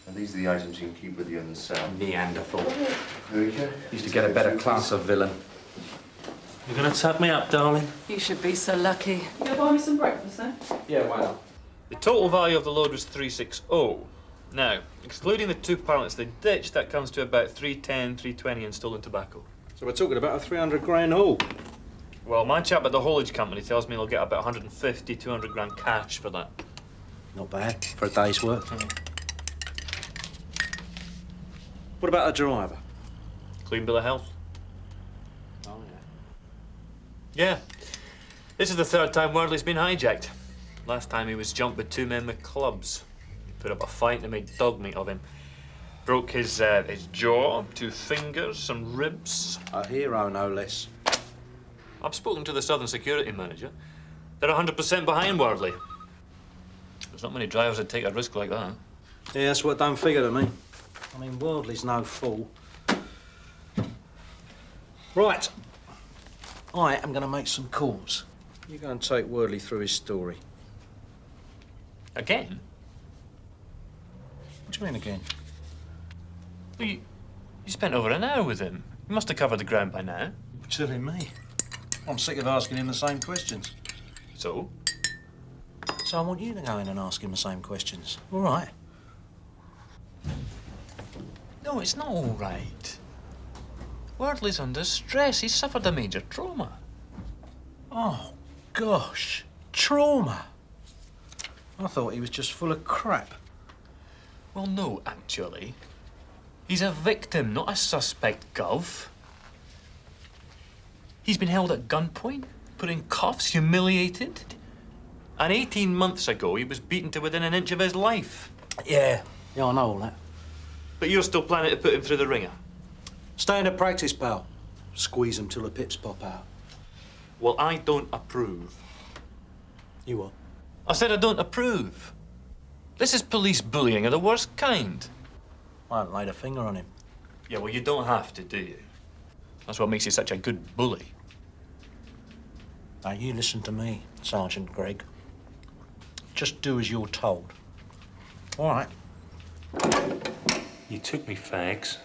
And these are the items you can keep with you in the cell. Neanderthal. There we go. Used to get a better class of villain. You gonna tap me up, darling? You should be so lucky. You gonna buy me some breakfast, then? Yeah, why not? The total value of the load was 360. Now, excluding the 2 pallets they ditched, that comes to about 310, 320 in stolen tobacco. So we're talking about a 300 grand haul. Well, my chap at the haulage company tells me he'll get about 150, 200 grand cash for that. Not bad for a day's work. What about the driver? Clean bill of health. Oh, yeah. Yeah. This is the third time Worley's been hijacked. Last time he was jumped with 2 men with clubs. He put up a fight and made dog meat of him. Broke his jaw, 2 fingers, some ribs. A hero, no less. I've spoken to the Southern Security Manager. They're 100% behind Worley. There's not many drivers that take a risk like that. Yeah, that's what don't figure to me. I mean, Worldly's no fool. Right. I am going to make some calls. You go and take Worley through his story. Again? What do you mean, again? Well, you spent over an hour with him. You must have covered the ground by now. You're telling me. I'm sick of asking him the same questions. So? So I want you to go in and ask him the same questions. All right? No, it's not all right. Worley's under stress. He's suffered a major trauma. Oh, gosh. Trauma. I thought he was just full of crap. Well, no, actually. He's a victim, not a suspect, Gov. He's been held at gunpoint, put in cuffs, humiliated. And 18 months ago, he was beaten to within an inch of his life. Yeah, I know all that. But you're still planning to put him through the ringer? Stay in practice, pal. Squeeze him till the pips pop out. Well, I don't approve. You what? I said I don't approve. This is police bullying of the worst kind. I haven't laid a finger on him. Yeah, well, you don't have to, do you? That's what makes you such a good bully. Now, you listen to me, Sergeant Gregg. Just do as you're told. All right. You took me fags.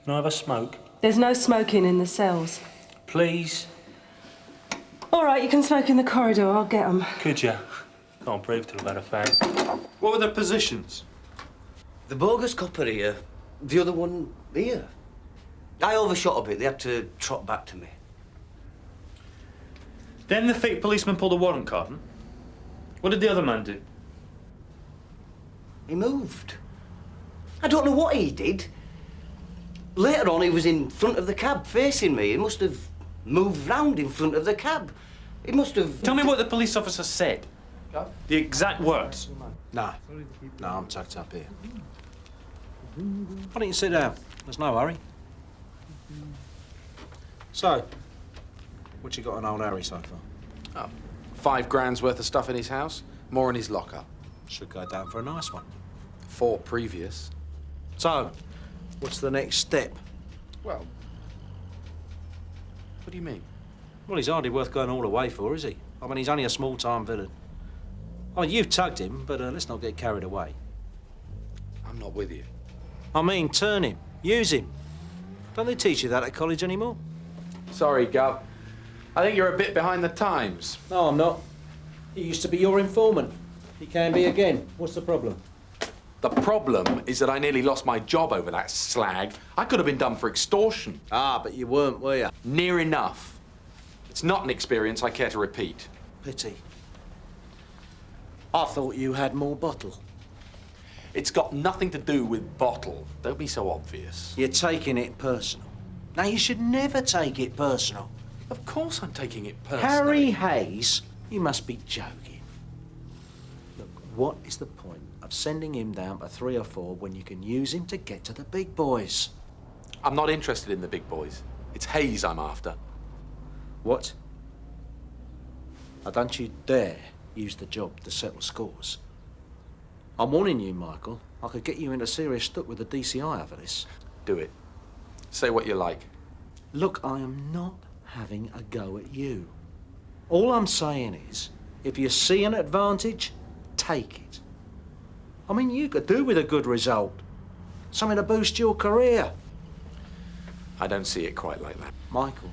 Can I have a smoke? There's no smoking in the cells. Please? All right, you can smoke in the corridor. I'll get them. Could you? Can't prove to about a fag. What were their positions? The bogus copper here, the other one here. I overshot a bit. They had to trot back to me. Then the fake policeman pulled a warrant card. What did the other man do? He moved. I don't know what he did. Later on, he was in front of the cab, facing me. He must have moved round in front of the cab. He must have... Tell me what the police officer said. The exact words. No. No, I'm tucked up here. Why don't you sit down? There's no hurry. So, what you got on old Harry so far? Oh, 5 grand's worth of stuff in his house, more in his locker. Should go down for a nice one. 4 previous. So, what's the next step? Well, what do you mean? Well, he's hardly worth going all the way for, is he? I mean, he's only a small-time villain. I mean, you've tugged him, but let's not get carried away. I'm not with you. I mean, turn him. Use him. Don't they teach you that at college anymore? Sorry, Gov. I think you're a bit behind the times. No, I'm not. He used to be your informant. He can be again. What's the problem? The problem is that I nearly lost my job over that slag. I could have been done for extortion. Ah, but you weren't, were you? Near enough. It's not an experience I care to repeat. Pity. I thought you had more bottle. It's got nothing to do with bottle. Don't be so obvious. You're taking it personal. Now, you should never take it personal. Of course I'm taking it personally. Harry Hayes? You must be joking. Look, what is the point of sending him down to 3 or 4 when you can use him to get to the big boys? I'm not interested in the big boys. It's Hayes I'm after. What? Now, don't you dare use the job to settle scores. I'm warning you, Michael. I could get you into serious stuck with the DCI over this. Do it. Say what you like. Look, I am not having a go at you. All I'm saying is, if you see an advantage, take it. I mean, you could do with a good result. Something to boost your career. I don't see it quite like that. Michael,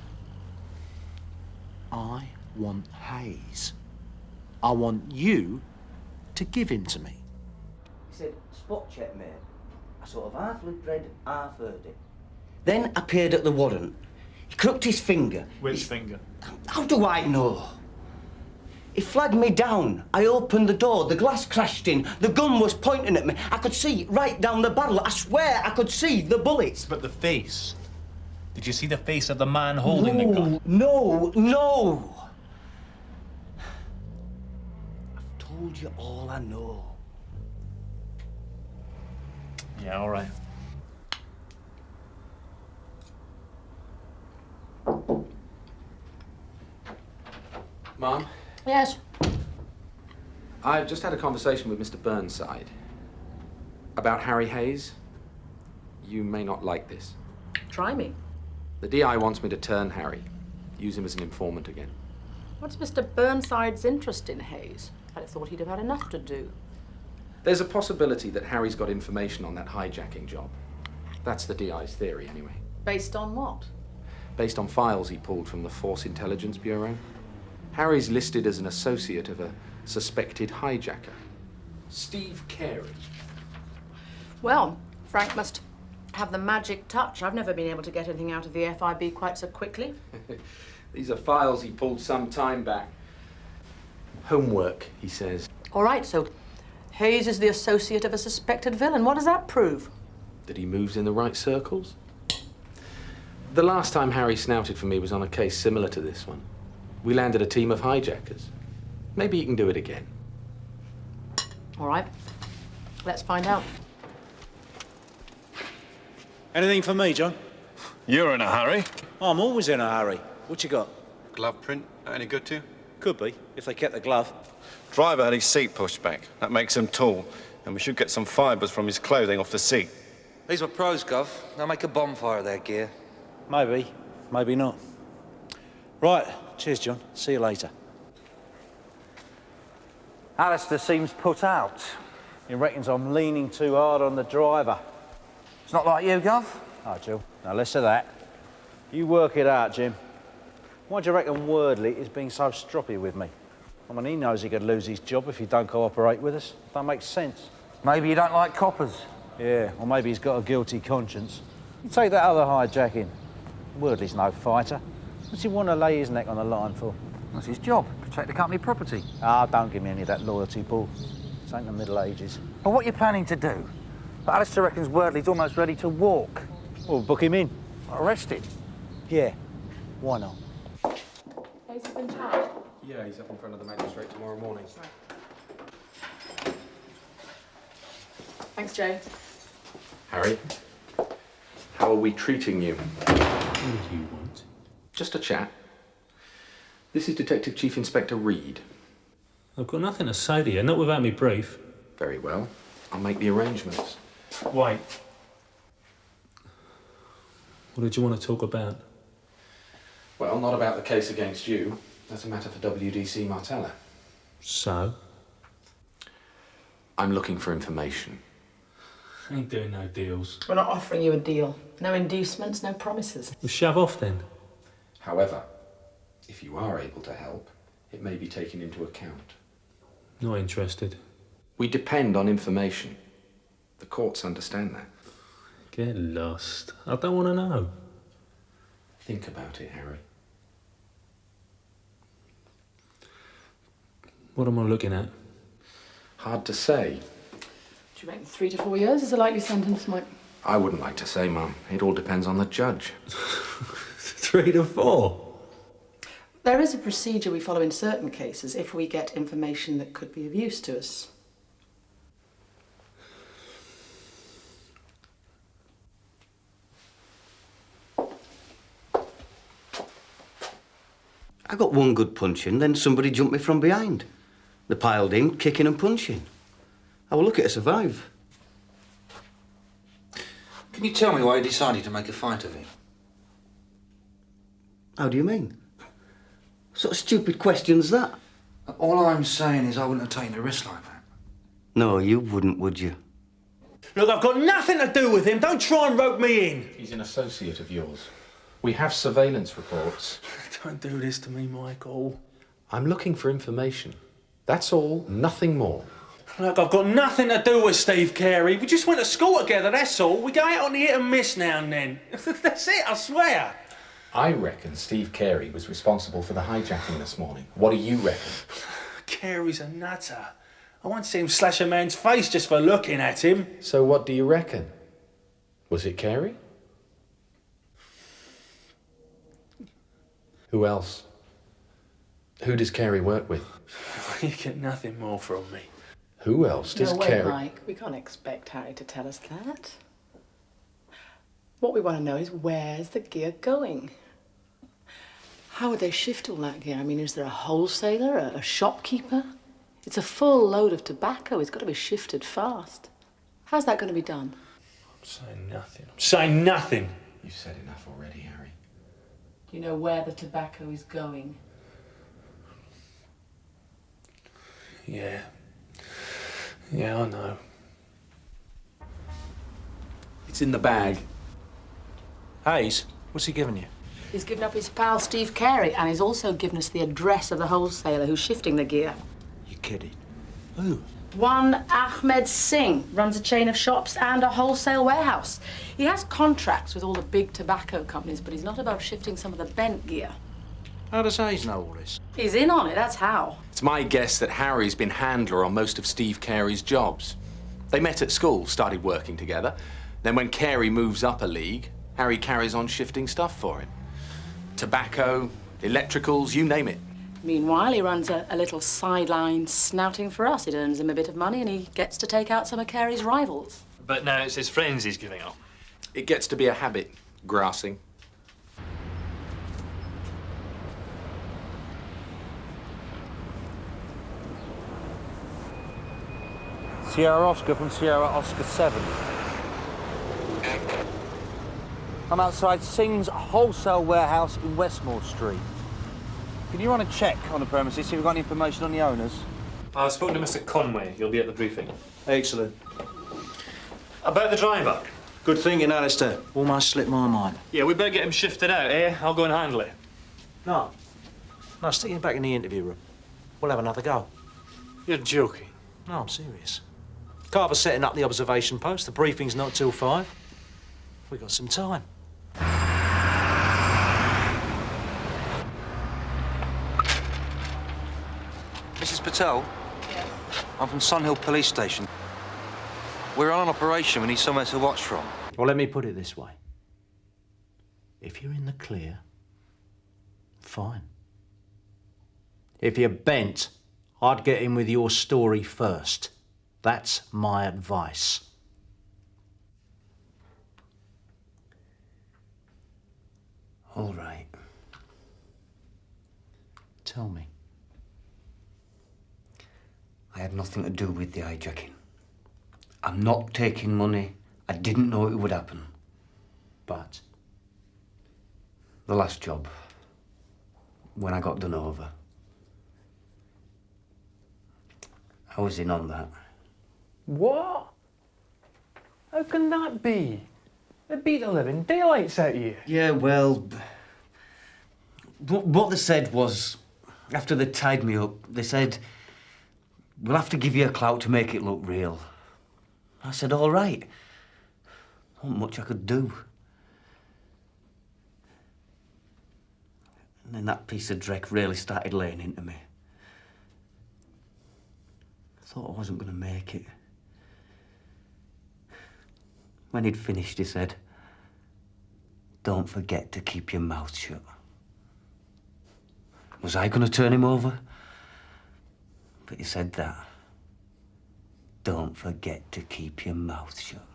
I want Hayes. I want you to give him to me. He said, spot check, mate. I sort of half looked read, half heard it. Then appeared at the warrant. He crooked his finger. Which finger? How do I know? He flagged me down. I opened the door. The glass crashed in. The gun was pointing at me. I could see right down the barrel. I swear I could see the bullets. But the face. Did you see the face of the man holding the gun? No, no. I've told you all I know. Yeah, all right. Mom? Yes? I've just had a conversation with Mr. Burnside about Harry Hayes. You may not like this. Try me. The DI wants me to turn Harry, use him as an informant again. What's Mr. Burnside's interest in Hayes? I'd have thought he'd have had enough to do. There's a possibility that Harry's got information on that hijacking job. That's the DI's theory, anyway. Based on what? Based on files he pulled from the Force Intelligence Bureau. Harry's listed as an associate of a suspected hijacker, Steve Carey. Well, Frank must have the magic touch. I've never been able to get anything out of the FIB quite so quickly. These are files he pulled some time back. Homework, he says. All right, so Hayes is the associate of a suspected villain. What does that prove? That he moves in the right circles? The last time Harry snouted for me was on a case similar to this one. We landed a team of hijackers. Maybe he can do it again. All right, let's find out. Anything for me, John? You're in a hurry. I'm always in a hurry. What you got? Glove print, any good to you? Could be, if they kept the glove. Driver had his seat pushed back. That makes him tall. And we should get some fibres from his clothing off the seat. These were pros, Gov. They'll make a bonfire of their gear. Maybe, maybe not. Right, cheers, John. See you later. Alistair seems put out. He reckons I'm leaning too hard on the driver. It's not like you, Gov. Oh, Jill, now listen to that. You work it out, Jim. Why do you reckon Wordley is being so stroppy with me? I mean, he knows he could lose his job if he don't cooperate with us. That makes sense. Maybe you don't like coppers. Yeah, or maybe he's got a guilty conscience. You take that other hijacking. Wordley's no fighter. What's he want to lay his neck on the line for? That's his job, protect the company property. Ah, don't give me any of that loyalty, Paul. This ain't the Middle Ages. Well, what are you planning to do? But Alistair reckons Wordley's almost ready to walk. Well, book him in. Arrest him? Yeah, why not? Hayes has been charged. Yeah, he's up in front of the magistrate tomorrow morning. Thanks, Joe. Harry, how are we treating you? What do you want? Just a chat. This is Detective Chief Inspector Reed. I've got nothing to say to you, not without me brief. Very well. I'll make the arrangements. Wait. What did you want to talk about? Well, not about the case against you. That's a matter for WDC Martella. So? I'm looking for information. Ain't doing no deals. We're not offering you a deal. No inducements, no promises. Well, shove off then. However, if you are able to help, it may be taken into account. Not interested. We depend on information. The courts understand that. Get lost. I don't want to know. Think about it, Harry. What am I looking at? Hard to say. Do you reckon 3 to 4 years is a likely sentence, Mike? I wouldn't like to say, Mum. It all depends on the judge. 3 to 4? There is a procedure we follow in certain cases if we get information that could be of use to us. I got one good punch in, then somebody jumped me from behind. They piled in, kicking and punching. I was lucky to survive. Can you tell me why you decided to make a fight of it? How do you mean? What sort of stupid question's that? All I'm saying is I wouldn't have taken a risk like that. No, you wouldn't, would you? Look, I've got nothing to do with him. Don't try and rope me in. He's an associate of yours. We have surveillance reports. Don't do this to me, Michael. I'm looking for information. That's all, nothing more. Look, I've got nothing to do with Steve Carey. We just went to school together, that's all. We go out on the hit and miss now and then. That's it, I swear. I reckon Steve Carey was responsible for the hijacking this morning. What do you reckon? Carey's a nutter. I once see him slash a man's face just for looking at him. So what do you reckon? Was it Carey? Who else? Who does Carey work with? You get nothing more from me. Who else does No way, Carey... Mike. We can't expect Harry to tell us that. What we want to know is where's the gear going? How would they shift all that gear? I mean, is there a wholesaler, a shopkeeper? It's a full load of tobacco. It's got to be shifted fast. How's that going to be done? I'm saying nothing. I'm saying nothing. You've said enough already, Harry. Do you know where the tobacco is going? Yeah. Yeah, I know. It's in the bag. Hayes, what's he giving you? He's given up his pal Steve Carey, and he's also given us the address of the wholesaler who's shifting the gear. You kidding? Who? One Ahmed Singh runs a chain of shops and a wholesale warehouse. He has contracts with all the big tobacco companies, but he's not about shifting some of the bent gear. How does Hayes know all this? He's in on it, that's how. It's my guess that Harry's been handler on most of Steve Carey's jobs. They met at school, started working together. Then when Carey moves up a league, Harry carries on shifting stuff for him. Tobacco, electricals, you name it. Meanwhile, he runs a little sideline snouting for us. It earns him a bit of money and he gets to take out some of Carey's rivals. But now it's his friends he's giving up. It gets to be a habit, grassing. Sierra Oscar from Sierra Oscar 7. I'm outside Singh's wholesale warehouse in Westmore Street. Can you run a check on the premises, see if we've got any information on the owners? I've spoken to Mr. Conway. He'll be at the briefing. Excellent. About the driver. Good thinking, Alistair. Almost slipped my mind. Yeah, we better get him shifted out, eh? I'll go and handle it. No. No, stick him back in the interview room. We'll have another go. You're joking. No, I'm serious. Carver's setting up the observation post. The briefing's not till 5. We've got some time. Mrs. Patel? Yeah. I'm from Sunhill Police Station. We're on an operation. We need somewhere to watch from. Well, let me put it this way. If you're in the clear, fine. If you're bent, I'd get in with your story first. That's my advice. All right. Tell me. I had nothing to do with the hijacking. I'm not taking money. I didn't know it would happen. But? The last job, when I got done over, I was in on that. What? How can that be? They beat the living daylights out of you. Yeah, well, what they said was, after they tied me up, they said, we'll have to give you a clout to make it look real. I said, all right. Not much I could do. And then that piece of dreck really started laying into me. I thought I wasn't going to make it. When he'd finished, he said, don't forget to keep your mouth shut. Was I going to turn him over? But he said that. Don't forget to keep your mouth shut.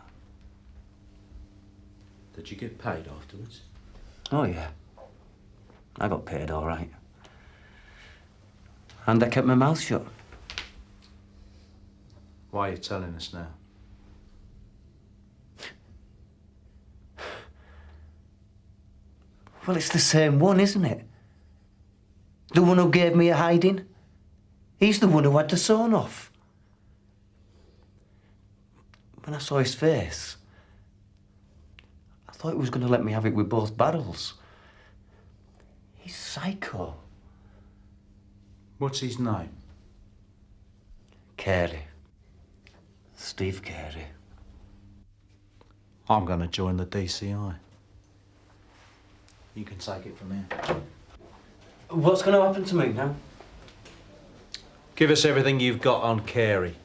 Did you get paid afterwards? Oh, yeah. I got paid all right. And I kept my mouth shut. Why are you telling us now? Well, it's the same one, isn't it? The one who gave me a hiding. He's the one who had the sawn off. When I saw his face, I thought he was going to let me have it with both barrels. He's psycho. What's his name? Carey. Steve Carey. I'm going to join the DCI. You can take it from here. What's going to happen to me now? Give us everything you've got on Carey.